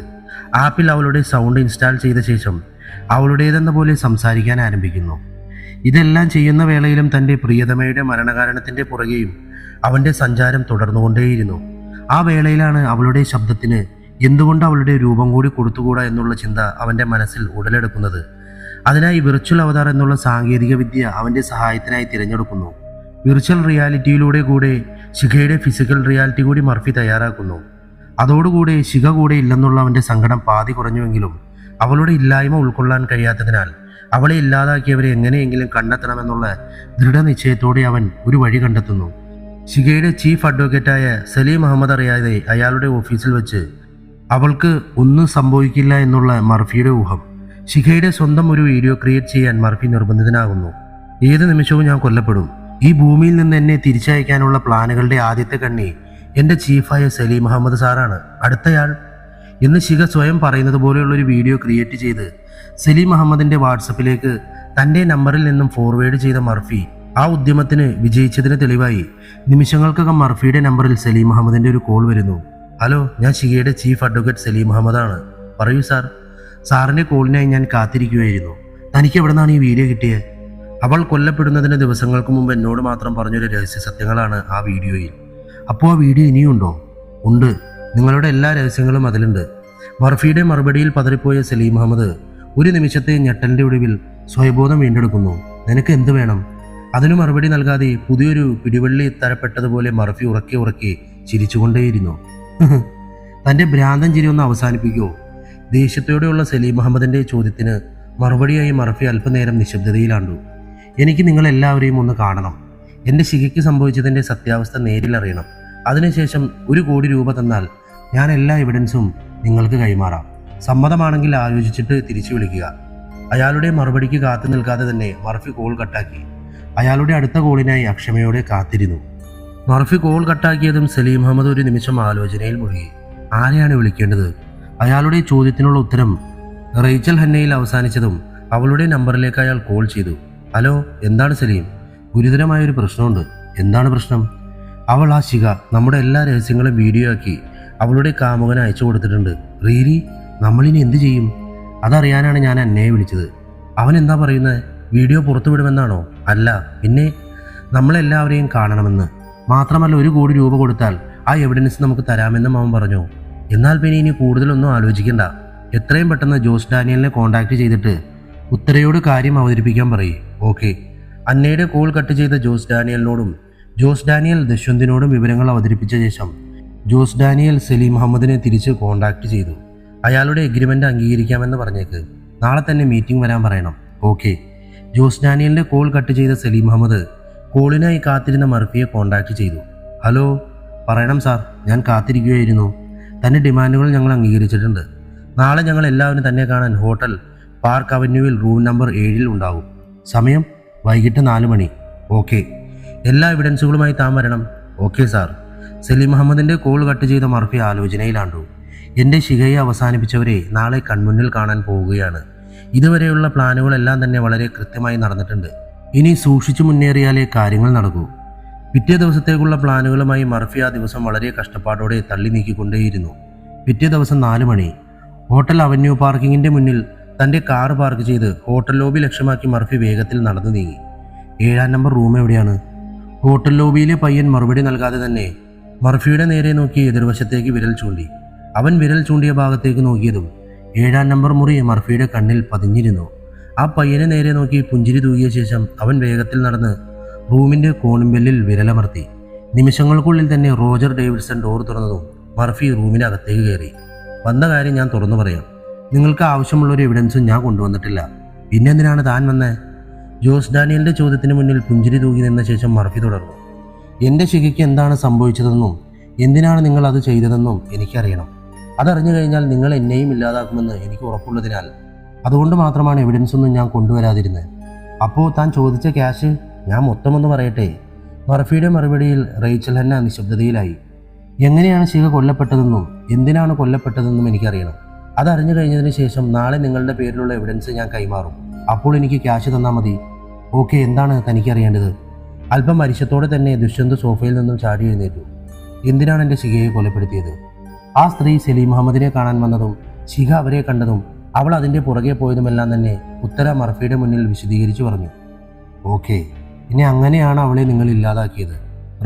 ആപ്പിൽ അവളുടെ സൗണ്ട് ഇൻസ്റ്റാൾ ചെയ്ത ശേഷം അവളുടേതെന്ന പോലെ സംസാരിക്കാൻ ആരംഭിക്കുന്നു. ഇതെല്ലാം ചെയ്യുന്ന വേളയിലും തൻ്റെ പ്രിയതമയുടെ മരണകാരണത്തിൻ്റെ പുറകെയും അവൻ്റെ സഞ്ചാരം തുടർന്നുകൊണ്ടേയിരുന്നു. ആ വേളയിലാണ് അവളുടെ ശബ്ദത്തിന് എന്തുകൊണ്ട് അവളുടെ രൂപം കൂടി കൊടുത്തുകൂടാ എന്നുള്ള ചിന്ത അവൻ്റെ മനസ്സിൽ ഉടലെടുക്കുന്നത്. അതിനായി വിർച്വൽ അവതാർ എന്നുള്ള സാങ്കേതിക വിദ്യ അവൻ്റെ സഹായത്തിനായി തിരഞ്ഞെടുക്കുന്നു. വിർച്വൽ റിയാലിറ്റിയിലൂടെ കൂടെ ശിഖയുടെ ഫിസിക്കൽ റിയാലിറ്റി കൂടി മർഫി തയ്യാറാക്കുന്നു. അതോടുകൂടെ ശിഖ കൂടെ ഇല്ലെന്നുള്ള അവൻ്റെ സങ്കടം പാതി കുറഞ്ഞുവെങ്കിലും അവളുടെ ഇല്ലായ്മ ഉൾക്കൊള്ളാൻ കഴിയാത്തതിനാൽ അവളെ ഇല്ലാതാക്കിയവരെ എങ്ങനെയെങ്കിലും കണ്ടെത്തണമെന്നുള്ള ദൃഢനിശ്ചയത്തോടെ അവൻ ഒരു വഴി കണ്ടെത്തുന്നു. ശിഖയുടെ ചീഫ് അഡ്വക്കേറ്റായ സലീം അഹമ്മദ് അറിയാതെ അയാളുടെ ഓഫീസിൽ വെച്ച് അവൾക്ക് ഒന്നും സംഭവിക്കില്ല എന്നുള്ള മർഫിയുടെ ഊഹം. ശിഖയുടെ സ്വന്തം ഒരു വീഡിയോ ക്രിയേറ്റ് ചെയ്യാൻ മർഫി നിർബന്ധിതനാകുന്നു. ഏത് നിമിഷവും ഞാൻ കൊല്ലപ്പെടും. ഈ ഭൂമിയിൽ നിന്ന് എന്നെ തിരിച്ചയക്കാനുള്ള പ്ലാനുകളുടെ ആദ്യത്തെ കണ്ണി എൻ്റെ ചീഫായ സലീം അഹമ്മദ് സാറാണ്. അടുത്തയാൾ എന്ന് ശിഖ സ്വയം പറയുന്നത് പോലെയുള്ളൊരു വീഡിയോ ക്രിയേറ്റ് ചെയ്ത് സലീം അഹമ്മദിൻ്റെ വാട്സപ്പിലേക്ക് തൻ്റെ നമ്പറിൽ നിന്നും ഫോർവേഡ് ചെയ്ത മർഫി ആ ഉദ്യമത്തിന് വിജയിച്ചതിന് തെളിവായി നിമിഷങ്ങൾക്കകം മർഫിയുടെ നമ്പറിൽ സലീം അഹമ്മദിൻ്റെ ഒരു കോൾ വരുന്നു. ഹലോ, ഞാൻ ശിഖയുടെ ചീഫ് അഡ്വക്കേറ്റ് സലീം അഹമ്മദാണ്. പറയൂ സാർ. സാറിൻ്റെ കോളിനായി ഞാൻ കാത്തിരിക്കുകയായിരുന്നു. തനിക്ക് എവിടെ നിന്നാണ് ഈ വീഡിയോ കിട്ടിയത്? അവൾ കൊല്ലപ്പെടുന്നതിന് ദിവസങ്ങൾക്ക് മുമ്പ് എന്നോട് മാത്രം പറഞ്ഞൊരു രഹസ്യ സത്യങ്ങളാണ് ആ വീഡിയോയിൽ. അപ്പോൾ ആ വീഡിയോ ഇനിയുണ്ടോ? ഉണ്ട്. നിങ്ങളുടെ എല്ലാ രഹസ്യങ്ങളും അതിലുണ്ട്. മർഫിയുടെ മറുപടിയിൽ പതറിപ്പോയ സലീം അഹമ്മദ് ഒരു നിമിഷത്തെ ഞെട്ടലിൻ്റെ ഒടുവിൽ സ്വയബോധം വീണ്ടെടുക്കുന്നു. നിനക്ക് എന്ത് വേണം? അതിനു മറുപടി നൽകാതെ പുതിയൊരു പിടിവള്ളി തരപ്പെട്ടതുപോലെ മർഫി ഉറക്കെ ചിരിച്ചുകൊണ്ടേയിരുന്നു. തൻ്റെ ഭ്രാന്തൻ ചിരി ഒന്ന് അവസാനിപ്പിക്കുമോ? ദേഷ്യത്തോടെയുള്ള സലീം അഹമ്മദിൻ്റെ ചോദ്യത്തിന് മറുപടിയായി മർഫി അല്പനേരം നിശബ്ദതയിലാണ്ടു. എനിക്ക് നിങ്ങളെല്ലാവരെയും ഒന്ന് കാണണം. എൻ്റെ ശിഖയ്ക്ക് സംഭവിച്ചതിൻ്റെ സത്യാവസ്ഥ നേരിലറിയണം. അതിനുശേഷം 1 കോടി രൂപ തന്നാൽ ഞാൻ എല്ലാ എവിഡൻസും നിങ്ങൾക്ക് കൈമാറാം. സമ്മതമാണെങ്കിൽ ആലോചിച്ചിട്ട് തിരിച്ചു വിളിക്കുക. അയാളുടെ മറുപടിക്ക് കാത്തു നിൽക്കാതെ തന്നെ മർഫി കോൾ കട്ടാക്കി. അയാളുടെ അടുത്ത കോളിനായി അക്ഷമയോടെ കാത്തിരുന്നു. മർഫി കോൾ കട്ടാക്കിയതും സലീം അഹമ്മദ് ഒരു നിമിഷം ആലോചനയിൽ മുഴുകി. ആരെയാണ് വിളിക്കേണ്ടത്? അയാളുടെ ചോദ്യത്തിനുള്ള ഉത്തരം റേച്ചൽ ഹന്നയിൽ അവസാനിച്ചതും അവളുടെ നമ്പറിലേക്ക് അയാൾ കോൾ ചെയ്തു. ഹലോ, എന്താണ് സലീം? ഗുരുതരമായൊരു പ്രശ്നമുണ്ട്. എന്താണ് പ്രശ്നം? അവൾ ആ ശിഖ നമ്മുടെ എല്ലാ രഹസ്യങ്ങളും വീഡിയോ ആക്കി അവളുടെ കാമുകന് അയച്ചു കൊടുത്തിട്ടുണ്ട്. റീലി? നമ്മളിനി എന്ത് ചെയ്യും? അതറിയാനാണ് ഞാൻ അന്നയെ വിളിച്ചത്. അവൻ എന്താ പറയുന്നത്? വീഡിയോ പുറത്തുവിടുമെന്നാണോ? അല്ല, പിന്നെ നമ്മളെല്ലാവരെയും കാണണമെന്ന്. മാത്രമല്ല, 1 കോടി രൂപ കൊടുത്താൽ ആ എവിഡൻസ് നമുക്ക് തരാമെന്നും അവൻ പറഞ്ഞു. എന്നാൽ പിന്നെ ഇനി കൂടുതലൊന്നും ആലോചിക്കണ്ട. എത്രയും പെട്ടെന്ന് ജോസ് ഡാനിയലിനെ കോൺടാക്ട് ചെയ്തിട്ട് ഉത്തരയോട് കാര്യം അവതരിപ്പിക്കാൻ പറയും. ഓക്കെ. അന്നയുടെ കോൾ കട്ട് ചെയ്ത ജോസ് ഡാനിയലിനോടും ജോസ് ഡാനിയൽ ദശ്വന്തിനോടും വിവരങ്ങൾ അവതരിപ്പിച്ച ശേഷം ജോസ് ഡാനിയൽ സലീം അഹമ്മദിനെ തിരിച്ച് കോൺടാക്ട് ചെയ്തു. അയാളുടെ എഗ്രിമെൻ്റ് അംഗീകരിക്കാമെന്ന് പറഞ്ഞേക്ക്. നാളെ തന്നെ മീറ്റിംഗ് വരാൻ പറയണം. ഓക്കെ. ജോസ് ഡാനിയലിൻ്റെ കോൾ കട്ട് ചെയ്ത സലീം അഹമ്മദ് കോളിനായി കാത്തിരുന്ന മർഫിയെ കോൺടാക്ട് ചെയ്തു. ഹലോ, പറയണം സാർ, ഞാൻ കാത്തിരിക്കുകയായിരുന്നു. തൻ്റെ ഡിമാൻഡുകൾ ഞങ്ങൾ അംഗീകരിച്ചിട്ടുണ്ട്. നാളെ ഞങ്ങൾ എല്ലാവരും തന്നെ കാണാൻ ഹോട്ടൽ പാർക്ക് അവന്യൂവിൽ റൂം നമ്പർ 7 ഉണ്ടാവും. സമയം വൈകിട്ട് 4 മണി. ഓക്കെ. എല്ലാ എവിഡൻസുകളുമായി താൻ വരണം. Okay sir. സലീം അഹമ്മദിൻ്റെ കോൾ കട്ട് ചെയ്ത മർഫി ആലോചനയിലാണ്ടു. എൻ്റെ ശിഖയെ അവസാനിപ്പിച്ചവരെ നാളെ കൺമുന്നിൽ കാണാൻ പോവുകയാണ്. ഇതുവരെയുള്ള പ്ലാനുകളെല്ലാം തന്നെ വളരെ കൃത്യമായി നടന്നിട്ടുണ്ട്. ഇനി സൂക്ഷിച്ചു മുന്നേറിയാലേ കാര്യങ്ങൾ നടക്കൂ. പിറ്റേ ദിവസത്തേക്കുള്ള പ്ലാനുകളുമായി മർഫി ആ ദിവസം വളരെ കഷ്ടപ്പാടോടെ തള്ളി നീക്കിക്കൊണ്ടേയിരുന്നു. പിറ്റേ ദിവസം 4 മണി. ഹോട്ടൽ അവന്യൂ പാർക്കിങ്ങിൻ്റെ മുന്നിൽ തൻ്റെ കാർ പാർക്ക് ചെയ്ത് ഹോട്ടൽ ലോബി ലക്ഷ്യമാക്കി മർഫി വേഗത്തിൽ നടന്നു നീങ്ങി. 7-ാം നമ്പർ റൂം എവിടെയാണ്? ഹോട്ടൽ ലോബിയിലെ പയ്യൻ മറുപടി നൽകാതെ തന്നെ മർഫിയുടെ നേരെ നോക്കി എതിർവശത്തേക്ക് വിരൽ ചൂണ്ടി. അവൻ വിരൽ ചൂണ്ടിയ ഭാഗത്തേക്ക് നോക്കിയതും 7-ാം നമ്പർ മുറി മർഫിയുടെ കണ്ണിൽ പതിഞ്ഞിരുന്നു. ആ പയ്യനെ നേരെ നോക്കി പുഞ്ചിരി തൂകിയ ശേഷം അവൻ വേഗത്തിൽ നടന്ന് റൂമിൻ്റെ കോണിമ്പെല്ലിൽ വിരലമർത്തി. നിമിഷങ്ങൾക്കുള്ളിൽ തന്നെ റോജർ ഡേവിഡ്സൺ ഡോർ തുറന്നതും മർഫി റൂമിനകത്തേക്ക് കയറി. വന്ന കാര്യം ഞാൻ തുറന്നു പറയാം. നിങ്ങൾക്ക് ആവശ്യമുള്ളൊരു എവിഡൻസും ഞാൻ കൊണ്ടുവന്നിട്ടില്ല. പിന്നെന്തിനാണ് താൻ വന്നത്? ജോസ് ഡാനിയലിൻ്റെ ചോദ്യത്തിന് മുന്നിൽ പുഞ്ചിരി തൂകി നിന്ന ശേഷം മർഫി തുടർന്നു. എൻ്റെ ശിഖയ്ക്ക് എന്താണ് സംഭവിച്ചതെന്നും എന്തിനാണ് നിങ്ങൾ അത് ചെയ്തതെന്നും എനിക്കറിയണം. അതറിഞ്ഞു കഴിഞ്ഞാൽ നിങ്ങൾ എന്നെയും ഇല്ലാതാക്കുമെന്ന് എനിക്ക് ഉറപ്പുള്ളതിനാൽ അതുകൊണ്ട് മാത്രമാണ് എവിഡൻസ് ഒന്നും ഞാൻ കൊണ്ടുവരാതിരുന്നത്. അപ്പോൾ താൻ ചോദിച്ച ക്യാഷ് ഞാൻ മൊത്തമൊന്ന് പറയട്ടെ. മർഫിയുടെ മറുപടിയിൽ റേച്ചൽ ഹന്ന നിശബ്ദതയിലായി. എങ്ങനെയാണ് ശിഖ കൊല്ലപ്പെട്ടതെന്നും എന്തിനാണ് കൊല്ലപ്പെട്ടതെന്നും എനിക്കറിയണം. അതറിഞ്ഞു കഴിഞ്ഞതിന് ശേഷം നാളെ നിങ്ങളുടെ പേരിലുള്ള എവിഡൻസ് ഞാൻ കൈമാറും. അപ്പോൾ എനിക്ക് ക്യാഷ് തന്നാൽ മതി. ഓക്കെ. എന്താണ് തനിക്കറിയേണ്ടത്? അല്പം മരിശത്തോടെ തന്നെ ദുഷ്യന്ത് സോഫയിൽ നിന്നും ചാടി എഴുന്നേറ്റു. എന്തിനാണ് എൻ്റെ ശിഖയെ കൊലപ്പെടുത്തിയത്? ആ സ്ത്രീ സലീം അഹമ്മദിനെ കാണാൻ വന്നതും ശിഖ അവരെ കണ്ടതും അവൾ അതിൻ്റെ പുറകെ പോയതുമെല്ലാം തന്നെ ഉത്തര മർഫിയുടെ മുന്നിൽ വിശദീകരിച്ചു പറഞ്ഞു. ഓക്കെ. ഇനി അങ്ങനെയാണ് അവളെ നിങ്ങൾ ഇല്ലാതാക്കിയത്.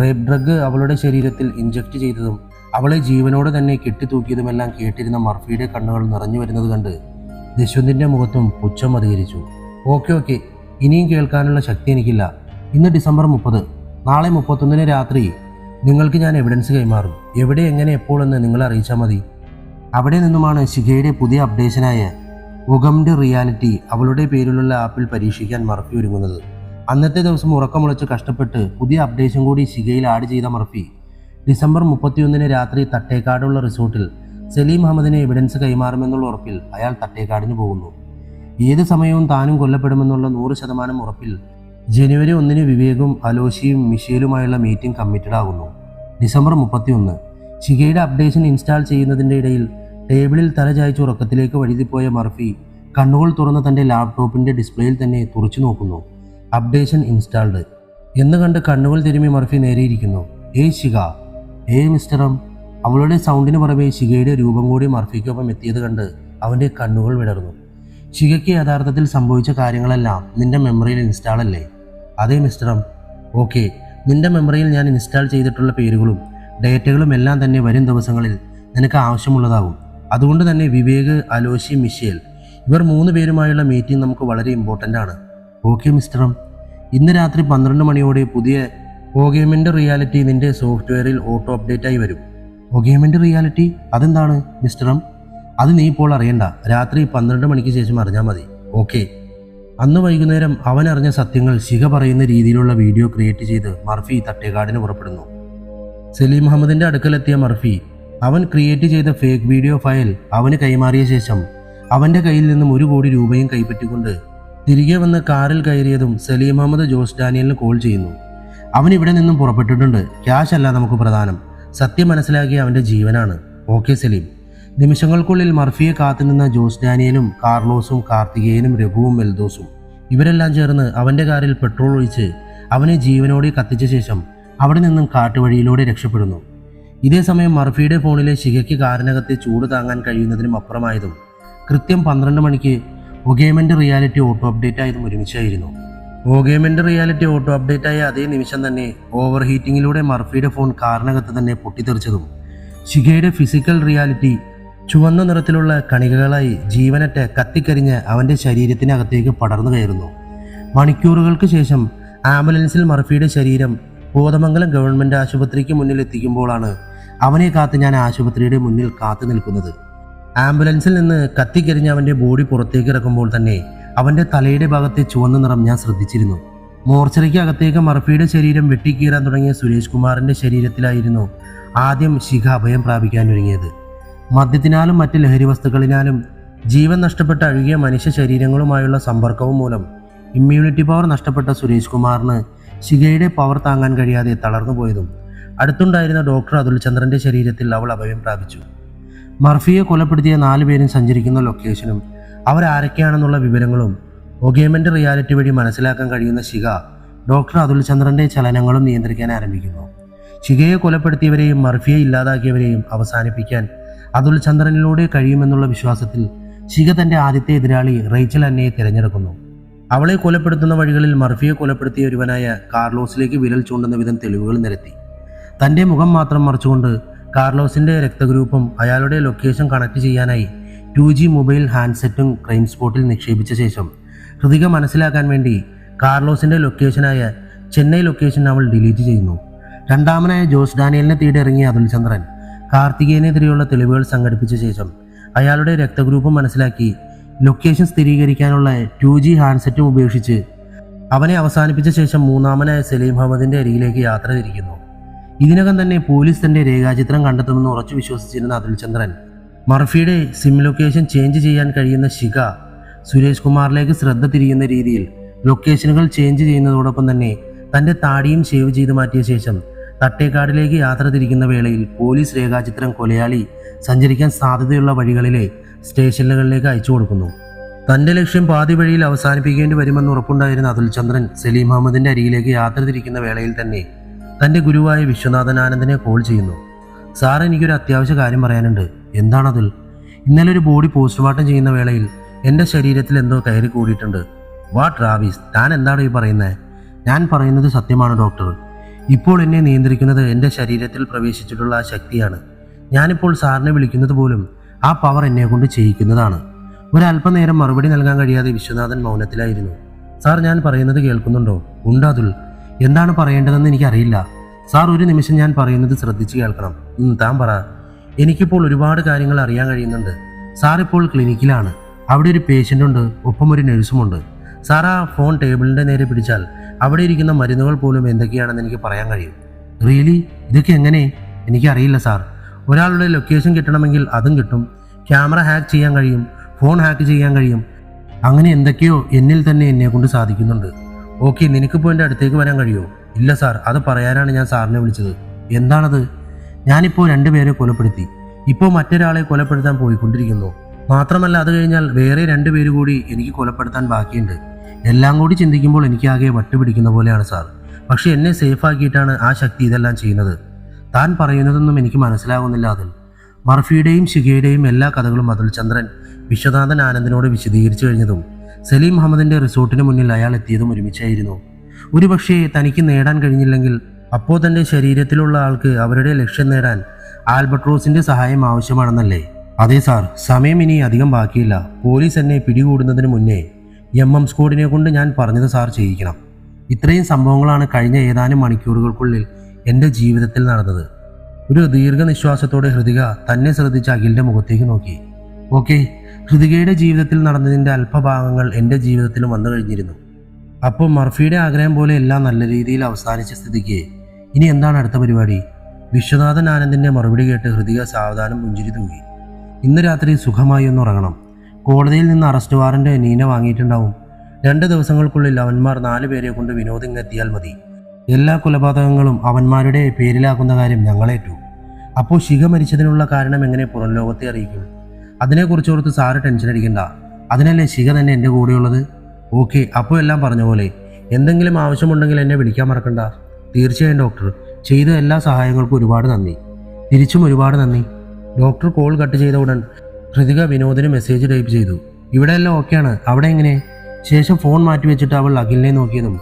റേപ്പ് ഡ്രഗ് അവളുടെ ശരീരത്തിൽ ഇഞ്ചക്ട് ചെയ്തതും അവളെ ജീവനോട് തന്നെ കെട്ടിത്തൂക്കിയതുമെല്ലാം കേട്ടിരുന്ന മർഫിയുടെ കണ്ണുകൾ നിറഞ്ഞു വരുന്നത് കണ്ട് ദശ്വന്തിൻ്റെ മുഖത്തും പുച്ഛം അധികരിച്ചു. ഓക്കെ. ഇനിയും കേൾക്കാനുള്ള ശക്തി എനിക്കില്ല. ഇന്ന് ഡിസംബർ 30. നാളെ 31 രാത്രി നിങ്ങൾക്ക് ഞാൻ എവിഡൻസ് കൈമാറും. എവിടെ, എങ്ങനെ, എപ്പോൾ എന്ന് നിങ്ങൾ അറിയിച്ചാൽ മതി. അവിടെ നിന്നുമാണ് ശിഖയുടെ പുതിയ അപ്ഡേഷനായ ഒഗംഡ് റിയാലിറ്റി അവളുടെ പേരിലുള്ള ആപ്പിൽ പരീക്ഷിക്കാൻ മർഫി ഒരുങ്ങുന്നത്. അന്നത്തെ ദിവസം ഉറക്കമുളച്ച് കഷ്ടപ്പെട്ട് പുതിയ അപ്ഡേഷൻ കൂടി ശിഖയിൽ ആഡ് ചെയ്ത മർഫി ഡിസംബർ 31 രാത്രി തട്ടേക്കാടുള്ള റിസോർട്ടിൽ സലീം അഹമ്മദിനെ എവിഡൻസ് കൈമാറുമെന്നുള്ള ഉറപ്പിൽ അയാൾ തട്ടേക്കാടിന് പോകുന്നു. ഏത് സമയവും താനും കൊല്ലപ്പെടുമെന്നുള്ള 100% ഉറപ്പിൽ ജനുവരി 1 വിവേകും അലോഷിയും മിഷേലുമായുള്ള മീറ്റിംഗ് കമ്മിറ്റഡ് ആകുന്നു. ഡിസംബർ 31 ശിഖയുടെ അപ്ഡേഷൻ ഇൻസ്റ്റാൾ ചെയ്യുന്നതിൻ്റെ ഇടയിൽ ടേബിളിൽ തല ചായ്ച്ച് ഉറക്കത്തിലേക്ക് വഴുതിപ്പോയ മർഫി കണ്ണുകൾ തുറന്ന് തൻ്റെ ലാപ്ടോപ്പിൻ്റെ ഡിസ്പ്ലേയിൽ തന്നെ തുറച്ചു നോക്കുന്നു. അപ്ഡേഷൻ ഇൻസ്റ്റാൾഡ് എന്ന് കണ്ട് കണ്ണുകൾ തിരുമ്മി മർഫി നേരെയിരിക്കുന്നു. ഏയ് ശിഖ, ഏയ് മിസ്റ്റർ എം. അവളുടെ സൗണ്ടിന് പുറമെ ശിഖയുടെ രൂപം കൂടി മർഫിക്കൊപ്പം എത്തിയത് കണ്ട് അവൻ്റെ കണ്ണുകൾ വിടർന്നു. ശിഖയ്ക്ക് യഥാർത്ഥത്തിൽ സംഭവിച്ച കാര്യങ്ങളെല്ലാം നിന്റെ മെമ്മറിയിൽ ഇൻസ്റ്റാൾ അല്ലേ? അതെ മിസ്റ്റർ എം. ഓക്കെ. നിന്റെ മെമ്മറിയിൽ ഞാൻ ഇൻസ്റ്റാൾ ചെയ്തിട്ടുള്ള പേരുകളും ഡേറ്റകളും എല്ലാം തന്നെ വരും ദിവസങ്ങളിൽ നിനക്ക് ആവശ്യമുള്ളതാകും. അതുകൊണ്ട് തന്നെ വിവേക്, അലോഷി, മിഷേൽ ഇവർ 3 പേരുമായുള്ള മീറ്റിംഗ് നമുക്ക് വളരെ ഇമ്പോർട്ടൻ്റ് ആണ്. Okay mister M. ഇന്ന് രാത്രി 12 മണിയോടെ പുതിയ ഓഗമെൻ്റ് റിയാലിറ്റി നിന്റെ സോഫ്റ്റ്വെയറിൽ ഓട്ടോ അപ്ഡേറ്റായി വരും. ഓഗമെൻ്റ് റിയാലിറ്റി അതെന്താണ് മിസ്റ്റർ എം? അത് നീ ഇപ്പോൾ അറിയണ്ട. രാത്രി 12 മണിക്ക് ശേഷം അറിഞ്ഞാൽ മതി. ഓക്കെ. അന്ന് വൈകുന്നേരം അവൻ അറിഞ്ഞ സത്യങ്ങൾ ശിഖ പറയുന്ന രീതിയിലുള്ള വീഡിയോ ക്രിയേറ്റ് ചെയ്ത് മർഫി തട്ടേക്കാടിന് പുറപ്പെടുന്നു. സലീം അഹമ്മദിൻ്റെ അടുക്കലെത്തിയ മർഫി അവൻ ക്രിയേറ്റ് ചെയ്ത ഫേക്ക് വീഡിയോ ഫയൽ അവന് കൈമാറിയ ശേഷം അവൻ്റെ കയ്യിൽ നിന്നും 1 കോടി രൂപയും കൈപ്പറ്റിക്കൊണ്ട് തിരികെ വന്ന് കാറിൽ കയറിയതും സലീം അഹമ്മദ് ജോസ് ഡാനിയലിന് കോൾ ചെയ്യുന്നു. അവൻ ഇവിടെ നിന്നും പുറപ്പെട്ടിട്ടുണ്ട്. ക്യാഷ് അല്ല നമുക്ക് പ്രധാനം, സത്യം മനസ്സിലാക്കിയ അവൻ്റെ ജീവനാണ്. ഓക്കെ സലീം. നിമിഷങ്ങൾക്കുള്ളിൽ മർഫിയെ കാത്തുനിന്ന ജോസ് ഡാനിയലും കാർലോസും കാർത്തികേയനും രഘുവും മെൽദോസും ഇവരെല്ലാം ചേർന്ന് അവൻ്റെ കാറിൽ പെട്രോൾ ഒഴിച്ച് അവനെ ജീവനോടെ കത്തിച്ച ശേഷം അവിടെ നിന്നും കാട്ടുവഴിയിലൂടെ രക്ഷപ്പെടുന്നു. ഇതേ സമയം മർഫിയുടെ ഫോണിലെ ശിഖയ്ക്ക് കാറിനകത്തെ ചൂട് താങ്ങാൻ കഴിയുന്നതിനും അപ്പുറമായതും കൃത്യം 12 മണിക്ക് ഒഗേമെൻ്റ് റിയാലിറ്റി ഓട്ടോ അപ്ഡേറ്റ് ആയതും ഒരുമിച്ചായിരുന്നു. ഒഗേമെൻ്റ് റിയാലിറ്റി ഓട്ടോ അപ്ഡേറ്റ് ആയ അതേ നിമിഷം തന്നെ ഓവർ ഹീറ്റിങ്ങിലൂടെ മർഫിയുടെ ഫോൺ കാറിനകത്ത് തന്നെ പൊട്ടിത്തെറിച്ചതും ശിഖയുടെ ഫിസിക്കൽ റിയാലിറ്റി ചുവന്ന നിറത്തിലുള്ള കണികകളായി ജീവനറ്റ കത്തിക്കരിഞ്ഞ് അവൻ്റെ ശരീരത്തിനകത്തേക്ക് പടർന്നു കയറുന്നു. മണിക്കൂറുകൾക്ക് ശേഷം ആംബുലൻസിൽ മർഫിയുടെ ശരീരം കോതമംഗലം ഗവൺമെൻറ് ആശുപത്രിക്ക് മുന്നിൽ എത്തിക്കുമ്പോഴാണ് അവനെ കാത്ത് ഞാൻ ആശുപത്രിയുടെ മുന്നിൽ കാത്തു നിൽക്കുന്നത്. ആംബുലൻസിൽ നിന്ന് കത്തിക്കരിഞ്ഞ് അവൻ്റെ ബോഡി പുറത്തേക്ക് ഇറക്കുമ്പോൾ തന്നെ അവൻ്റെ തലയുടെ ഭാഗത്തെ ചുവന്ന നിറം ഞാൻ ശ്രദ്ധിച്ചിരുന്നു. മോർച്ചറിക്ക് അകത്തേക്ക് മർഫിയുടെ ശരീരം വെട്ടിക്കീറാൻ തുടങ്ങിയ സുരേഷ് കുമാറിൻ്റെ ശരീരത്തിലായിരുന്നു ആദ്യം ശിഖ അഭയം പ്രാപിക്കാൻ ഒരുങ്ങിയത്. മദ്യത്തിനാലും മറ്റ് ലഹരി വസ്തുക്കളിനാലും ജീവൻ നഷ്ടപ്പെട്ട അഴുകിയ മനുഷ്യ ശരീരങ്ങളുമായുള്ള സമ്പർക്കവും മൂലം ഇമ്മ്യൂണിറ്റി പവർ നഷ്ടപ്പെട്ട സുരേഷ് കുമാറിന് ശിഖയുടെ പവർ താങ്ങാൻ കഴിയാതെ തളർന്നു പോയതും അടുത്തുണ്ടായിരുന്ന ഡോക്ടർ അതുൽ ചന്ദ്രൻ്റെ ശരീരത്തിൽ അവൾ അഭയം പ്രാപിച്ചു. മർഫിയെ കൊലപ്പെടുത്തിയ 4 പേരും സഞ്ചരിക്കുന്ന ലൊക്കേഷനും അവരാരൊക്കെയാണെന്നുള്ള വിവരങ്ങളും ഒഗേമെൻ്റ് റിയാലിറ്റി വഴി മനസ്സിലാക്കാൻ കഴിയുന്ന ശിഖ ഡോക്ടർ അതുൽ ചന്ദ്രൻ്റെ ചലനങ്ങളും നിയന്ത്രിക്കാൻ ആരംഭിക്കുന്നു. ശിഖയെ കൊലപ്പെടുത്തിയവരെയും മർഫിയെ ഇല്ലാതാക്കിയവരെയും അവസാനിപ്പിക്കാൻ അതുൽ ചന്ദ്രനിലൂടെ കഴിയുമെന്നുള്ള വിശ്വാസത്തിൽ ശിഖ തൻ്റെ ആദ്യത്തെ എതിരാളി റേച്ചൽ അന്നയെ തിരഞ്ഞെടുക്കുന്നു. അവളെ കൊലപ്പെടുത്തുന്ന വഴികളിൽ മർഫിയെ കൊലപ്പെടുത്തിയ ഒരുവനായ കാർലോസിലേക്ക് വിരൽ ചൂണ്ടുന്ന വിധം തെളിവുകൾ നിരത്തി. തൻ്റെ മുഖം മാത്രം മറച്ചുകൊണ്ട് കാർലോസിൻ്റെ രക്തഗ്രൂപ്പും അയാളുടെ ലൊക്കേഷൻ കണക്ട് ചെയ്യാനായി 2G മൊബൈൽ ഹാൻഡ്സെറ്റും ക്രൈം സ്പോട്ടിൽ നിക്ഷേപിച്ച ശേഷം ഹൃതിക മനസ്സിലാക്കാൻ വേണ്ടി കാർലോസിൻ്റെ ലൊക്കേഷനായ ചെന്നൈ ലൊക്കേഷൻ അവൾ ഡിലീറ്റ് ചെയ്യുന്നു. രണ്ടാമനായ ജോസ് ഡാനിയലിനെ തേടിയിറങ്ങിയ അതുൽ ചന്ദ്രൻ കാർത്തികേയനെതിരെയുള്ള തെളിവുകൾ സംഘടിപ്പിച്ച ശേഷം അയാളുടെ രക്തഗ്രൂപ്പ് മനസ്സിലാക്കി ലൊക്കേഷൻ സ്ഥിരീകരിക്കാനുള്ള 2G ഹാൻഡ്സെറ്റും ഉപേക്ഷിച്ച് അവനെ അവസാനിപ്പിച്ച ശേഷം മൂന്നാമനായ സലീം അഹമ്മദിൻ്റെ അരികിലേക്ക് യാത്ര തിരിക്കുന്നു. ഇതിനകം തന്നെ പോലീസ് തൻ്റെ രേഖാചിത്രം കണ്ടെത്തുമെന്ന് ഉറച്ചു വിശ്വസിച്ചിരുന്ന അതുൽ ചന്ദ്രൻ മർഫിയുടെ സിം ലൊക്കേഷൻ ചേഞ്ച് ചെയ്യാൻ കഴിയുന്ന ശിഖ സുരേഷ് കുമാറിലേക്ക് ശ്രദ്ധ തിരിയുന്ന രീതിയിൽ ലൊക്കേഷനുകൾ ചേഞ്ച് ചെയ്യുന്നതോടൊപ്പം തന്നെ തൻ്റെ താടിയും ഷേവ് ചെയ്ത് മാറ്റിയ ശേഷം തട്ടേക്കാടിലേക്ക് യാത്ര തിരിക്കുന്ന വേളയിൽ പോലീസ് രേഖാചിത്രം കൊലയാളി സഞ്ചരിക്കാൻ സാധ്യതയുള്ള വഴികളിലെ സ്റ്റേഷനുകളിലേക്ക് അയച്ചു കൊടുക്കുന്നു. തൻ്റെ ലക്ഷ്യം പാതി വഴിയിൽ അവസാനിപ്പിക്കേണ്ടി വരുമെന്ന് ഉറപ്പുണ്ടായിരുന്ന അതുൽ ചന്ദ്രൻ സലീം അഹമ്മദിൻ്റെ അരികിലേക്ക് യാത്ര തിരിക്കുന്ന വേളയിൽ തന്നെ തൻ്റെ ഗുരുവായ വിശ്വനാഥൻ ആനന്ദിനെ കോൾ ചെയ്യുന്നു. സാർ, എനിക്കൊരു അത്യാവശ്യ കാര്യം പറയാനുണ്ട്. എന്താണതുൽ? ഇന്നലെ ഒരു ബോഡി പോസ്റ്റ്മോർട്ടം ചെയ്യുന്ന വേളയിൽ എൻ്റെ ശരീരത്തിൽ എന്തോ കയറി കൂടിയിട്ടുണ്ട്. വാട്ട് റാവീസ്, താൻ എന്താണ് ഈ പറയുന്നത്? ഞാൻ പറയുന്നത് സത്യമാണ് ഡോക്ടർ. ഇപ്പോൾ എന്നെ നിയന്ത്രിക്കുന്നത് എൻ്റെ ശരീരത്തിൽ പ്രവേശിച്ചിട്ടുള്ള ആ ശക്തിയാണ്. ഞാനിപ്പോൾ സാറിനെ വിളിക്കുന്നത് പോലും ആ പവർ എന്നെ കൊണ്ട് ചെയ്യിക്കുന്നതാണ്. ഒരല്പനേരം മറുപടി നൽകാൻ കഴിയാതെ വിശ്വനാഥൻ മൗനത്തിലായിരുന്നു. സാർ, ഞാൻ പറയുന്നത് കേൾക്കുന്നുണ്ടോ? ഉണ്ടാതുൽ, എന്താണ് പറയേണ്ടതെന്ന് എനിക്കറിയില്ല. സാർ, ഒരു നിമിഷം ഞാൻ പറയുന്നത് ശ്രദ്ധിച്ച് കേൾക്കണം. താൻ പറ. എനിക്കിപ്പോൾ ഒരുപാട് കാര്യങ്ങൾ അറിയാൻ കഴിയുന്നുണ്ട്. സാർ ഇപ്പോൾ ക്ലിനിക്കിലാണ്. അവിടെ ഒരു പേഷ്യൻ്റ് ഉണ്ട്, ഒപ്പം ഒരു നഴ്സുമുണ്ട്. സാർ, ആ ഫോൺ ടേബിളിൻ്റെ നേരെ പിടിച്ചാൽ അവിടെ ഇരിക്കുന്ന മരുന്നുകൾ പോലും എന്തൊക്കെയാണെന്ന് എനിക്ക് പറയാൻ കഴിയും. റിയലി? ഇതൊക്കെ എങ്ങനെ? എനിക്കറിയില്ല സാർ. ഒരാളുടെ ലൊക്കേഷൻ കിട്ടണമെങ്കിൽ അതും കിട്ടും. ക്യാമറ ഹാക്ക് ചെയ്യാൻ കഴിയും, ഫോൺ ഹാക്ക് ചെയ്യാൻ കഴിയും. അങ്ങനെ എന്തൊക്കെയോ എന്നിൽ തന്നെ എന്നെ കൊണ്ട് സാധിക്കുന്നുണ്ട്. ഓക്കെ, നിനക്കിപ്പോൾ എൻ്റെ അടുത്തേക്ക് വരാൻ കഴിയുമോ? ഇല്ല സാർ, അത് പറയാനാണ് ഞാൻ സാറിനെ വിളിച്ചത്. എന്താണത്? ഞാനിപ്പോൾ 2 പേരെ കൊലപ്പെടുത്തി. ഇപ്പോൾ മറ്റൊരാളെ കൊലപ്പെടുത്താൻ പോയിക്കൊണ്ടിരിക്കുന്നു. മാത്രമല്ല, അത് കഴിഞ്ഞാൽ വേറെ 2 പേര് കൂടി എനിക്ക് കൊലപ്പെടുത്താൻ ബാക്കിയുണ്ട്. എല്ലാം കൂടി ചിന്തിക്കുമ്പോൾ എനിക്കാകെ വട്ടുപിടിക്കുന്ന പോലെയാണ് സാർ. പക്ഷെ എന്നെ സേഫാക്കിയിട്ടാണ് ആ ശക്തി ഇതെല്ലാം ചെയ്യുന്നത്. താൻ പറയുന്നതൊന്നും എനിക്ക് മനസ്സിലാകുന്നില്ല അതിൽ. മർഫിയുടെയും ശിഖയുടെയും എല്ലാ കഥകളും അതുൽ ചന്ദ്രൻ വിശ്വനാഥൻ ആനന്ദിനോട് വിശദീകരിച്ചു കഴിഞ്ഞതും സലീം അഹമ്മദിൻ്റെ റിസോർട്ടിന് മുന്നിൽ അയാൾ എത്തിയതും ഒരുമിച്ചായിരുന്നു. ഒരുപക്ഷേ തനിക്ക് നേടാൻ കഴിഞ്ഞില്ലെങ്കിൽ അപ്പോൾ തൻ്റെ ശരീരത്തിലുള്ള ആൾക്ക് അവരുടെ ലക്ഷ്യം നേടാൻ ആൽബട്രോസിൻ്റെ സഹായം ആവശ്യമാണെന്നല്ലേ? അതെ സാർ, സമയം ഇനി അധികം ബാക്കിയില്ല. പോലീസ് എന്നെ പിടികൂടുന്നതിന് മുന്നേ MM സ്ക്വാഡിനെ കൊണ്ട് ഞാൻ പറഞ്ഞത് സാർ ചെയ്യിക്കണം. ഇത്രയും സംഭവങ്ങളാണ് കഴിഞ്ഞ ഏതാനും മണിക്കൂറുകൾക്കുള്ളിൽ എൻ്റെ ജീവിതത്തിൽ നടന്നത്. ഒരു ദീർഘനിശ്വാസത്തോടെ ഹൃതിക തന്നെ ശ്രദ്ധിച്ച അഖിലിൻ്റെ മുഖത്തേക്ക് നോക്കി. ഓക്കെ, ഹൃതികയുടെ ജീവിതത്തിൽ നടന്നതിൻ്റെ അല്പഭാഗങ്ങൾ എൻ്റെ ജീവിതത്തിലും വന്നു കഴിഞ്ഞിരുന്നു. അപ്പോൾ മർഫിയുടെ ആഗ്രഹം പോലെ എല്ലാം നല്ല രീതിയിൽ അവസാനിച്ച സ്ഥിതിക്ക് ഇനി എന്താണ് അടുത്ത പരിപാടി? വിശ്വനാഥൻ ആനന്ദിൻ്റെ മറുപടി കേട്ട് ഹൃതിക സാവധാനം പുഞ്ചിരി തൂകി. ഇന്ന് രാത്രി സുഖമായി ഒന്ന് ഉറങ്ങണം. കോടതിയിൽ നിന്ന് അറസ്റ്റ് വാറന്റ് നീന വാങ്ങിയിട്ടുണ്ടാവും. 2 ദിവസങ്ങൾക്കുള്ളിൽ അവന്മാർ 4 പേരെ കൊണ്ട് വിനോദ് ഇങ്ങെത്തിയാൽ മതി. എല്ലാ കൊലപാതകങ്ങളും അവന്മാരുടെ പേരിലാക്കുന്ന കാര്യം ഞങ്ങളേറ്റു. അപ്പോൾ ശിഖ മരിച്ചതിനുള്ള കാരണം എങ്ങനെ പുറം ലോകത്തെ അറിയിക്കും? അതിനെക്കുറിച്ചോർത്ത് സാറ് ടെൻഷൻ അടിക്കണ്ട. അതിനല്ലേ ശിഖ തന്നെ എൻ്റെ കൂടെയുള്ളത്. ഓക്കെ, അപ്പോൾ എല്ലാം പറഞ്ഞ പോലെ. എന്തെങ്കിലും ആവശ്യമുണ്ടെങ്കിൽ എന്നെ വിളിക്കാൻ മറക്കണ്ട. തീർച്ചയായും ഡോക്ടർ. ചെയ്ത എല്ലാ സഹായങ്ങൾക്കും ഒരുപാട് നന്ദി. തിരിച്ചും ഒരുപാട് നന്ദി. ഡോക്ടർ കോൾ കട്ട് ചെയ്ത ഉടൻ ഹൃതിക വിനോദിന് മെസ്സേജ് ടൈപ്പ് ചെയ്തു. ഇവിടെ എല്ലാം ഓക്കെയാണ്, അവിടെ എങ്ങനെ? ശേഷം ഫോൺ മാറ്റി വെച്ചിട്ട് അവൾ അഖിലിനെ നോക്കിയതും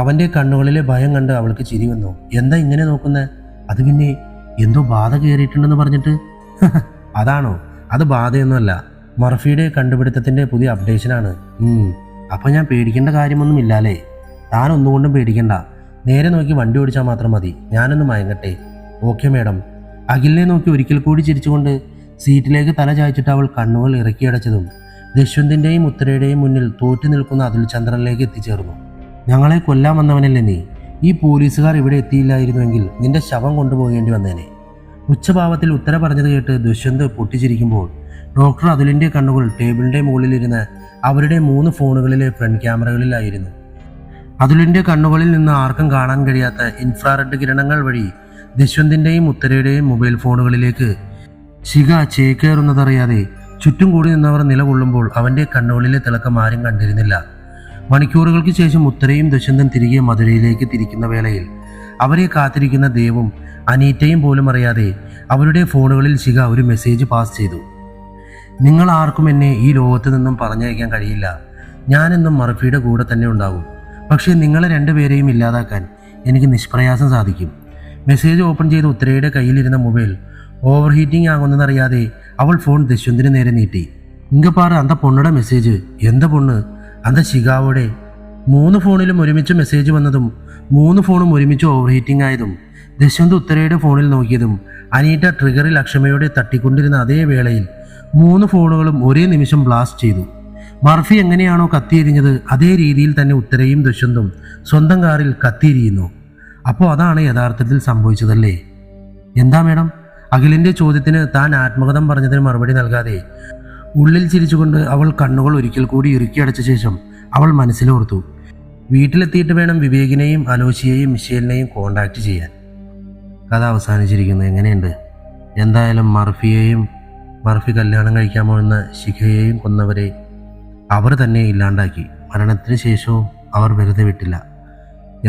അവൻ്റെ കണ്ണുകളിലെ ഭയം കണ്ട് അവൾക്ക് ചിരി വന്നു. എന്താ ഇങ്ങനെ നോക്കുന്നത്? അത് പിന്നെ എന്തോ ബാധ കയറിയിട്ടുണ്ടെന്ന് പറഞ്ഞിട്ട്. അതാണോ? അത് ബാധയൊന്നുമല്ല, മർഫിയുടെ കണ്ടുപിടുത്തത്തിൻ്റെ പുതിയ അപ്ഡേഷനാണ്. അപ്പം ഞാൻ പേടിക്കേണ്ട കാര്യമൊന്നും ഇല്ലാലേ? താൻ ഒന്നുകൊണ്ടും പേടിക്കണ്ട. നേരെ നോക്കി വണ്ടി ഓടിച്ചാൽ മാത്രം മതി. ഞാനൊന്ന് മയങ്ങട്ടെ. Okay madam. അഖിലിനെ നോക്കി ഒരിക്കൽ കൂടി ചിരിച്ചുകൊണ്ട് സീറ്റിലേക്ക് തല ചായച്ചിട്ട് അവൾ കണ്ണുകൾ ഇറക്കിയടച്ചതും ദശ്വന്തിൻ്റെയും ഉത്തരയുടെയും മുന്നിൽ തോറ്റു നിൽക്കുന്ന അതുൽ ചന്ദ്രനിലേക്ക് എത്തിച്ചേർന്നു. ഞങ്ങളെ കൊല്ലാൻ വന്നവനല്ലേ നീ? ഈ പോലീസുകാർ ഇവിടെ എത്തിയില്ലായിരുന്നുവെങ്കിൽ നിന്റെ ശവം കൊണ്ടുപോകേണ്ടി വന്നേനെ. ഉച്ചഭാവത്തിൽ ഉത്തര പറഞ്ഞത് കേട്ട് ദുഷ്യന്ത് പൊട്ടിച്ചിരിക്കുമ്പോൾ ഡോക്ടർ അതുലിൻ്റെ കണ്ണുകൾ ടേബിളിൻ്റെ മുകളിലിരുന്ന് അവരുടെ 3 ഫോണുകളിലെ ഫ്രണ്ട് ക്യാമറകളിലായിരുന്നു. അതുലിൻ്റെ കണ്ണുകളിൽ നിന്ന് ആർക്കും കാണാൻ കഴിയാത്ത ഇൻഫ്രാറെഡ് കിരണങ്ങൾ വഴി ദശ്വന്തിൻ്റെയും ഉത്തരയുടെയും മൊബൈൽ ഫോണുകളിലേക്ക് ശിഖ ചേക്കേറുന്നതറിയാതെ ചുറ്റും കൂടി നിന്നവർ നിലകൊള്ളുമ്പോൾ അവൻ്റെ കണ്ണുകളിലെ തിളക്കം ആരും കണ്ടിരുന്നില്ല. മണിക്കൂറുകൾക്ക് ശേഷം ഉത്തരയും ദുഷ്യന്തൻ തിരികെ മധുരയിലേക്ക് തിരിക്കുന്ന വേളയിൽ അവരെ കാത്തിരിക്കുന്ന ദേവും അനീറ്റയും പോലും അറിയാതെ അവരുടെ ഫോണുകളിൽ ശിഖ ഒരു മെസ്സേജ് പാസ് ചെയ്തു. നിങ്ങൾ ആർക്കും എന്നെ ഈ ലോകത്ത് നിന്നും പറഞ്ഞയക്കാൻ കഴിയില്ല. ഞാനെന്നും മർഫിയുടെ കൂടെ തന്നെ ഉണ്ടാകും. പക്ഷേ നിങ്ങളെ 2 പേരെയും ഇല്ലാതാക്കാൻ എനിക്ക് നിഷ്പ്രയാസം സാധിക്കും. മെസ്സേജ് ഓപ്പൺ ചെയ്ത് ഉത്തരയുടെ കയ്യിലിരുന്ന മൊബൈൽ ഓവർ ഹീറ്റിംഗ് ആകുന്നതറിയാതെ അവൾ ഫോൺ ദശ്വന്തിന് നേരെ നീട്ടി. ഇങ്ങ പാറ്, അന്ത പൊണ്ണുടെ മെസ്സേജ്. എന്താ പൊണ്ണ്? അന്ത ശിഖാവോടെ. 3 ഫോണിലും ഒരുമിച്ച് മെസ്സേജ് വന്നതും 3 ഫോണും ഒരുമിച്ച് ഓവർ ഹീറ്റിംഗ് ആയതും ദശ്വന്ത് ഉത്തരയുടെ ഫോണിൽ നോക്കിയതും അനീറ്റ ട്രിഗറിൽ അക്ഷമയോടെ തട്ടിക്കൊണ്ടിരുന്ന അതേ വേളയിൽ 3 ഫോണുകളും ഒരേ നിമിഷം ബ്ലാസ്റ്റ് ചെയ്തു. മർഫി എങ്ങനെയാണോ കത്തിയെരിഞ്ഞത് അതേ രീതിയിൽ തന്നെ ഉത്തരയും ദശ്വന്തും സ്വന്തം കാറിൽ കത്തിയിരിക്കുന്നു. അപ്പോൾ അതാണ് യഥാർത്ഥത്തിൽ സംഭവിച്ചതല്ലേ? എന്താ മേഡം? അഖിലിൻ്റെ ചോദ്യത്തിന് താൻ ആത്മകഥം പറഞ്ഞതിന് മറുപടി നൽകാതെ ഉള്ളിൽ ചിരിച്ചുകൊണ്ട് അവൾ കണ്ണുകൾ ഒരിക്കൽ കൂടി ഇറുക്കിയടച്ച ശേഷം അവൾ മനസ്സിലോർത്തു, വീട്ടിലെത്തിയിട്ട് വേണം വിവേകിനെയും അലോഷിയെയും മിഷേലിനെയും കോണ്ടാക്ട് ചെയ്യാൻ. കഥ അവസാനിച്ചിരിക്കുന്നു. എങ്ങനെയുണ്ട്? എന്തായാലും മർഫി കല്യാണം കഴിക്കാൻ പോകുന്ന ശിഖയെയും കൊന്നവരെ അവർ തന്നെ ഇല്ലാണ്ടാക്കി. മരണത്തിന് ശേഷവും അവർ വെറുതെ വിട്ടില്ല.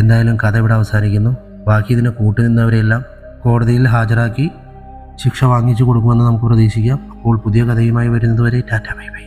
എന്തായാലും കഥ ഇവിടെ അവസാനിക്കുന്നു. ബാക്കി ഇതിന് കൂട്ടുനിന്നവരെയെല്ലാം കോടതിയിൽ ഹാജരാക്കി ശിക്ഷ വാങ്ങിച്ചു കൊടുക്കുമെന്ന് നമുക്ക് പ്രതീക്ഷിക്കാം. അപ്പോൾ പുതിയ കഥയുമായി വരുന്നതുവരെ ടാറ്റ ബൈ ബൈ.